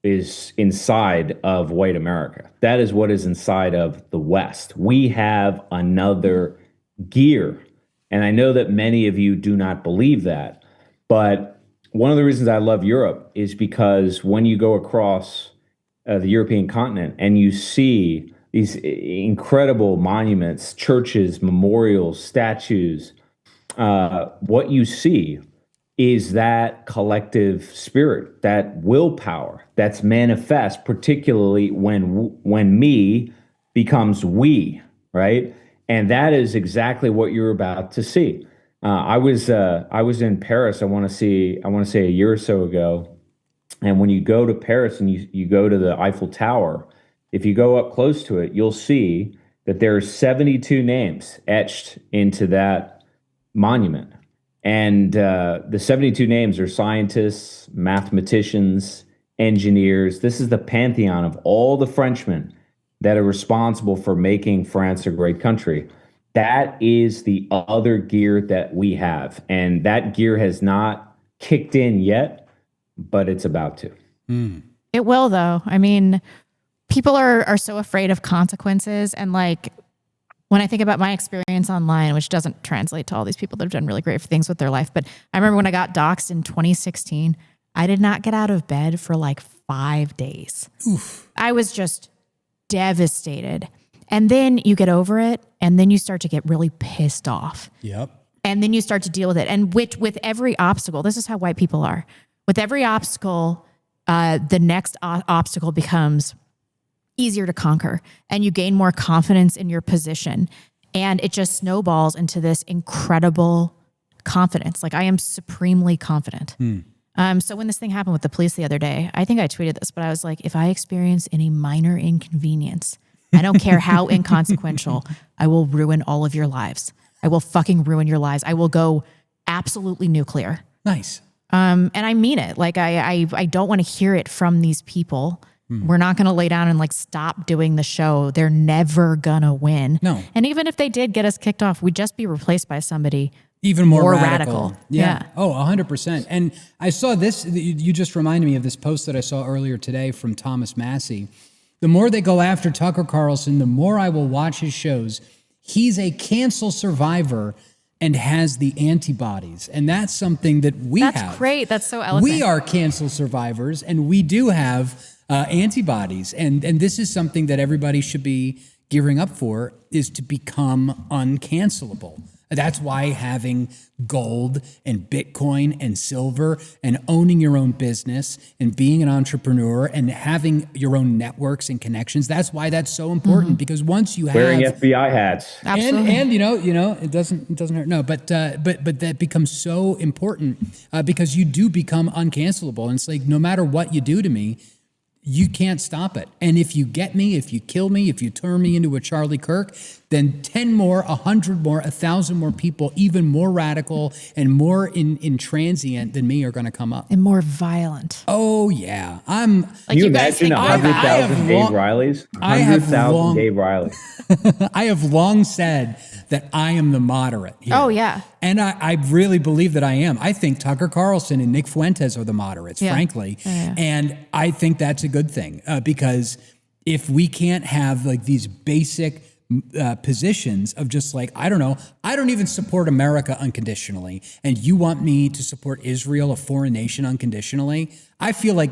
Speaker 3: is inside of white America. That is what is inside of the West. We have another gear. And I know that many of you do not believe that, but one of the reasons I love Europe is because when you go across the European continent and you see these incredible monuments, churches, memorials, statues, what you see is that collective spirit, that willpower that's manifest, particularly when me becomes we, right? And that is exactly what you're about to see. I was in Paris. I want to say a year or so ago, and when you go to Paris and you go to the Eiffel Tower, if you go up close to it, you'll see that there are 72 names etched into that monument. And the 72 names are scientists, mathematicians, engineers. This is the pantheon of all the Frenchmen that are responsible for making France a great country. That is the other gear that we have. And that gear has not kicked in yet, but it's about to.
Speaker 1: It will, though. I mean, people are so afraid of consequences. And when I think about my experience online, which doesn't translate to all these people that have done really great things with their life, but I remember when I got doxxed in 2016, I did not get out of bed for 5 days.
Speaker 2: Oof.
Speaker 1: I was just devastated. And then you get over it, and then you start to get really pissed off.
Speaker 2: Yep.
Speaker 1: And then you start to deal with it. And with every obstacle, this is how white people are. With every obstacle, the next obstacle becomes easier to conquer, and you gain more confidence in your position. And it just snowballs into this incredible confidence. Like, I am supremely confident. So when this thing happened with the police the other day, I think I tweeted this, but I was like, if I experience any minor inconvenience, I don't care how inconsequential, I will ruin all of your lives. I will fucking ruin your lives. I will go absolutely nuclear.
Speaker 2: Nice.
Speaker 1: And I mean it. Like, I don't want to hear it from these people. We're not going to lay down and like stop doing the show. They're never going to win.
Speaker 2: No.
Speaker 1: And even if they did get us kicked off, we'd just be replaced by somebody
Speaker 2: even more radical.
Speaker 1: Yeah.
Speaker 2: Oh, 100%. And I saw this, you just reminded me of this post that I saw earlier today from Thomas Massey. The more they go after Tucker Carlson, the more I will watch his shows. He's a cancel survivor and has the antibodies. And that's something that we have.
Speaker 1: That's great. That's so eloquent.
Speaker 2: We are cancel survivors, and we do have antibodies. And this is something that everybody should be gearing up for, is to become uncancelable. That's why having gold and Bitcoin and silver and owning your own business and being an entrepreneur and having your own networks and connections, that's why that's so important. Because once you have
Speaker 3: wearing FBI hats,
Speaker 2: and you know, it doesn't hurt. No, but that becomes so important because you do become uncancelable. And it's like, no matter what you do to me, you can't stop it. And if you get me, if you kill me, if you turn me into a Charlie Kirk, then 10 more, 100 more, 1,000 more people, even more radical and more intransient than me, are going to come up.
Speaker 1: And more violent.
Speaker 2: Oh, yeah. I'm.
Speaker 3: Can you imagine 100,000 Dave Rileys? 100,000 Dave Rileys.
Speaker 2: I have long said that I am the moderate here.
Speaker 1: Oh, yeah.
Speaker 2: And I really believe that I am. I think Tucker Carlson and Nick Fuentes are the moderates, frankly.
Speaker 1: Yeah.
Speaker 2: And I think that's a good thing because if we can't have like these basic positions of just like, I don't know, I don't even support America unconditionally, and you want me to support Israel, a foreign nation, unconditionally, I feel like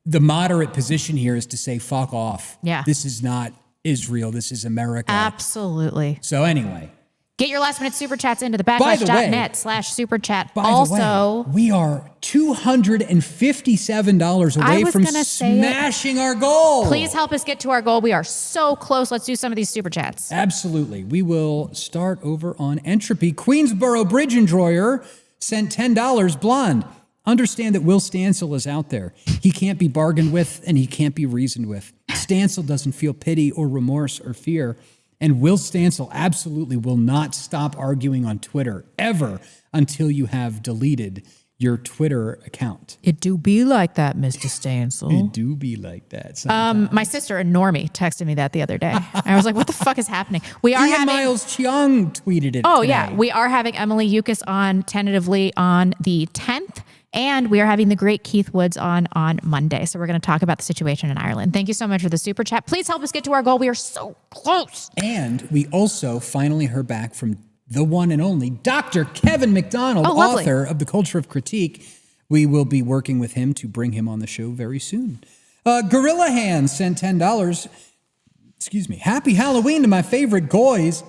Speaker 2: the moderate position here is to say, fuck off.
Speaker 1: Yeah.
Speaker 2: This is not Israel. This is America.
Speaker 1: Absolutely.
Speaker 2: So anyway.
Speaker 1: Get your last minute super chats into the backlash.net/super chat.
Speaker 2: Also, we are $257 away from smashing our goal.
Speaker 1: Please help us get to our goal. We are so close. Let's do some of these super chats.
Speaker 2: Absolutely. We will start over on Entropy. Queensboro Bridge Enjoyer sent $10. Blonde. Understand that Will Stansel is out there. He can't be bargained with and he can't be reasoned with. Stansel doesn't feel pity or remorse or fear. And Will Stansel absolutely will not stop arguing on Twitter ever until you have deleted your Twitter account.
Speaker 1: It do be like that, Mr. Stansel.
Speaker 2: It do be like that sometimes.
Speaker 1: My sister, a normie, texted me that the other day. I was like, what the fuck is happening? We are having
Speaker 2: Miles Chiang tweeted it today.
Speaker 1: Yeah. We are having Emily Yukis on tentatively on the 10th. And we are having the great Keith Woods on Monday. So we're going to talk about the situation in Ireland. Thank you so much for the super chat. Please help us get to our goal. We are so close.
Speaker 2: And we also finally heard back from the one and only Dr. Kevin McDonald, author of The Culture of Critique. We will be working with him to bring him on the show very soon. Gorilla Hands sent $10. Excuse me. Happy Halloween to my favorite goys.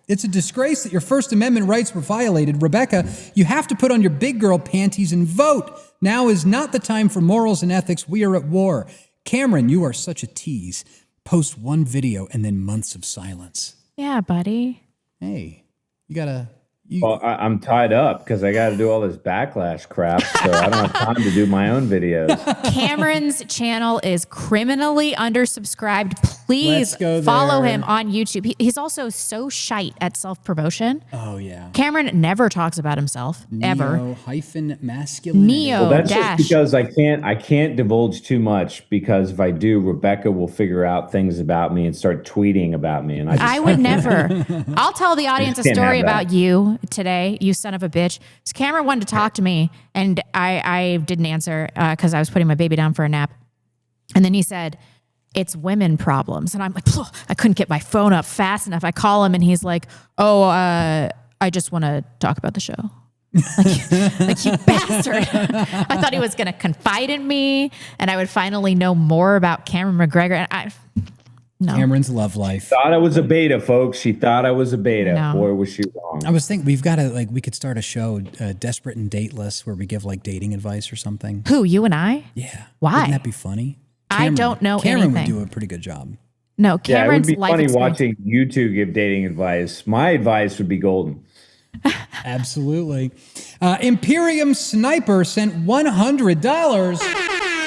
Speaker 2: It's a disgrace that your First Amendment rights were violated. Rebecca, you have to put on your big girl panties and vote. Now is not the time for morals and ethics. We are at war. Cameron, you are such a tease. Post one video and then months of silence.
Speaker 1: Yeah, buddy.
Speaker 2: Hey, you gotta...
Speaker 3: Well, I'm tied up because I got to do all this backlash crap, so I don't have time to do my own videos.
Speaker 1: Cameron's channel is criminally undersubscribed. Please follow him on YouTube. He's also so shite at self-promotion.
Speaker 2: Oh, yeah.
Speaker 1: Cameron never talks about himself, ever.
Speaker 2: Neo-masculinity.
Speaker 3: Well, that's just because I can't divulge too much, because if I do, Rebecca will figure out things about me and start tweeting about me. And
Speaker 1: I would never. I'll tell the audience a story about you today, you son of a bitch. So Cameron wanted to talk to me, and I didn't answer because I was putting my baby down for a nap. And then he said, it's women problems. And I'm like, I couldn't get my phone up fast enough. I call him and he's like, I just want to talk about the show. like you bastard. I thought he was going to confide in me and I would finally know more about Cameron McGregor. And No.
Speaker 2: Cameron's love life.
Speaker 3: Thought I was a beta, folks. She thought I was a beta.
Speaker 1: No.
Speaker 3: Boy, was she wrong.
Speaker 2: I was thinking we've got to we could start a show, Desperate and Dateless, where we give dating advice or something.
Speaker 1: Who, you and I?
Speaker 2: Yeah.
Speaker 1: Why?
Speaker 2: Wouldn't that be funny?
Speaker 1: I don't know
Speaker 2: Cameron
Speaker 1: anything.
Speaker 2: would do a pretty good job.
Speaker 1: No, Cameron's
Speaker 3: it would be
Speaker 1: life
Speaker 3: funny
Speaker 1: experience.
Speaker 3: watching you two give dating advice. My advice would be golden.
Speaker 2: Absolutely. Imperium Sniper sent $100.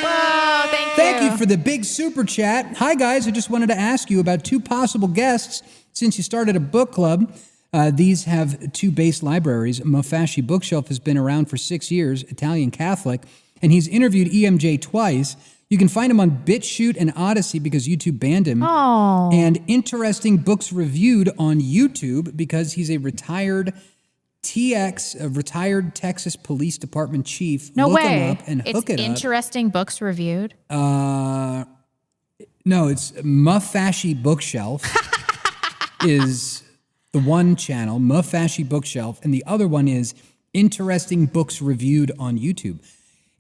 Speaker 1: Whoa,
Speaker 2: Thank you for the big super chat. Hi, guys. I just wanted to ask you about 2 possible guests since you started a book club. These have 2 base libraries. Mofashi Bookshelf has been around for 6 years, Italian Catholic, and he's interviewed EMJ twice. You can find him on BitChute and Odyssey because YouTube banned him.
Speaker 1: Oh.
Speaker 2: And Interesting Books Reviewed on YouTube because he's a retired retired Texas Police Department chief.
Speaker 1: No
Speaker 2: Look
Speaker 1: way.
Speaker 2: him up and hook it up.
Speaker 1: Interesting Books Reviewed.
Speaker 2: No, it's Mofashi Bookshelf is the one channel, Mofashi Bookshelf, and the other one is Interesting Books Reviewed on YouTube.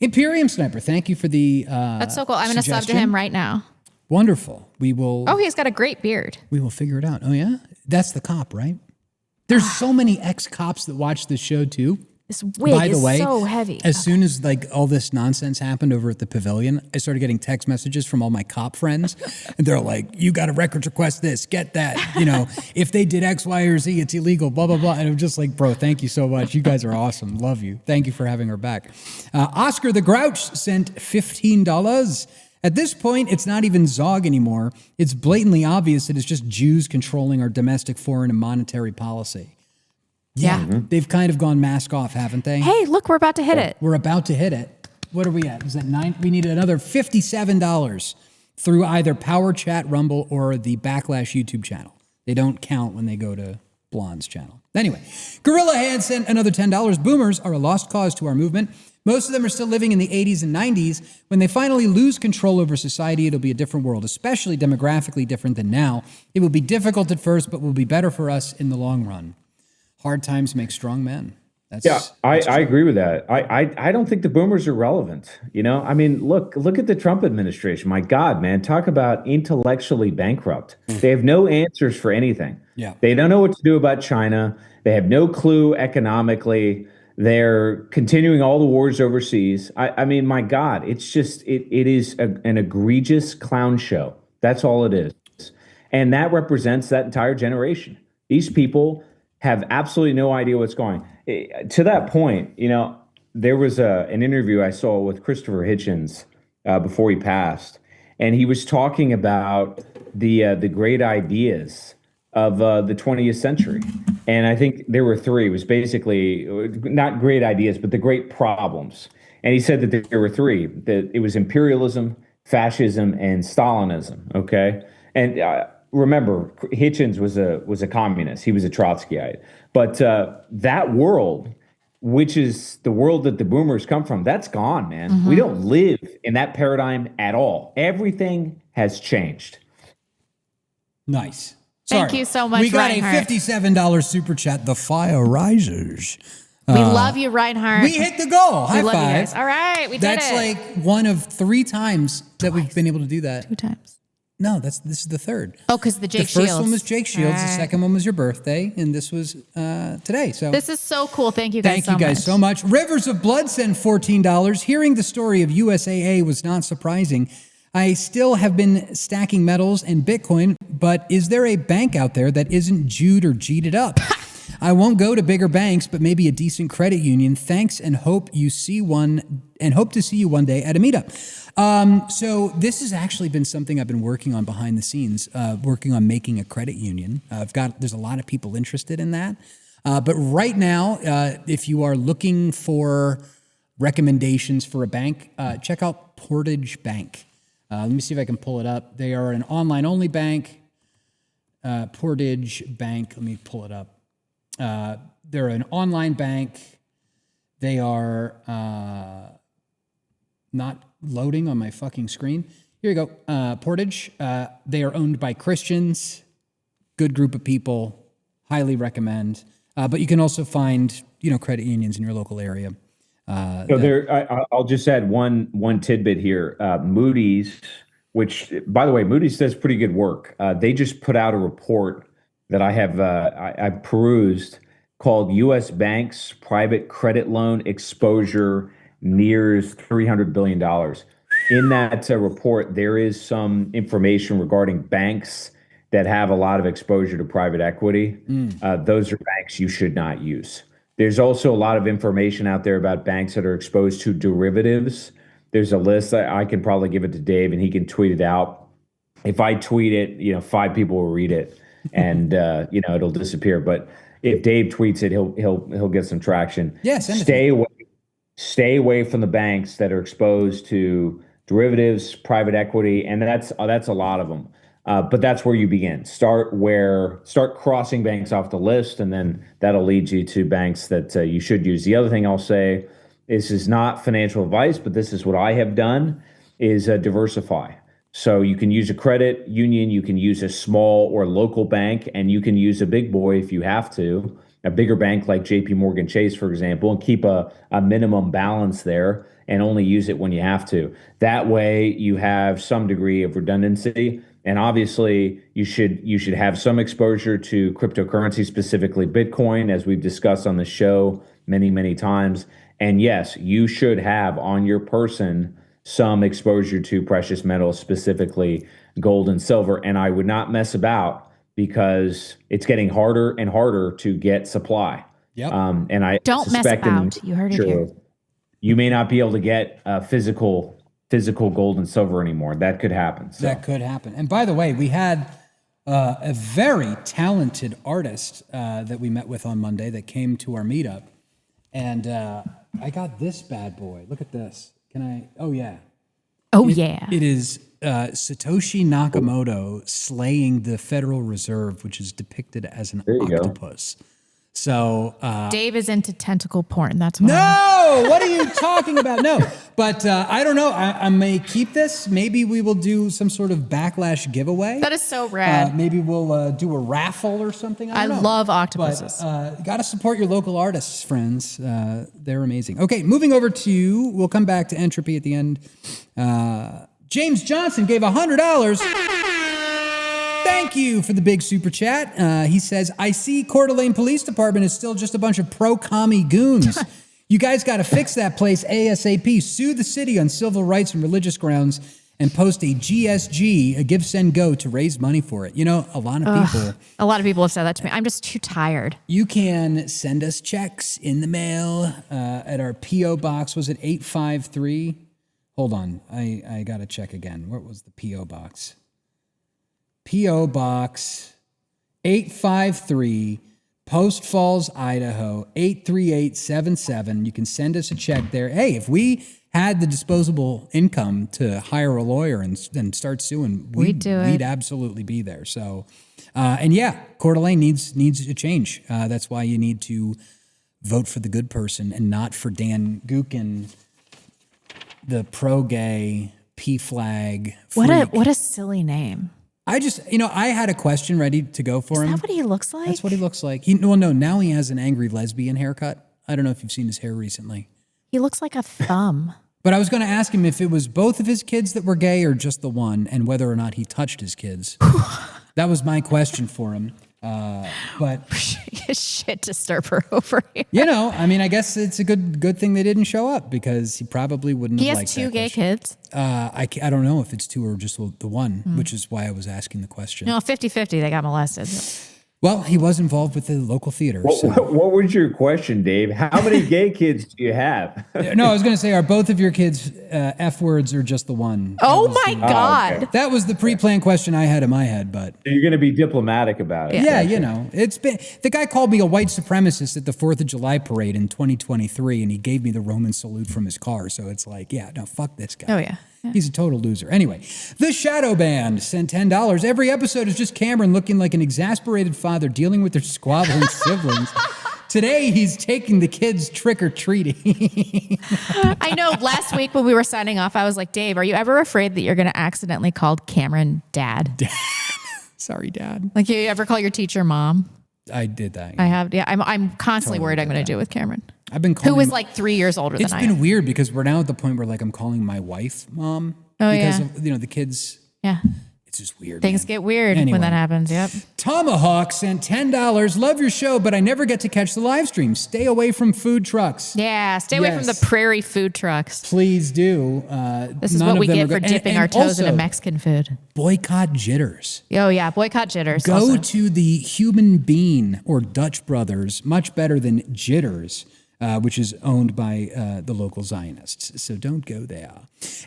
Speaker 2: Imperium Sniper, thank you for the
Speaker 1: That's so cool. I'm going to sub to
Speaker 2: suggestion.
Speaker 1: him right now.
Speaker 2: Wonderful. We will.
Speaker 1: Oh, he's got a great beard.
Speaker 2: We will figure it out. Oh yeah, that's the cop, right? There's so many ex-cops that watch this show too.
Speaker 1: This wig
Speaker 2: By the
Speaker 1: is
Speaker 2: way,
Speaker 1: so heavy.
Speaker 2: as soon as all this nonsense happened over at the pavilion, I started getting text messages from all my cop friends, and they're like, "You got to records request this, get that. If they did X, Y, or Z, it's illegal." Blah blah blah. And I'm just like, "Bro, thank you so much. You guys are awesome. Love you. Thank you for having her back." Oscar the Grouch sent $15. At this point, it's not even Zog anymore. It's blatantly obvious that it's just Jews controlling our domestic, foreign, and monetary policy. Yeah, they've kind of gone mask off, haven't they?
Speaker 1: Hey, look, we're about to hit it.
Speaker 2: We're about to hit it. What are we at? Is that 9? We need another $57 through either Power Chat, Rumble, or the Backlash YouTube channel. They don't count when they go to Blonde's channel. Anyway, Gorilla Hand sent another $10. Boomers are a lost cause to our movement. Most of them are still living in the 80s and 90s. When they finally lose control over society, it'll be a different world, especially demographically different than now. It will be difficult at first, but will be better for us in the long run. Hard times make strong men.
Speaker 3: I agree with that. I don't think the boomers are relevant. I mean, look at the Trump administration. My God, man, talk about intellectually bankrupt. They have no answers for anything.
Speaker 2: Yeah.
Speaker 3: They don't know what to do about China. They have no clue economically. They're continuing all the wars overseas. I mean, my God, it's just, it is an egregious clown show. That's all it is. And that represents that entire generation. These people have absolutely no idea what's going. To that point, there was an interview I saw with Christopher Hitchens before he passed, and he was talking about the great ideas of the 20th century. And I think there were 3. It was basically not great ideas, but the great problems. And he said that there were 3, that it was imperialism, fascism, and Stalinism. Okay. And remember, Hitchens was a communist. He was a Trotskyite. But that world, which is the world that the boomers come from, that's gone, man.
Speaker 1: Mm-hmm.
Speaker 3: We don't live in that paradigm at all. Everything has changed.
Speaker 2: Nice.
Speaker 1: Thank you so much,
Speaker 2: We got
Speaker 1: Reinhardt.
Speaker 2: a $57 super chat. The fire rises.
Speaker 1: We love you, Reinhardt.
Speaker 2: We hit the goal. High
Speaker 1: we love
Speaker 2: five.
Speaker 1: you guys. All right, we did
Speaker 2: That's
Speaker 1: it.
Speaker 2: like one of 3 times that we've been able to do that.
Speaker 1: 2 times.
Speaker 2: No, this is the 3rd.
Speaker 1: Oh, because the Jake
Speaker 2: The first
Speaker 1: Shields.
Speaker 2: one was Jake Shields. The
Speaker 1: All right.
Speaker 2: second one was your birthday, and this was today. So
Speaker 1: This is so cool. Thank you guys
Speaker 2: thank
Speaker 1: so
Speaker 2: you guys
Speaker 1: much.
Speaker 2: so much. Rivers of Blood sent $14. Hearing the story of USAA was not surprising. I still have been stacking metals and Bitcoin, but is there a bank out there that isn't Jewed or G'd up? I won't go to bigger banks, but maybe a decent credit union. Thanks, and hope to see you one day at a meetup. So this has actually been something I've been working on behind the scenes, working on making a credit union. There's a lot of people interested in that. But right now, if you are looking for recommendations for a bank, check out Portage Bank. Let me see if I can pull it up. They are an online-only bank. Portage Bank. Let me pull it up. They're an online bank. They are not loading on my fucking screen. Here you go. Portage. They are owned by Christians. Good group of people. Highly recommend. But you can also find, credit unions in your local area.
Speaker 3: So I'll just add one tidbit here. Moody's which, by the way, Moody's does pretty good work. They just put out a report that I have I've perused called U.S. Banks Private Credit Loan Exposure Nears $300 billion. In that report, there is some information regarding banks that have a lot of exposure to private equity. Those are banks you should not use. There's also a lot of information out there about banks that are exposed to derivatives. There's a list. I can probably give it to Dave and he can tweet it out. If I tweet it, 5 people will read it and, it'll disappear. But if Dave tweets it, he'll get some traction.
Speaker 2: Yes.
Speaker 3: Stay away from the banks that are exposed to derivatives, private equity, and that's a lot of them. But that's where you begin. Start crossing banks off the list, and then that'll lead you to banks that you should use. The other thing I'll say, this is not financial advice, but this is what I have done, is diversify. So you can use a credit union, you can use a small or local bank, and you can use a big boy if you have to, a bigger bank like JP Morgan Chase, for example, and keep a minimum balance there and only use it when you have to. That way you have some degree of redundancy. And obviously, you should have some exposure to cryptocurrency, specifically Bitcoin, as we've discussed on the show many, many times. And yes, you should have on your person some exposure to precious metals, specifically gold and silver. And I would not mess about because it's getting harder and harder to get supply.
Speaker 2: Yep.
Speaker 3: And I
Speaker 1: don't mess about. You heard it here.
Speaker 3: You may not be able to get physical gold and silver anymore. That could happen. So.
Speaker 2: That could happen. And by the way, we had a very talented artist that we met with on Monday that came to our meetup. And I got this bad boy. Look at this. Can I? Oh, yeah. It is Satoshi Nakamoto slaying the Federal Reserve, which is depicted as an octopus. Go. So
Speaker 1: Dave is into tentacle porn. That's why.
Speaker 2: No, what are you talking about? No, but I don't know. I may keep this. Maybe we will do some sort of Backlash giveaway.
Speaker 1: That is so rad.
Speaker 2: Maybe we'll do a raffle or something. I
Speaker 1: love octopuses.
Speaker 2: Got to support your local artists, friends. They're amazing. Okay, moving over to. We'll come back to entropy at the end. James Johnson gave $100. Thank you for the big super chat. He says, I see Coeur d'Alene Police Department is still just a bunch of pro-commie goons. You guys got to fix that place ASAP. Sue the city on civil rights and religious grounds and post a GSG, a give, send, go, to raise money for it. A lot of people
Speaker 1: have said that to me. I'm just too tired.
Speaker 2: You can send us checks in the mail at our P.O. box. Was it 853? Hold on. I got to check again. What was the P.O. box? P.O. Box 853, Post Falls, Idaho, 83877. You can send us a check there. Hey, if we had the disposable income to hire a lawyer and start suing, we'd absolutely be there. So, and yeah, Coeur d'Alene needs a change. That's why you need to vote for the good person and not for Dan Gookin, the pro-gay P-flag freak.
Speaker 1: What a silly name.
Speaker 2: I just, I had a question ready to go for him.
Speaker 1: Is that what he looks like?
Speaker 2: That's what he looks like. Now he has an angry lesbian haircut. I don't know if you've seen his hair recently.
Speaker 1: He looks like a thumb.
Speaker 2: But I was going to ask him if it was both of his kids that were gay or just the one, and whether or not he touched his kids. That was my question for him. But
Speaker 1: shit disturber over here.
Speaker 2: I guess it's a good thing they didn't show up, because he probably wouldn't have liked that.
Speaker 1: He has 2 gay kids?
Speaker 2: I don't know if it's 2 or just the one, which is why I was asking the question.
Speaker 1: 50-50, they got molested.
Speaker 2: Well, he was involved with the local theater.
Speaker 3: What was your question, Dave? How many gay kids do you have?
Speaker 2: No, I was going to say, are both of your kids F words or just the one?
Speaker 1: Oh my God.
Speaker 3: Okay.
Speaker 2: That was the pre-planned question I had in my head, but.
Speaker 3: You're going to be diplomatic about it.
Speaker 2: Yeah, it's been, the guy called me a white supremacist at the 4th of July parade in 2023, and he gave me the Roman salute from his car. So it's like, fuck this guy.
Speaker 1: Oh yeah.
Speaker 2: He's a total loser. Anyway, the Shadow Band sent $10. Every episode is just Cameron looking like an exasperated father dealing with their squabbling siblings. Today, he's taking the kids trick-or-treating.
Speaker 1: I know. Last week when we were signing off, I was like, Dave, are you ever afraid that you're going to accidentally call Cameron Dad?
Speaker 2: Sorry, Dad.
Speaker 1: Like, you ever call your teacher Mom?
Speaker 2: I did that. Yeah.
Speaker 1: I have. Yeah, I'm constantly worried I'm going to do it with Cameron.
Speaker 2: I've been calling.
Speaker 1: Who is like 3 years older than I am.
Speaker 2: It's been weird because we're now at the point where I'm calling my wife Mom.
Speaker 1: Oh,
Speaker 2: because
Speaker 1: yeah.
Speaker 2: of, the kids.
Speaker 1: Yeah.
Speaker 2: It's just weird.
Speaker 1: Things get weird
Speaker 2: Anyway.
Speaker 1: when that happens. Yep.
Speaker 2: Tomahawk sent $10. Love your show, but I never get to catch the live stream. Stay away from food trucks.
Speaker 1: Yeah. Stay away from the prairie food trucks.
Speaker 2: Please do.
Speaker 1: This is
Speaker 2: none
Speaker 1: what
Speaker 2: of
Speaker 1: we
Speaker 2: them
Speaker 1: get
Speaker 2: are
Speaker 1: for
Speaker 2: good.
Speaker 1: dipping
Speaker 2: And
Speaker 1: our toes into
Speaker 2: also,
Speaker 1: Mexican food.
Speaker 2: Boycott jitters.
Speaker 1: Oh, yeah. Boycott jitters.
Speaker 2: Go
Speaker 1: also.
Speaker 2: to the Human Bean or Dutch Brothers, much better than Jitters, which is owned by the local Zionists. So don't go there.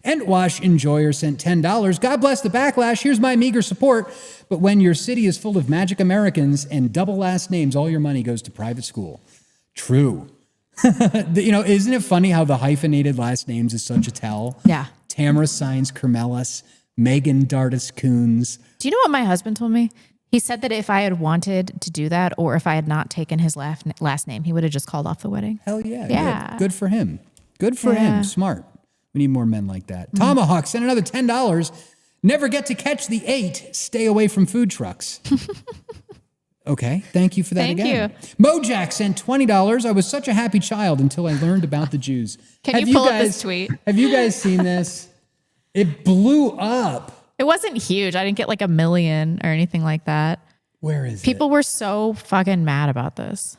Speaker 2: Entwash Enjoyer sent $10. God bless the Backlash. Here's my meager support. But when your city is full of magic Americans and double last names, all your money goes to private school. True. Isn't it funny how the hyphenated last names is such a tell?
Speaker 1: Yeah.
Speaker 2: Tamara Signs Kermelis, Megan Dardis Coons.
Speaker 1: Do you know what my husband told me? He said that if I had wanted to do that or if I had not taken his last name, he would have just called off the wedding.
Speaker 2: Hell yeah.
Speaker 1: Yeah.
Speaker 2: Good for him. Good for him. Smart. We need more men like that. Tomahawk sent another $10. Never get to catch the 8. Stay away from food trucks. Okay. Thank you for that
Speaker 1: Thank
Speaker 2: again. Mojack sent $20. I was such a happy child until I learned about the Jews.
Speaker 1: Can you pull up this tweet?
Speaker 2: Have you guys seen this? It blew up.
Speaker 1: It wasn't huge. I didn't get like 1 million or anything like that.
Speaker 2: Where is
Speaker 1: People were so fucking mad about this.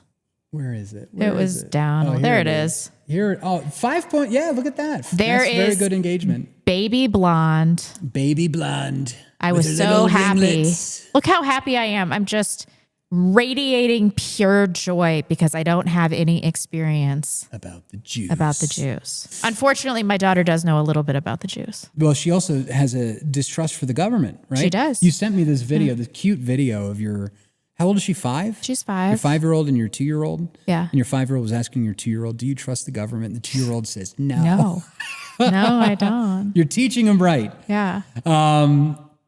Speaker 2: Where is it?
Speaker 1: It was down.
Speaker 2: Oh,
Speaker 1: there
Speaker 2: here
Speaker 1: it is.
Speaker 2: Here. Oh, 5 point. Yeah, look at that.
Speaker 1: There
Speaker 2: That's very
Speaker 1: is
Speaker 2: good engagement.
Speaker 1: Baby blonde.
Speaker 2: Baby blonde.
Speaker 1: I
Speaker 2: with
Speaker 1: was
Speaker 2: her
Speaker 1: so
Speaker 2: little
Speaker 1: happy.
Speaker 2: ringlets.
Speaker 1: Look how happy I am. I'm just radiating pure joy because I don't have any experience
Speaker 2: about the Jews.
Speaker 1: Unfortunately, my daughter does know a little bit about the Jews.
Speaker 2: Well, she also has a distrust for the government, right?
Speaker 1: She does.
Speaker 2: You sent me this video, this cute video of your, how old is she, 5?
Speaker 1: She's 5.
Speaker 2: Your 5-year-old and your 2-year-old?
Speaker 1: Yeah.
Speaker 2: And your 5-year-old was asking your 2-year-old, do you trust the government? And the 2-year-old says, no.
Speaker 1: No. No, I don't.
Speaker 2: You're teaching them right.
Speaker 1: Yeah.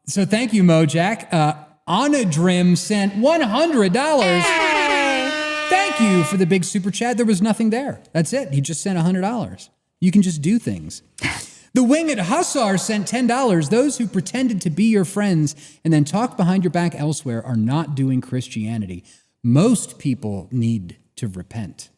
Speaker 2: So thank you, Mojack. Anadrim sent $100. Thank you for the big super chat. There was nothing there. That's it. He just sent $100. You can just do things. The Winged Hussar sent $10. Those who pretended to be your friends and then talked behind your back elsewhere are not doing Christianity. Most people need to repent.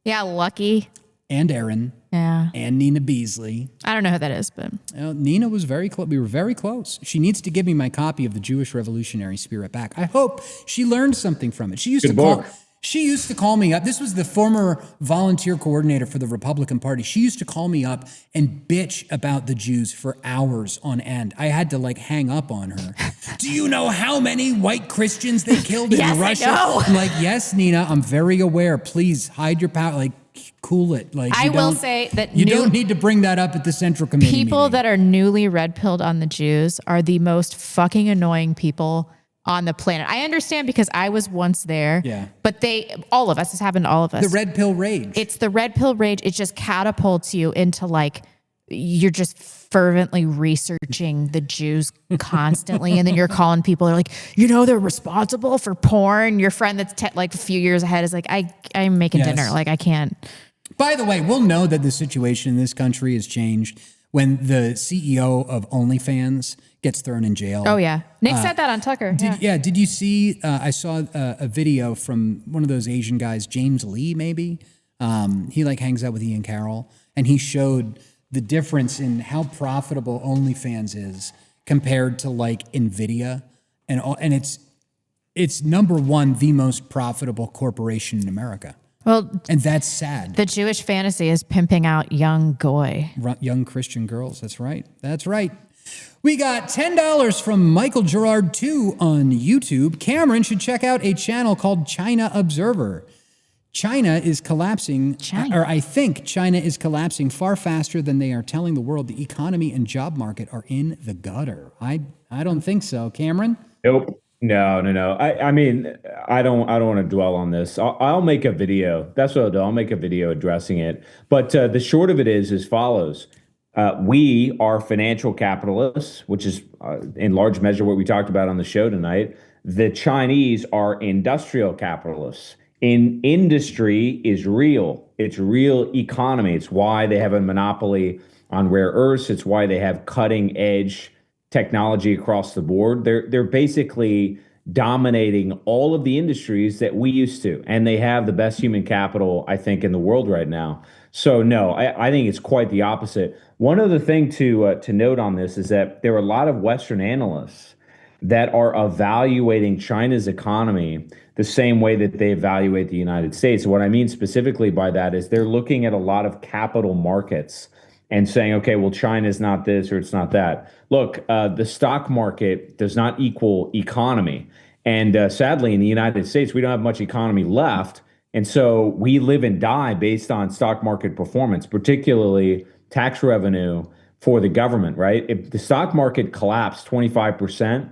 Speaker 1: Yeah, Lucky.
Speaker 2: And Aaron.
Speaker 1: Yeah.
Speaker 2: And Nina Beasley.
Speaker 1: I don't know who that is, but
Speaker 2: Nina was very close. We were very close. She needs to give me my copy of the Jewish Revolutionary Spirit back. I hope she learned something from it. She used to call me up. This was the former volunteer coordinator for the Republican Party. She used to call me up and bitch about the Jews for hours on end. I had to hang up on her. Do you know how many white Christians they killed in Russia?
Speaker 1: I know.
Speaker 2: I'm like, yes, Nina, I'm very aware. Please hide your power. Cool it.
Speaker 1: I will say that
Speaker 2: you don't need to bring that up at the Central Committee
Speaker 1: people
Speaker 2: meeting.
Speaker 1: that are newly red-pilled on the Jews are the most fucking annoying people on the planet. I understand because I was once there.
Speaker 2: Yeah.
Speaker 1: But all of us, this happened to all of us.
Speaker 2: The red pill rage.
Speaker 1: It's the red pill rage. It just catapults you into you're just fervently researching the Jews constantly. And then you're calling people, they're like, they're responsible for porn. Your friend that's a few years ahead is like, I'm making dinner. I can't.
Speaker 2: By the way, we'll know that the situation in this country has changed when the CEO of OnlyFans gets thrown in jail.
Speaker 1: Oh, yeah. Nick said that on Tucker.
Speaker 2: Did you see, I saw a video from one of those Asian guys, James Lee, maybe? He hangs out with Ian Carroll, and he showed the difference in how profitable OnlyFans is compared to NVIDIA. And it's number one, the most profitable corporation in America.
Speaker 1: Well,
Speaker 2: and that's sad.
Speaker 1: The Jewish fantasy is pimping out young goy.
Speaker 2: Young Christian girls. That's right. That's right. We got $10 from Michael Gerard 2 on YouTube. Cameron should check out a channel called China Observer. China is collapsing, or I think China is collapsing far faster than they are telling the world. The economy and job market are in the gutter. I don't think so. Cameron?
Speaker 3: Nope. No. I mean, I don't want to dwell on this. I'll make a video. That's what I'll do. I'll make a video addressing it. But the short of it is as follows. We are financial capitalists, which is in large measure what we talked about on the show tonight. The Chinese are industrial capitalists. Industry is real. It's real economy. It's why they have a monopoly on rare earths. It's why they have cutting edge technology across the board. They're basically dominating all of the industries that we used to. And they have the best human capital, I think, in the world right now. So no, I think it's quite the opposite. One other thing to note on this is that there are a lot of Western analysts that are evaluating China's economy the same way that they evaluate the United States. What I mean specifically by that is they're looking at a lot of capital markets and saying, okay, well, China's not this or it's not that. Look, the stock market does not equal economy. And sadly, in the United States, we don't have much economy left. And so we live and die based on stock market performance, particularly tax revenue for the government, right? If the stock market collapsed 25%,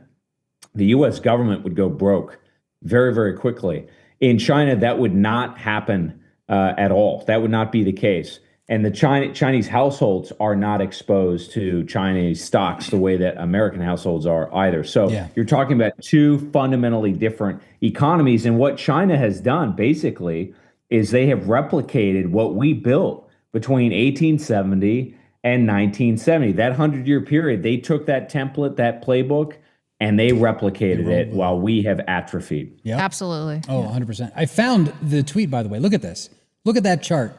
Speaker 3: the US government would go broke very, very quickly. In China, that would not happen at all. That would not be the case. And the Chinese households are not exposed to Chinese stocks the way that American households are either. So you're talking about two fundamentally different economies. And what China has done basically is they have replicated what we built between 1870 and 1970. That 100-year period, they took that template, that playbook, and they replicated it while we have atrophied.
Speaker 2: Yeah,
Speaker 1: absolutely.
Speaker 2: Oh, 100%. I found the tweet, by the way. Look at this. Look at that chart.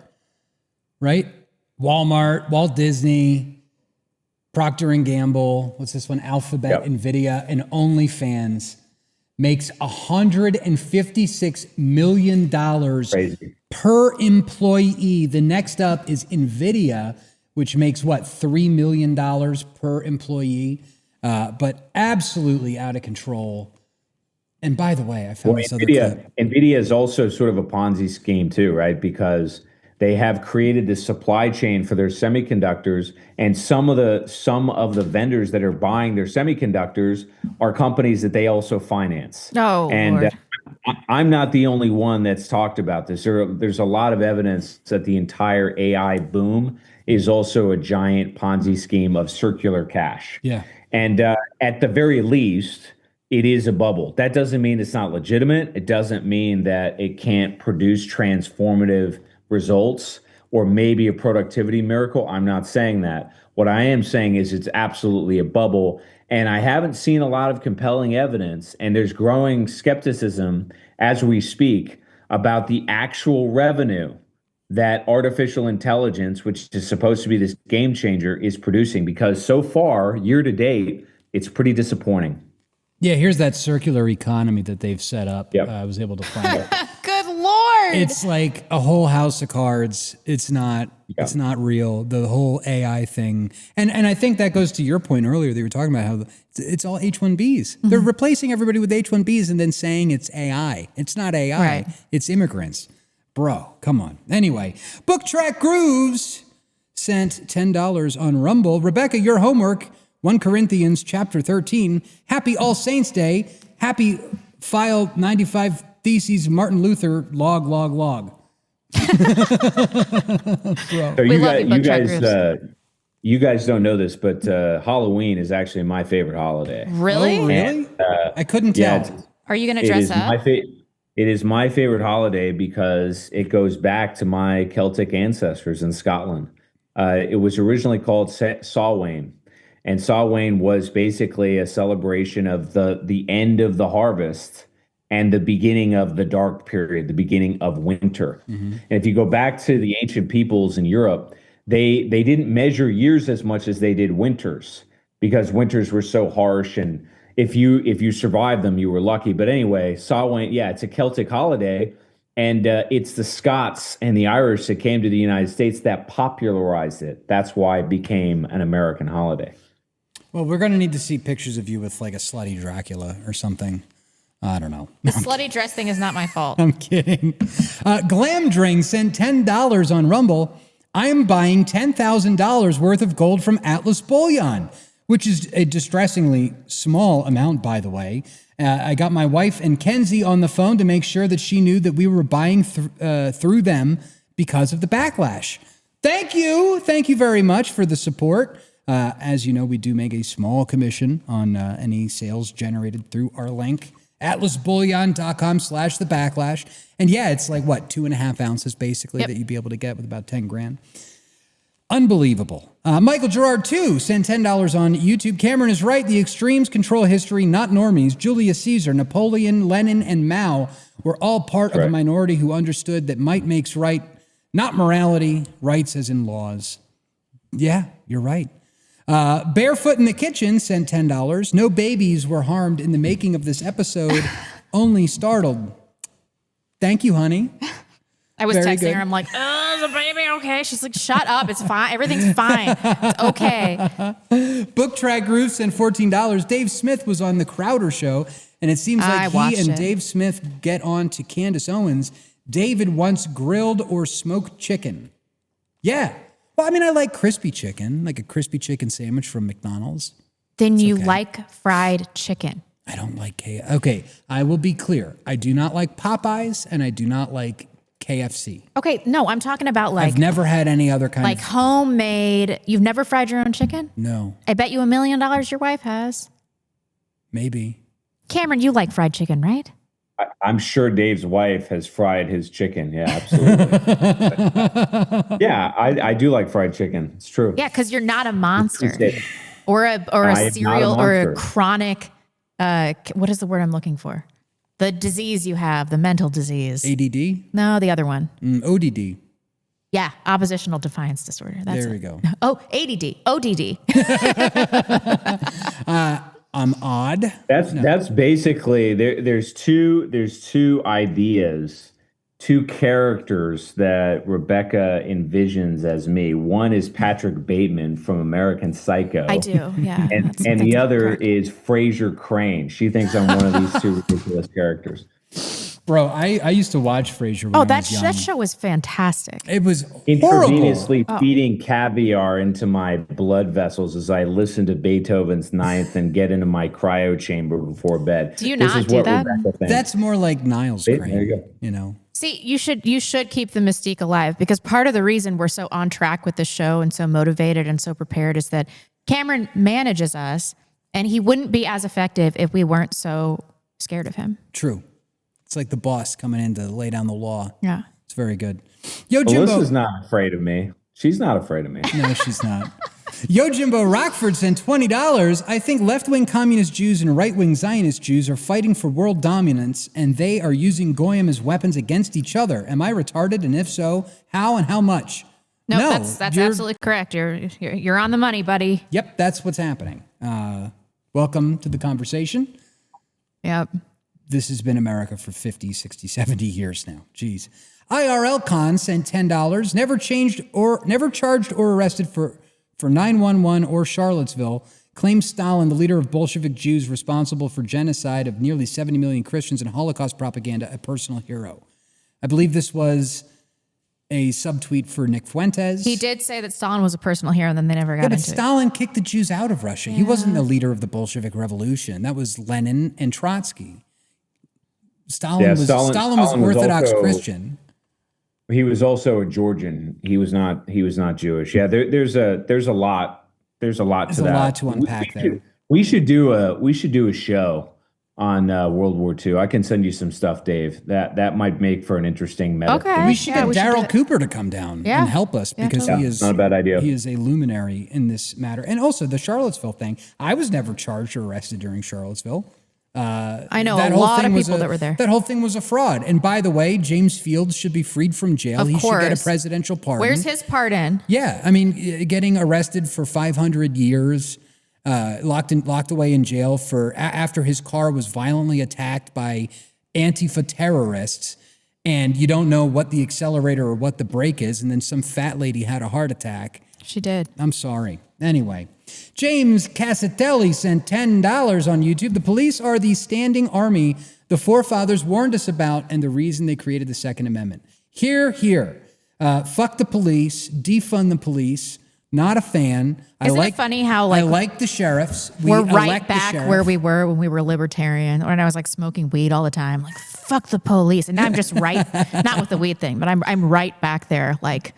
Speaker 2: Right? Walmart, Walt Disney, Procter & Gamble, what's this one? Alphabet, NVIDIA, and OnlyFans makes $156 million per employee. The next up is NVIDIA, which makes what, $3 million per employee, but absolutely out of control. And by the way, I found this other clip.
Speaker 3: NVIDIA is also sort of a Ponzi scheme too, right? Because they have created this supply chain for their semiconductors, and some of the vendors that are buying their semiconductors are companies that they also finance.
Speaker 1: Oh,
Speaker 3: and I'm not the only one that's talked about this. There's a lot of evidence that the entire AI boom is also a giant Ponzi scheme of circular cash.
Speaker 2: Yeah.
Speaker 3: And at the very least, it is a bubble. That doesn't mean it's not legitimate. It doesn't mean that it can't produce transformative results or maybe a productivity miracle. I'm not saying that. What I am saying is it's absolutely a bubble. And I haven't seen a lot of compelling evidence, and there's growing skepticism as we speak about the actual revenue that artificial intelligence, which is supposed to be this game changer, is producing, because so far, year to date, it's pretty disappointing.
Speaker 2: Yeah, here's that circular economy that they've set up. I was able to find it.
Speaker 1: Good Lord.
Speaker 2: It's like a whole house of cards. It's not real. The whole AI thing. And I think that goes to your point earlier that you were talking about how it's all H-1Bs. Mm-hmm. They're replacing everybody with H-1Bs and then saying it's AI. It's not AI. Right. It's immigrants. Bro, come on. Anyway, Book Track Grooves sent $10 on Rumble. Rebecca, your homework, 1 Corinthians chapter 13. Happy All Saints Day. Happy File 95 Theses Martin Luther log.
Speaker 3: So you guys don't know this, but Halloween is actually my favorite holiday.
Speaker 1: Really?
Speaker 2: Oh, really? I couldn't tell.
Speaker 1: Are you going to dress up?
Speaker 3: It is my favorite holiday because it goes back to my Celtic ancestors in Scotland. It was originally called Samhain, and Samhain was basically a celebration of the end of the harvest and the beginning of the dark period, the beginning of winter. Mm-hmm. And if you go back to the ancient peoples in Europe, they didn't measure years as much as they did winters, because winters were so harsh, and if you survived them, you were lucky. But anyway, Samhain, it's a Celtic holiday, and it's the Scots and the Irish that came to the United States that popularized it. That's why it became an American holiday.
Speaker 2: Well, we're going to need to see pictures of you with like a slutty Dracula or something. I don't know.
Speaker 1: The slutty dress thing is not my fault.
Speaker 2: I'm kidding. Glamdring sent $10 on Rumble. I'm buying $10,000 worth of gold from Atlas Bullion, which is a distressingly small amount, by the way. I got my wife and Kenzie on the phone to make sure that she knew that we were buying through them because of the backlash. Thank you. Thank you very much for the support. As you know, we do make a small commission on any sales generated through our link, atlasbullion.com/thebacklash. And yeah, it's like what, 2.5 ounces basically that you'd be able to get with about 10 grand. Unbelievable. Michael Gerard, too, sent $10 on YouTube. Cameron is right. The extremes control history, not normies. Julius Caesar, Napoleon, Lenin, and Mao were all part of a minority who understood that might makes right, not morality, rights as in laws. Yeah, you're right. Barefoot in the Kitchen sent $10. No babies were harmed in the making of this episode, only startled. Thank you, honey.
Speaker 1: I was
Speaker 2: Very
Speaker 1: texting
Speaker 2: good.
Speaker 1: her. I'm like, oh, is the baby okay? She's like, shut up. It's fine. Everything's fine. It's okay.
Speaker 2: Book Track Roof sent $14. Dave Smith was on the Crowder Show, and it seems like he and Dave Smith get on to Candace Owens. David once grilled or smoked chicken. Yeah. Well, I mean, I like crispy chicken, like a crispy chicken sandwich from McDonald's.
Speaker 1: Then you like fried chicken.
Speaker 2: I don't like KFC. Okay, I will be clear. I do not like Popeyes, and I do not like KFC.
Speaker 1: Okay, no, I'm talking about like...
Speaker 2: I've never had any other kind
Speaker 1: like
Speaker 2: of...
Speaker 1: homemade... You've never fried your own chicken?
Speaker 2: No.
Speaker 1: I bet you $1 million your wife has.
Speaker 2: Maybe.
Speaker 1: Cameron, you like fried chicken, right?
Speaker 3: I'm sure Dave's wife has fried his chicken. Yeah, absolutely. Yeah, I do like fried chicken. It's true.
Speaker 1: Yeah, because you're not a monster. Or a serial or a chronic... what is the word I'm looking for? The disease you have, the mental disease.
Speaker 2: ADD?
Speaker 1: No, the other one.
Speaker 2: ODD.
Speaker 1: Yeah, oppositional defiance disorder. That's
Speaker 2: there
Speaker 1: it.
Speaker 2: we go.
Speaker 1: Oh, ADD. ODD.
Speaker 2: I'm odd.
Speaker 3: That's basically there's two ideas, two characters that Rebecca envisions as me. One is Patrick Bateman from American Psycho.
Speaker 1: I do, yeah.
Speaker 3: And the other is Fraser Crane. She thinks I'm one of these two ridiculous characters.
Speaker 2: Bro, I used to watch Frasier when I was young.
Speaker 1: That show was fantastic.
Speaker 2: It was
Speaker 3: Intravenously
Speaker 1: horrible.
Speaker 3: feeding caviar into my blood vessels as I listen to Beethoven's Ninth and get into my cryo chamber before bed.
Speaker 1: Do you not do that?
Speaker 2: That's more like Niles Crane.
Speaker 3: There you go.
Speaker 2: You know.
Speaker 1: See, you should keep the mystique alive, because part of the reason we're so on track with the show and so motivated and so prepared is that Cameron manages us, and he wouldn't be as effective if we weren't so scared of him.
Speaker 2: True. It's like the boss coming in to lay down the law.
Speaker 1: Yeah.
Speaker 2: It's very good. Yo, Jimbo.
Speaker 3: Alyssa's not afraid of me. She's not afraid of me.
Speaker 2: No, she's not. Yo, Jimbo Rockford sent $20. I think left-wing communist Jews and right-wing Zionist Jews are fighting for world dominance, and they are using Goyim as weapons against each other. Am I retarded? And if so, how and how much?
Speaker 1: No, that's absolutely correct. You're on the money, buddy.
Speaker 2: Yep, that's what's happening. Welcome to the conversation.
Speaker 1: Yep.
Speaker 2: This has been America for 50, 60, 70 years now. Jeez. IRL Con sent $10. Never charged or arrested for 9/11 or Charlottesville. Claims Stalin, the leader of Bolshevik Jews responsible for genocide of nearly 70 million Christians and Holocaust propaganda, a personal hero. I believe this was a subtweet for Nick Fuentes.
Speaker 1: He did say that Stalin was a personal hero, and then they never got
Speaker 2: but
Speaker 1: into
Speaker 2: Stalin kicked the Jews out of Russia. He wasn't the leader of the Bolshevik Revolution. That was Lenin and Trotsky. Stalin was Orthodox Christian.
Speaker 3: He was also a Georgian. He was not Jewish. Yeah, there's a lot to that.
Speaker 2: There's a lot to unpack there.
Speaker 3: We should do a show on World War II. I can send you some stuff, Dave. That might make for an interesting meta.
Speaker 1: Okay.
Speaker 2: We should get Daryl Cooper to come down and help us, because
Speaker 3: totally.
Speaker 2: he is
Speaker 3: not a bad idea.
Speaker 2: He is a luminary in this matter. And also the Charlottesville thing. I was never charged or arrested during Charlottesville.
Speaker 1: I know a lot of people that were there.
Speaker 2: That whole thing was a fraud. And by the way, James Fields should be freed from jail. He should get a presidential pardon.
Speaker 1: Where's his pardon?
Speaker 2: Yeah, I mean, getting arrested for 500 years, locked away in jail for after his car was violently attacked by Antifa terrorists, and you don't know what the accelerator or what the brake is, and then some fat lady had a heart attack.
Speaker 1: She did.
Speaker 2: I'm sorry. Anyway, James Cassatelli sent $10 on YouTube. The police are the standing army the forefathers warned us about, and the reason they created the Second Amendment. Hear, hear. Fuck the police. Defund the police. Not a fan.
Speaker 1: Isn't it funny how
Speaker 2: I like the sheriffs.
Speaker 1: We're right back where we were when we were libertarian, when I was like smoking weed all the time. Like, fuck the police. And now I'm just right, not with the weed thing, but I'm right back there. Like,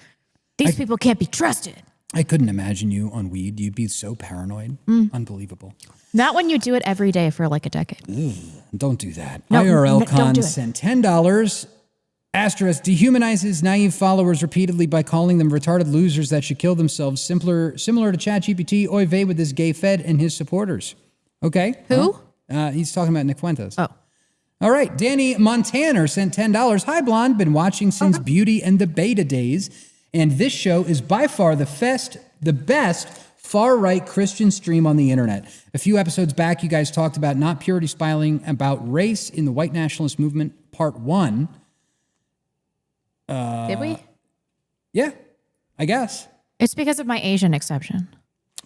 Speaker 1: these people can't be trusted.
Speaker 2: I couldn't imagine you on weed. You'd be so paranoid. Unbelievable.
Speaker 1: Not when you do it every day for like a decade.
Speaker 2: Ugh, don't do that.
Speaker 1: No,
Speaker 2: IRL
Speaker 1: don't
Speaker 2: Con
Speaker 1: do it.
Speaker 2: sent $10. Asterisk dehumanizes naive followers repeatedly by calling them retarded losers that should kill themselves, similar to ChatGPT. Oy vey with this gay Fed and his supporters. Okay.
Speaker 1: Who?
Speaker 2: He's talking about Nick Fuentes.
Speaker 1: Oh.
Speaker 2: All right. Danny Montana sent $10. Hi, Blonde. Been watching since Beauty and the Beta days. And this show is by far the best far-right Christian stream on the internet. A few episodes back, you guys talked about not purity spying about race in the white nationalist movement, part 1.
Speaker 1: Did we?
Speaker 2: Yeah, I guess.
Speaker 1: It's because of my Asian exception.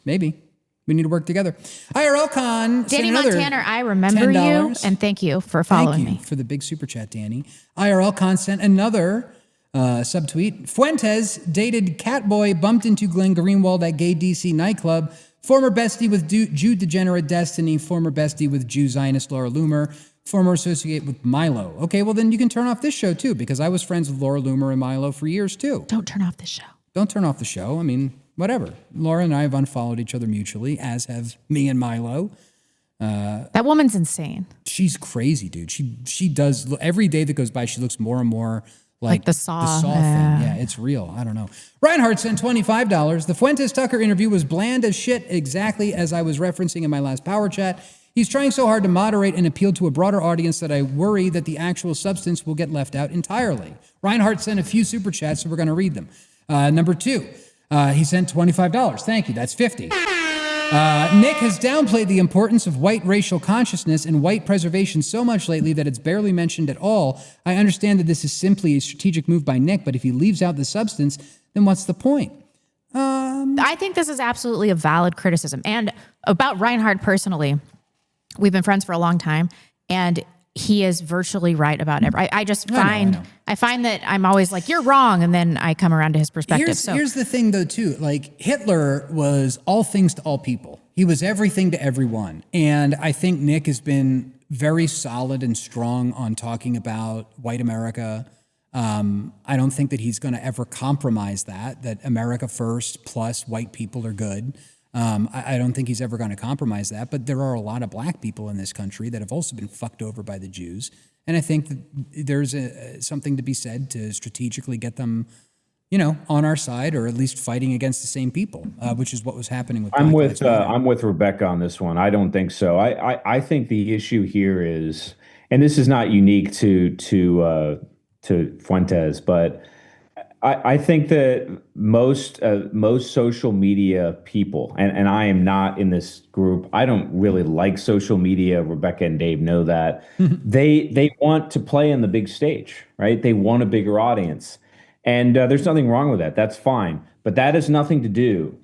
Speaker 2: Maybe. We need to work together. IRL Con.
Speaker 1: Danny Montana, I remember you,
Speaker 2: $10.
Speaker 1: and thank you for following
Speaker 2: Thank you
Speaker 1: me.
Speaker 2: for the big super chat, Danny. IRL Con sent another subtweet. Fuentes dated Catboy, bumped into Glenn Greenwald at gay DC nightclub. Former bestie with Jew degenerate Destiny. Former bestie with Jew Zionist Laura Loomer. Former associate with Milo. Okay, well then you can turn off this show too, because I was friends with Laura Loomer and Milo for years too.
Speaker 1: Don't turn off this show.
Speaker 2: Don't turn off the show. I mean, whatever. Laura and I have unfollowed each other mutually, as have me and Milo.
Speaker 1: That woman's insane.
Speaker 2: She's crazy, dude. She does, every day that goes by, she looks more and more like
Speaker 1: the Saw.
Speaker 2: thing. Yeah, it's real. I don't know. Reinhardt sent $25. The Fuentes Tucker interview was bland as shit, exactly as I was referencing in my last power chat. He's trying so hard to moderate and appeal to a broader audience that I worry that the actual substance will get left out entirely. Reinhardt sent a few super chats, so we're going to read them. Number 2, he sent $25. Thank you. That's 50. Nick has downplayed the importance of white racial consciousness and white preservation so much lately that it's barely mentioned at all. I understand that this is simply a strategic move by Nick, but if he leaves out the substance, then what's the point?
Speaker 1: I think this is absolutely a valid criticism. And about Reinhardt personally, we've been friends for a long time, and he is virtually right about everything. I find that I'm always like, you're wrong, and then I come around to his perspective.
Speaker 2: Here's the thing, though, too. Like, Hitler was all things to all people. He was everything to everyone. And I think Nick has been very solid and strong on talking about white America. I don't think that he's going to ever compromise that America first plus white people are good. I don't think he's ever going to compromise that, but there are a lot of black people in this country that have also been fucked over by the Jews. And I think that there's something to be said to strategically get them, on our side, or at least fighting against the same people, which is what was happening with.
Speaker 3: I'm with Rebecca on this one. I don't think so. I think the issue here is, and this is not unique to Fuentes, but I think that most social media people, and I am not in this group. I don't really like social media. Rebecca and Dave know that. They want to play on the big stage, right? They want a bigger audience, and there's nothing wrong with that. That's fine. But that has nothing to do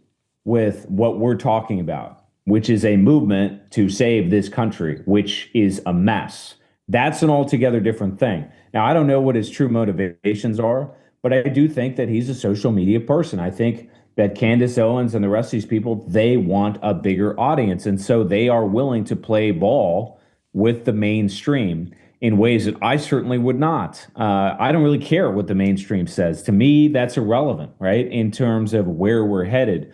Speaker 3: with what we're talking about, which is a movement to save this country, which is a mess. That's an altogether different thing. Now, I don't know what his true motivations are, but I do think that he's a social media person. I think that Candace Owens and the rest of these people, they want a bigger audience. And so they are willing to play ball with the mainstream in ways that I certainly would not. I don't really care what the mainstream says. To me, that's irrelevant, right, in terms of where we're headed.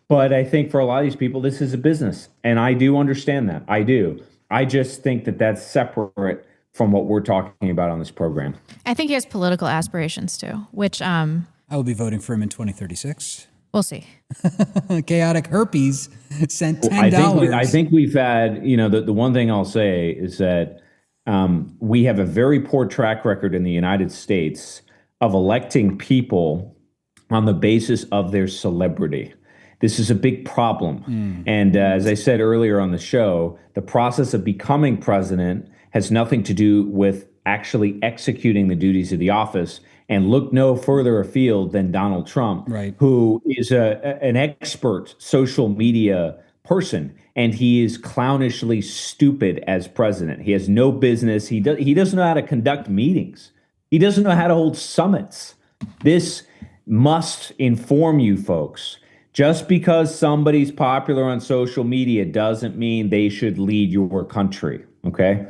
Speaker 3: But I think for a lot of these people, this is a business. And I do understand that. I do. I just think that that's separate from what we're talking about on this program.
Speaker 1: I think he has political aspirations too, which
Speaker 2: I will be voting for him in 2036.
Speaker 1: We'll see.
Speaker 2: Chaotic Herpes sent $10.
Speaker 3: I think we've had, the one thing I'll say is that we have a very poor track record in the United States of electing people on the basis of their celebrity. This is a big problem. And as I said earlier on the show, the process of becoming president has nothing to do with actually executing the duties of the office. And look no further afield than Donald Trump,
Speaker 2: right,
Speaker 3: who is an expert social media person, and he is clownishly stupid as president. He has no business. He doesn't know how to conduct meetings. He doesn't know how to hold summits. This must inform you folks. Just because somebody's popular on social media doesn't mean they should lead your country, okay?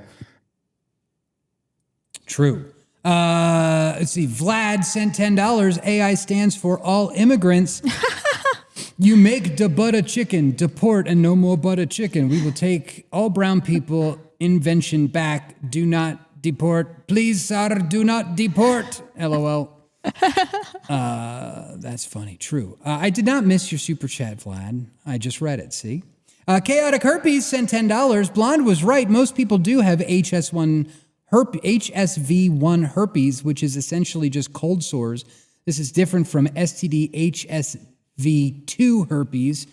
Speaker 2: True. Let's see. Vlad sent $10. AI stands for all immigrants. You make the butter chicken, deport, and no more butter chicken. We will take all brown people invention back. Do not deport. Please, sir, do not deport. LOL. That's funny. True. I did not miss your super chat, Vlad. I just read it. See? Chaotic Herpes sent $10. Blonde was right. Most people do have HSV1 herpes, which is essentially just cold sores. This is different from STD HSV2 herpes,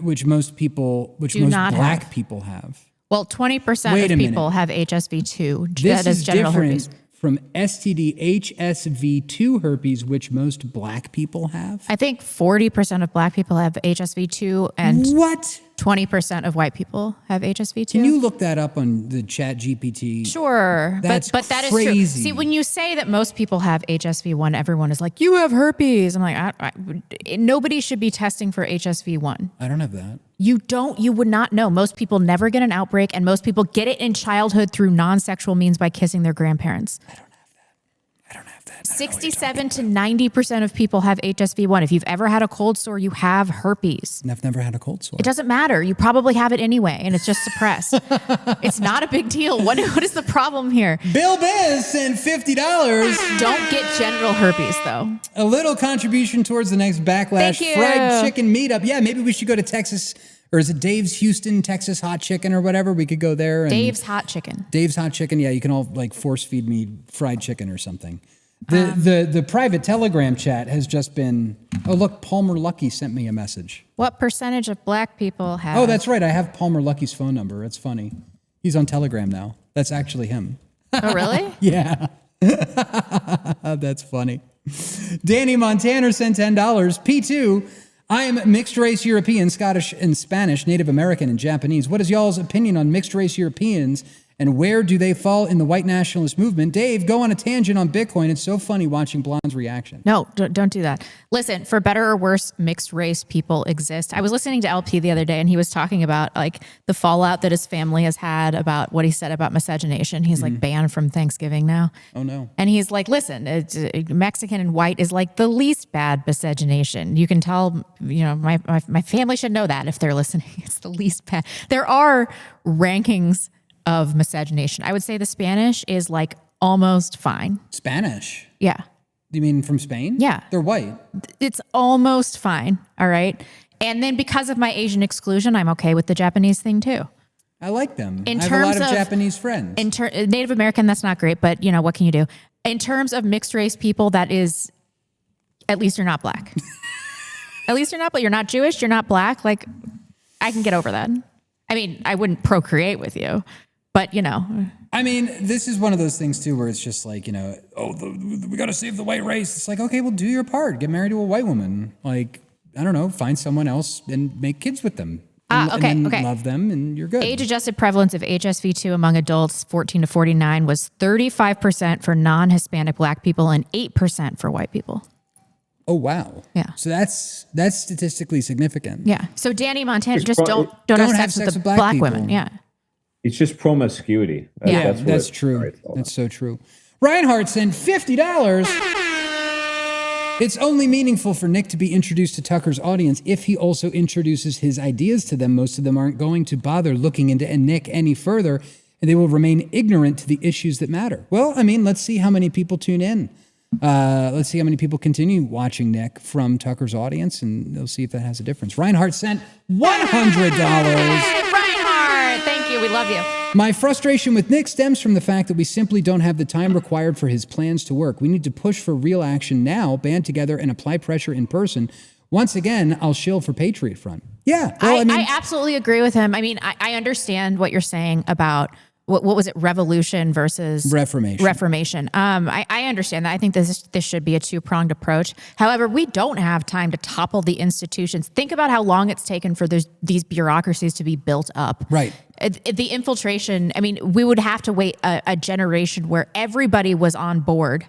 Speaker 2: which most black people have.
Speaker 1: Well, 20% of people have HSV2.
Speaker 2: This
Speaker 1: that is
Speaker 2: is
Speaker 1: genital
Speaker 2: different
Speaker 1: herpes.
Speaker 2: from STD HSV2 herpes, which most black people have.
Speaker 1: I think 40% of black people have HSV2 and
Speaker 2: what?
Speaker 1: 20% of white people have HSV2.
Speaker 2: Can you look that up on the Chat GPT?
Speaker 1: Sure.
Speaker 2: That's
Speaker 1: but that is
Speaker 2: crazy.
Speaker 1: true. See, when you say that most people have HSV1, everyone is like, you have herpes. I'm like, nobody should be testing for HSV1.
Speaker 2: I don't have that.
Speaker 1: You would not know. Most people never get an outbreak, and most people get it in childhood through non-sexual means by kissing their grandparents. I don't have that. 67 to 90% of people have HSV1. If you've ever had a cold sore, you have herpes.
Speaker 2: I've never had a cold sore.
Speaker 1: It doesn't matter. You probably have it anyway, and it's just suppressed. It's not a big deal. What is the problem here?
Speaker 2: Bill Biz sent $50.
Speaker 1: Don't get genital herpes, though.
Speaker 2: A little contribution towards the next Backlash
Speaker 1: Thank you.
Speaker 2: fried chicken meetup. Yeah, maybe we should go to Texas, or is it Dave's Houston, Texas Hot Chicken or whatever? We could go there. And
Speaker 1: Dave's Hot Chicken.
Speaker 2: Dave's Hot Chicken. Yeah, you can all like force feed me fried chicken or something. The private Telegram chat has just been, oh, look, Palmer Lucky sent me a message.
Speaker 1: What percentage of black people have...
Speaker 2: Oh, that's right. I have Palmer Lucky's phone number. It's funny. He's on Telegram now. That's actually him.
Speaker 1: Oh, really?
Speaker 2: Yeah. That's funny. Danny Montana sent $10. P2, I am mixed race European, Scottish and Spanish, Native American and Japanese. What is y'all's opinion on mixed race Europeans and where do they fall in the white nationalist movement? Dave, go on a tangent on Bitcoin. It's so funny watching Blonde's reaction.
Speaker 1: No, don't do that. Listen, for better or worse, mixed race people exist. I was listening to LP the other day, and he was talking about like the fallout that his family has had about what he said about miscegenation. He's like banned from Thanksgiving now.
Speaker 2: Oh no.
Speaker 1: And he's like, listen, Mexican and white is like the least bad miscegenation. You can tell, my family should know that if they're listening. It's the least bad. There are rankings of miscegenation. I would say the Spanish is like almost fine.
Speaker 2: Spanish?
Speaker 1: Yeah.
Speaker 2: You mean from Spain?
Speaker 1: Yeah.
Speaker 2: They're white.
Speaker 1: It's almost fine. All right. And then because of my Asian exclusion, I'm okay with the Japanese thing too.
Speaker 2: I like them.
Speaker 1: I
Speaker 2: have a lot of Japanese friends.
Speaker 1: Native American, that's not great, but what can you do? In terms of mixed race people, that is, at least you're not black. At least you're not black. You're not Jewish. You're not black. Like, I can get over that. I mean, I wouldn't procreate with you. But,
Speaker 2: I mean, this is one of those things, too, where it's just like, we got to save the white race. It's like, okay, well, do your part. Get married to a white woman. Like, I don't know, find someone else and make kids with them.
Speaker 1: Okay.
Speaker 2: And then love them, and you're good.
Speaker 1: Age-adjusted prevalence of HSV2 among adults 14 to 49 was 35% for non-Hispanic black people and 8% for white people.
Speaker 2: Oh, wow.
Speaker 1: Yeah.
Speaker 2: So that's statistically significant.
Speaker 1: Yeah. So Danny Montana, just don't have sex with the black women. Yeah.
Speaker 3: It's just promiscuity.
Speaker 2: That's true. That's so true. Reinhardt sent $50. It's only meaningful for Nick to be introduced to Tucker's audience if he also introduces his ideas to them. Most of them aren't going to bother looking into Nick any further, and they will remain ignorant to the issues that matter. Well, I mean, let's see how many people tune in. Let's see how many people continue watching Nick from Tucker's audience, and they'll see if that has a difference. Reinhardt sent $100.
Speaker 1: Thank you. We love you.
Speaker 2: My frustration with Nick stems from the fact that we simply don't have the time required for his plans to work. We need to push for real action now, band together, and apply pressure in person. Once again, I'll shill for Patriot Front. Yeah. Well,
Speaker 1: I absolutely agree with him. I mean, I understand what you're saying about what was it, revolution versus Reformation. I understand that. I think this should be a two-pronged approach. However, we don't have time to topple the institutions. Think about how long it's taken for these bureaucracies to be built up.
Speaker 2: Right.
Speaker 1: The infiltration, I mean, we would have to wait a generation where everybody was on board,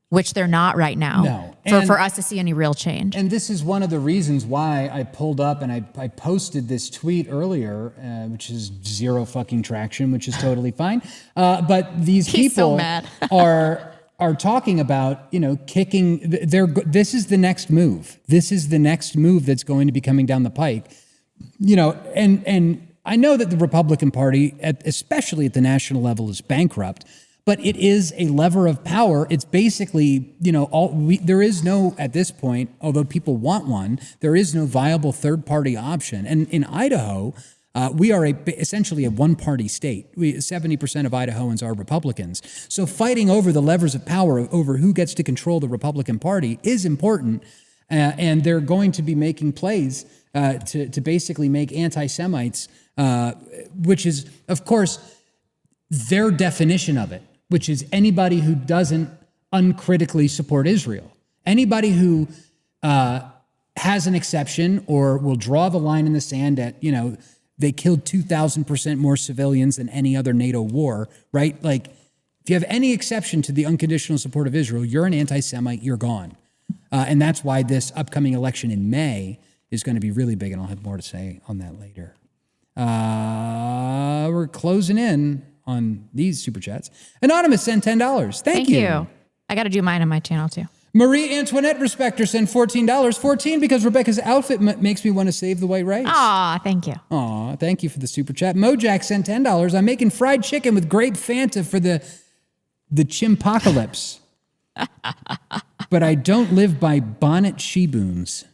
Speaker 1: which they're not right now, for us to see any real change.
Speaker 2: And this is one of the reasons why I pulled up and I posted this tweet earlier, which is zero fucking traction, which is totally fine. But these people are talking about, kicking. This is the next move. This is the next move that's going to be coming down the pike. And I know that the Republican Party, especially at the national level, is bankrupt. but it is a lever of power. It's basically, there is no, at this point, although people want one, there is no viable third-party option. And in Idaho, we are essentially a one-party state. 70% of Idahoans are Republicans. So fighting over the levers of power, over who gets to control the Republican Party, is important. And they're going to be making plays to basically make anti-Semites, which is, of course, their definition of it, which is anybody who doesn't uncritically support Israel. Anybody who has an exception or will draw the line in the sand at, they killed 2,000% more civilians than any other NATO war, right? Like, if you have any exception to the unconditional support of Israel, you're an anti-Semite, you're gone. And that's why this upcoming election in May is going to be really big, and I'll have more to say on that later. We're closing in on these super chats. Anonymous sent $10. Thank you.
Speaker 1: I got to do mine on my channel too.
Speaker 2: Marie Antoinette Respecter sent $14. 14 because Rebecca's outfit makes me want to save the white rice.
Speaker 1: Aw, thank you.
Speaker 2: Aw, thank you for the super chat. Mojack sent $10. I'm making fried chicken with grape Fanta for the chimpocalypse. But I don't live by bonnet sheboons.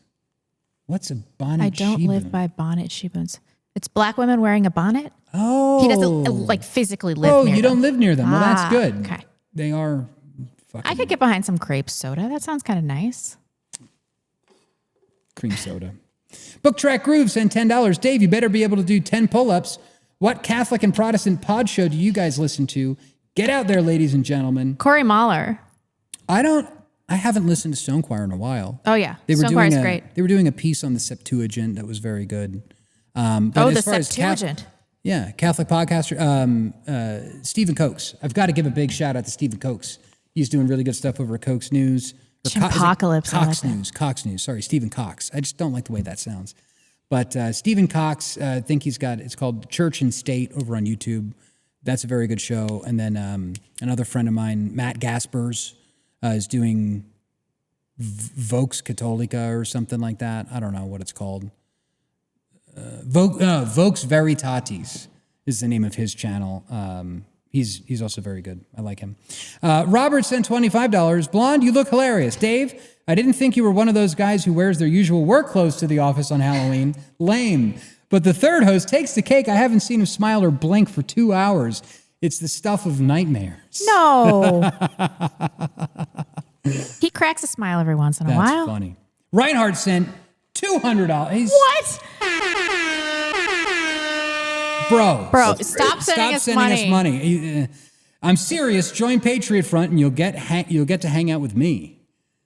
Speaker 2: What's a bonnet sheboon?
Speaker 1: I don't live by bonnet sheboons. It's black women wearing a bonnet?
Speaker 2: Oh.
Speaker 1: He doesn't physically live near them.
Speaker 2: Oh, you don't live near them. Well, that's good.
Speaker 1: Okay.
Speaker 2: They are fucking...
Speaker 1: I could get behind some grape soda. That sounds kind of nice.
Speaker 2: Cream soda. Book Track Groove sent $10. Dave, you better be able to do 10 pull-ups. What Catholic and Protestant pod show do you guys listen to? Get out there, ladies and gentlemen.
Speaker 1: Corey Mahler.
Speaker 2: I haven't listened to Stone Choir in a while.
Speaker 1: Oh, yeah. Stone Choir's great.
Speaker 2: They were doing a piece on the Septuagint that was very good.
Speaker 1: The Septuagint.
Speaker 2: Catholic podcaster, Stephen Cokes. I've got to give a big shout out to Stephen Cokes. He's doing really good stuff over at Cokes News.
Speaker 1: Apocalypse.
Speaker 2: Cox News. Sorry, Stephen Cox. I just don't like the way that sounds. But Stephen Cox, I think it's called Church and State over on YouTube. That's a very good show. And then another friend of mine, Matt Gaspers, is doing Vox Catholica or something like that. I don't know what it's called. Vox Veritatis is the name of his channel. He's also very good. I like him. Robert sent $25. Blonde, you look hilarious. Dave, I didn't think you were one of those guys who wears their usual work clothes to the office on Halloween. Lame. But the third host takes the cake. I haven't seen him smile or blink for 2 hours. It's the stuff of nightmares.
Speaker 1: No. He cracks a smile every once in a while.
Speaker 2: That's funny. Reinhardt sent $200.
Speaker 1: What?
Speaker 2: Bro,
Speaker 1: stop sending us money.
Speaker 2: I'm serious. Join Patriot Front, and you'll get to hang out with me.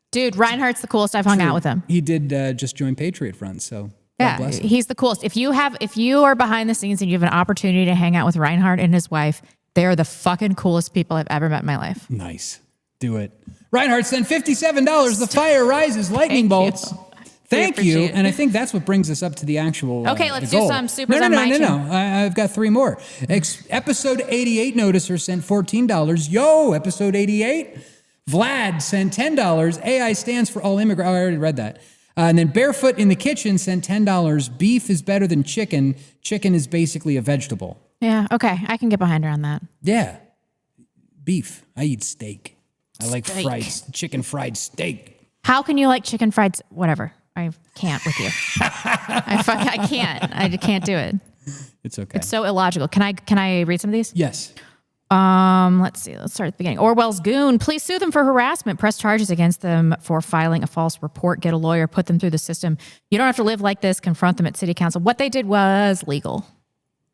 Speaker 1: Dude, Reinhardt's the coolest. I've hung out with him.
Speaker 2: He did just join Patriot Front, so
Speaker 1: yeah,
Speaker 2: God bless him.
Speaker 1: He's the coolest. If you are behind the scenes and you have an opportunity to hang out with Reinhardt and his wife, they are the fucking coolest people I've ever met in my life.
Speaker 2: Nice. Do it. Reinhardt sent $57. The fire rises, lightning bolts. Thank you. And I think that's what brings us up to the actual
Speaker 1: Okay, let's do some supers on my channel.
Speaker 2: No. I've got 3 more. Episode 88 noticer sent $14. Yo, episode 88. Vlad sent $10. AI stands for all immigrants. Oh, I already read that. And then Barefoot in the Kitchen sent $10. Beef is better than chicken. Chicken is basically a vegetable.
Speaker 1: Yeah, okay. I can get behind her on that.
Speaker 2: Yeah. Beef. I eat steak. I like chicken fried steak.
Speaker 1: How can you like chicken fried? Whatever. I can't with you. I can't. I can't do it.
Speaker 2: It's okay.
Speaker 1: It's so illogical. Can I read some of these?
Speaker 2: Yes.
Speaker 1: Let's see. Let's start at the beginning. Orwell's goon. Please sue them for harassment. Press charges against them for filing a false report. Get a lawyer. Put them through the system. You don't have to live like this. Confront them at city council. What they did was legal.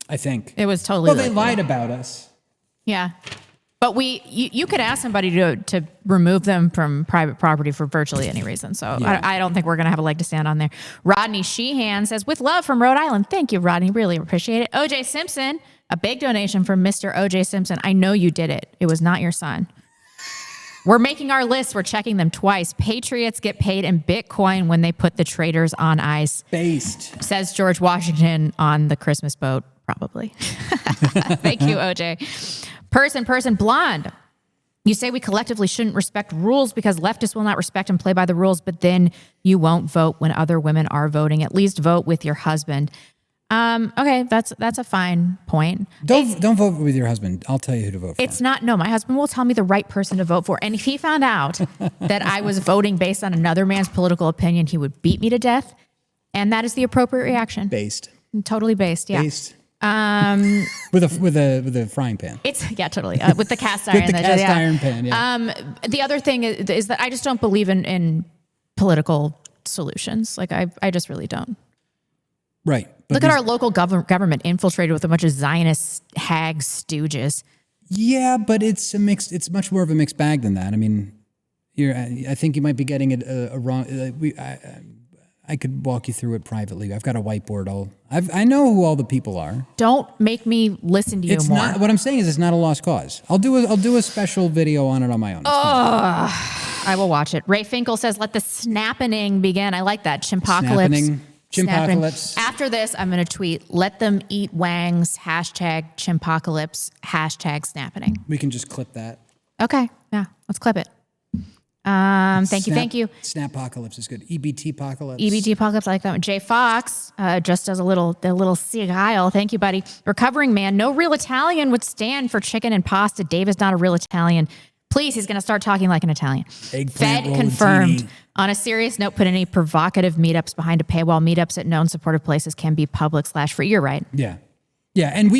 Speaker 2: I think.
Speaker 1: It was totally
Speaker 2: legal. Well, they lied about us.
Speaker 1: Yeah. But you could ask somebody to remove them from private property for virtually any reason. So yeah. I don't think we're going to have a leg to stand on there. Rodney Sheehan says, with love from Rhode Island. Thank you, Rodney. Really appreciate it. OJ Simpson, a big donation from Mr. OJ Simpson. I know you did it. It was not your son. We're making our lists. We're checking them twice. Patriots get paid in Bitcoin when they put the traitors on ice.
Speaker 2: Based.
Speaker 1: Says George Washington on the Christmas boat, probably. Thank you, OJ. Person, blonde. You say we collectively shouldn't respect rules because leftists will not respect and play by the rules, but then you won't vote when other women are voting. At least vote with your husband. Okay, that's a fine point.
Speaker 2: Don't vote with your husband. I'll tell you who to vote for.
Speaker 1: It's not. No, my husband will tell me the right person to vote for. And if he found out that I was voting based on another man's political opinion, he would beat me to death. And that is the appropriate reaction.
Speaker 2: Based.
Speaker 1: Totally based. Yeah.
Speaker 2: Based. With a frying pan.
Speaker 1: Totally. With the cast iron.
Speaker 2: With the cast iron pan. Yeah.
Speaker 1: The other thing is that I just don't believe in political solutions. Like I just really don't.
Speaker 2: Right.
Speaker 1: Look at our local government infiltrated with a bunch of Zionist hag stooges.
Speaker 2: Yeah, but it's a mixed. It's much more of a mixed bag than that. I mean, I think you might be getting it wrong. I could walk you through it privately. I've got a whiteboard. I know who all the people are.
Speaker 1: Don't make me listen to you more.
Speaker 2: Not, what I'm saying is it's not a lost cause. I'll do a special video on it on my own.
Speaker 1: I will watch it. Ray Finkel says, "Let the snapping begin." I like that. Chimpocalypse.
Speaker 2: Chimpocalypse.
Speaker 1: After this, I'm going to tweet, "Let them eat wangs, #chimpocalypse, #snapping."
Speaker 2: We can just clip that.
Speaker 1: Okay. Yeah. Let's clip it. Thank you.
Speaker 2: Snapocalypse is good. EBT-pocalypse.
Speaker 1: EBT-pocalypse, I like that one. Jay Fox just does a little Seagull. Thank you, buddy. Recovering man. No real Italian would stand for chicken and pasta. Dave is not a real Italian. Please, he's going to start talking like an Italian. Fed confirmed. On a serious note, put any provocative meetups behind a paywall. Meetups at known supportive places can be public/free. You're right.
Speaker 2: Yeah. Yeah. And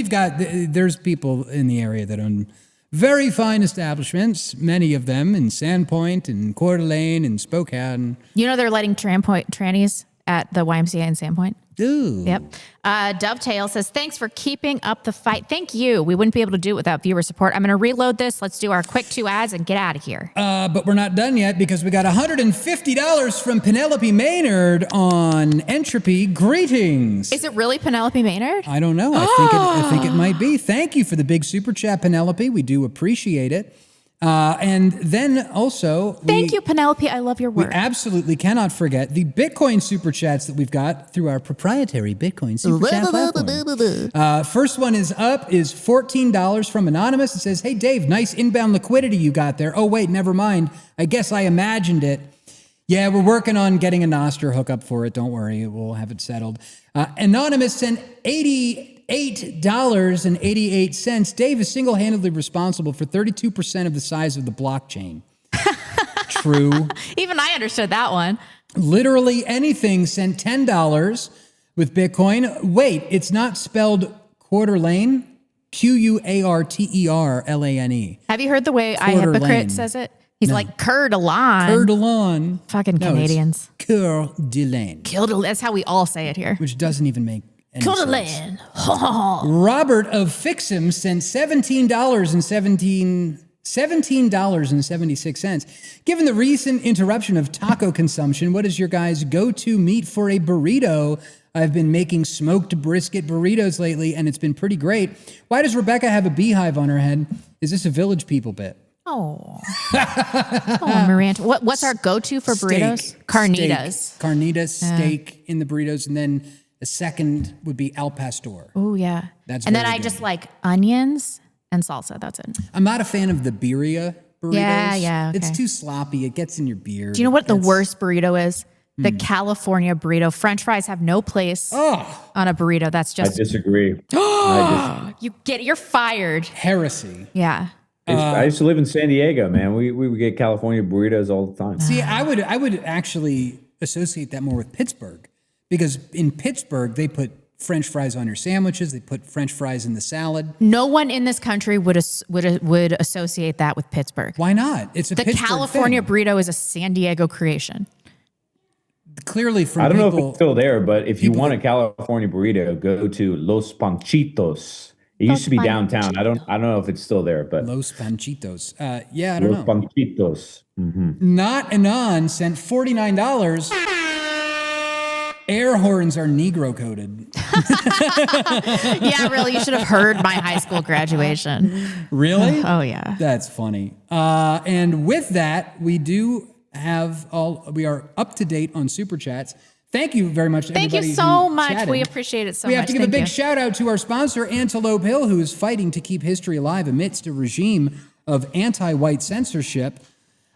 Speaker 2: there's people in the area that own very fine establishments, many of them in Sandpoint and Coeur d'Alene and Spokane.
Speaker 1: You know they're letting trannies at the YMCA in Sandpoint?
Speaker 2: Ooh.
Speaker 1: Yep. Dovetail says, "Thanks for keeping up the fight." Thank you. We wouldn't be able to do it without viewer support. I'm going to reload this. Let's do our quick 2 ads and get out of here.
Speaker 2: But we're not done yet because we got $150 from Penelope Maynard on Entropy. Greetings.
Speaker 1: Is it really Penelope Maynard?
Speaker 2: I don't know. I think it might be. Thank you for the big super chat, Penelope. We do appreciate it. And then also...
Speaker 1: Thank you, Penelope. I love your work.
Speaker 2: We absolutely cannot forget the Bitcoin super chats that we've got through our proprietary Bitcoin super chat platform. First one is $14 from Anonymous. It says, "Hey, Dave, nice inbound liquidity you got there. Oh, wait, never mind. I guess I imagined it. Yeah, we're working on getting a Nostr hookup for it. Don't worry. We'll have it settled." Anonymous sent $88.88. Dave is single-handedly responsible for 32% of the size of the blockchain. True.
Speaker 1: Even I understood that one.
Speaker 2: Literally anything sent $10 with Bitcoin. Wait, it's not spelled Coeur d'Alene? Quarterlane.
Speaker 1: Have you heard the way iHypocrite says it? He's like, Coeur d'Alene.
Speaker 2: Coeur d'Alene.
Speaker 1: Fucking Canadians.
Speaker 2: Coeur d'Alene.
Speaker 1: That's how we all say it here.
Speaker 2: Which doesn't even make any
Speaker 1: Coeur
Speaker 2: sense.
Speaker 1: d'Alene.
Speaker 2: Robert of Fixham sent $17.76. Given the recent interruption of taco consumption, what is your guys' go-to meat for a burrito? I've been making smoked brisket burritos lately, and it's been pretty great. Why does Rebecca have a beehive on her head? Is this a Village People bit?
Speaker 1: Oh, Miranda. What's our go-to for burritos? Carnitas.
Speaker 2: Carnitas, steak in the burritos, and then the second would be al pastor.
Speaker 1: Oh, yeah.
Speaker 2: That's
Speaker 1: and then
Speaker 2: very
Speaker 1: I
Speaker 2: good.
Speaker 1: just like onions and salsa. That's it.
Speaker 2: I'm not a fan of the birria burritos.
Speaker 1: Yeah. Okay.
Speaker 2: It's too sloppy. It gets in your beard.
Speaker 1: Do you know what the worst burrito is? The California burrito. French fries have no place on a burrito. That's just...
Speaker 3: I disagree.
Speaker 1: You're fired.
Speaker 2: Heresy.
Speaker 1: Yeah.
Speaker 3: I used to live in San Diego, man. We would get California burritos all the time.
Speaker 2: See, I would actually associate that more with Pittsburgh, because in Pittsburgh they put French fries on your sandwiches. They put French fries in the salad.
Speaker 1: No one in this country would associate that with Pittsburgh.
Speaker 2: Why not? It's
Speaker 1: the
Speaker 2: Pittsburgh
Speaker 1: California
Speaker 2: thing.
Speaker 1: burrito is a San Diego creation.
Speaker 2: Clearly, from
Speaker 3: I don't know if
Speaker 2: people,
Speaker 3: it's still there, but if you want a California burrito, go to Los Panchitos. It used to be downtown. I don't know if it's still there, but
Speaker 2: Los Panchitos. Yeah, I don't
Speaker 3: Los
Speaker 2: know.
Speaker 3: Panchitos.
Speaker 2: Not Anon sent $49. Air horns are Negro coded.
Speaker 1: Yeah, really. You should have heard my high school graduation.
Speaker 2: Really?
Speaker 1: Oh, yeah.
Speaker 2: That's funny. And with that, we are up to date on super chats. Thank you very much to everybody.
Speaker 1: Thank you so
Speaker 2: who
Speaker 1: much.
Speaker 2: chatted.
Speaker 1: We appreciate it so much.
Speaker 2: We have to give a
Speaker 1: Thank
Speaker 2: big
Speaker 1: you.
Speaker 2: shout out to our sponsor, Antelope Hill, who is fighting to keep history alive amidst a regime of anti-white censorship.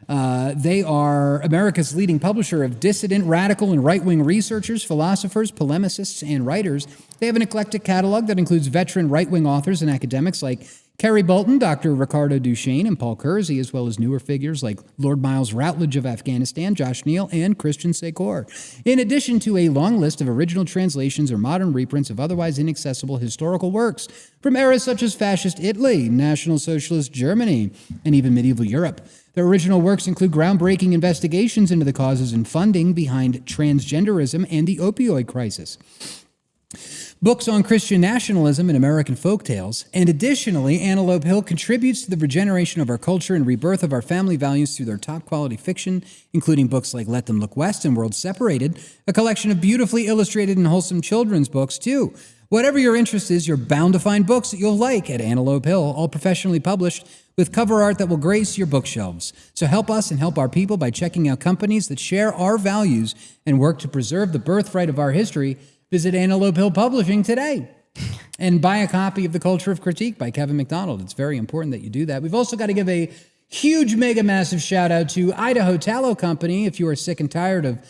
Speaker 2: They are America's leading publisher of dissident, radical, and right-wing researchers, philosophers, polemicists, and writers. They have an eclectic catalog that includes veteran right-wing authors and academics like Kerry Bolton, Dr. Ricardo Duchesne, and Paul Kersey, as well as newer figures like Lord Miles Routledge of Afghanistan, Josh Neal, and Christian Secor. In addition to a long list of original translations or modern reprints of otherwise inaccessible historical works from eras such as fascist Italy, National Socialist Germany, and even medieval Europe. Their original works include groundbreaking investigations into the causes and funding behind transgenderism and the opioid crisis, books on Christian nationalism and American folktales, and additionally, Antelope Hill contributes to the regeneration of our culture and rebirth of our family values through their top-quality fiction, including books like Let Them Look West and World Separated, a collection of beautifully illustrated and wholesome children's books, too. Whatever your interest is, you're bound to find books that you'll like at Antelope Hill, all professionally published, with cover art that will grace your bookshelves. So help us and help our people by checking out companies that share our values and work to preserve the birthright of our history. Visit Antelope Hill Publishing today and buy a copy of The Culture of Critique by Kevin MacDonald. It's very important that you do that. We've also got to give a huge, mega, massive shout out to Idaho Tallow Company. If you're sick and tired of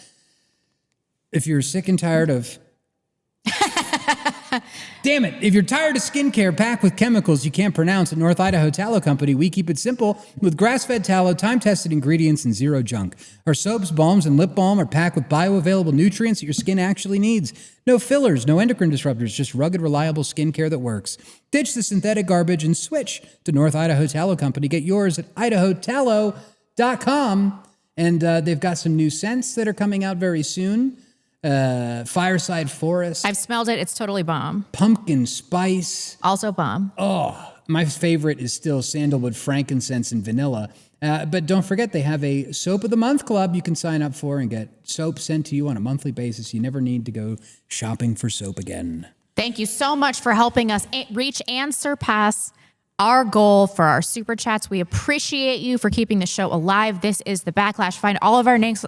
Speaker 2: damn it, if you're tired of skincare packed with chemicals you can't pronounce, at North Idaho Tallow Company, we keep it simple with grass-fed tallow, time-tested ingredients, and zero junk. Our soaps, balms, and lip balm are packed with bioavailable nutrients that your skin actually needs. No fillers, no endocrine disruptors, just rugged, reliable skincare that works. Ditch the synthetic garbage and switch to North Idaho Tallow Company. Get yours at idahotallow.com. And they've got some new scents that are coming out very soon. Fireside Forest.
Speaker 1: I've smelled it. It's totally bomb.
Speaker 2: Pumpkin Spice.
Speaker 1: Also bomb.
Speaker 2: Oh, my favorite is still Sandalwood Frankincense and Vanilla. But don't forget, they have a Soap of the Month club you can sign up for and get soap sent to you on a monthly basis. You never need to go shopping for soap again.
Speaker 1: Thank you so much for helping us reach and surpass our goal for our super chats. We appreciate you for keeping the show alive. This is The Backlash. Find all of our links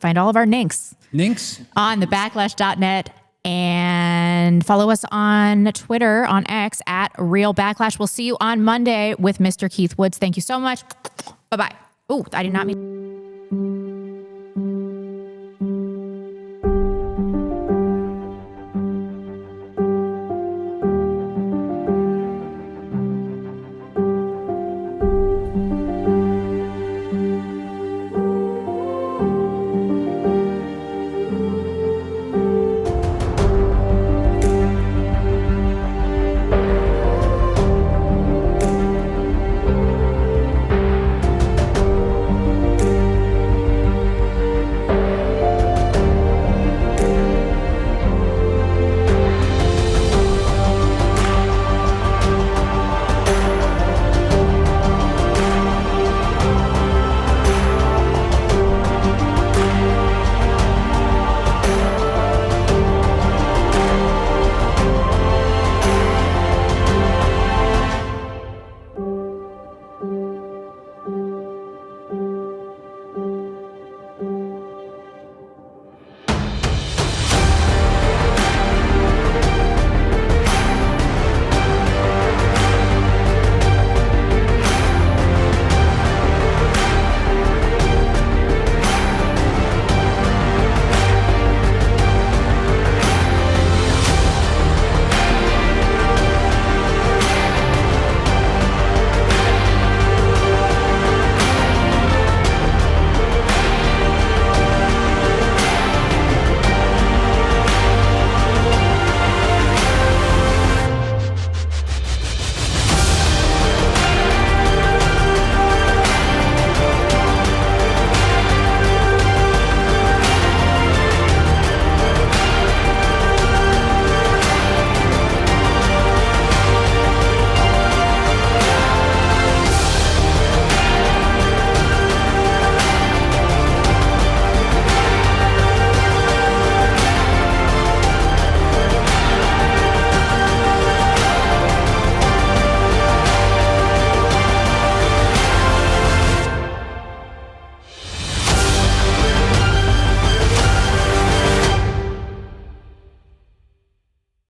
Speaker 1: on thebacklash.net, and follow us on Twitter, on X, at Real Backlash. We'll see you on Monday with Mr. Keith Woods. Thank you so much. Bye-bye. Oh, I did not mean...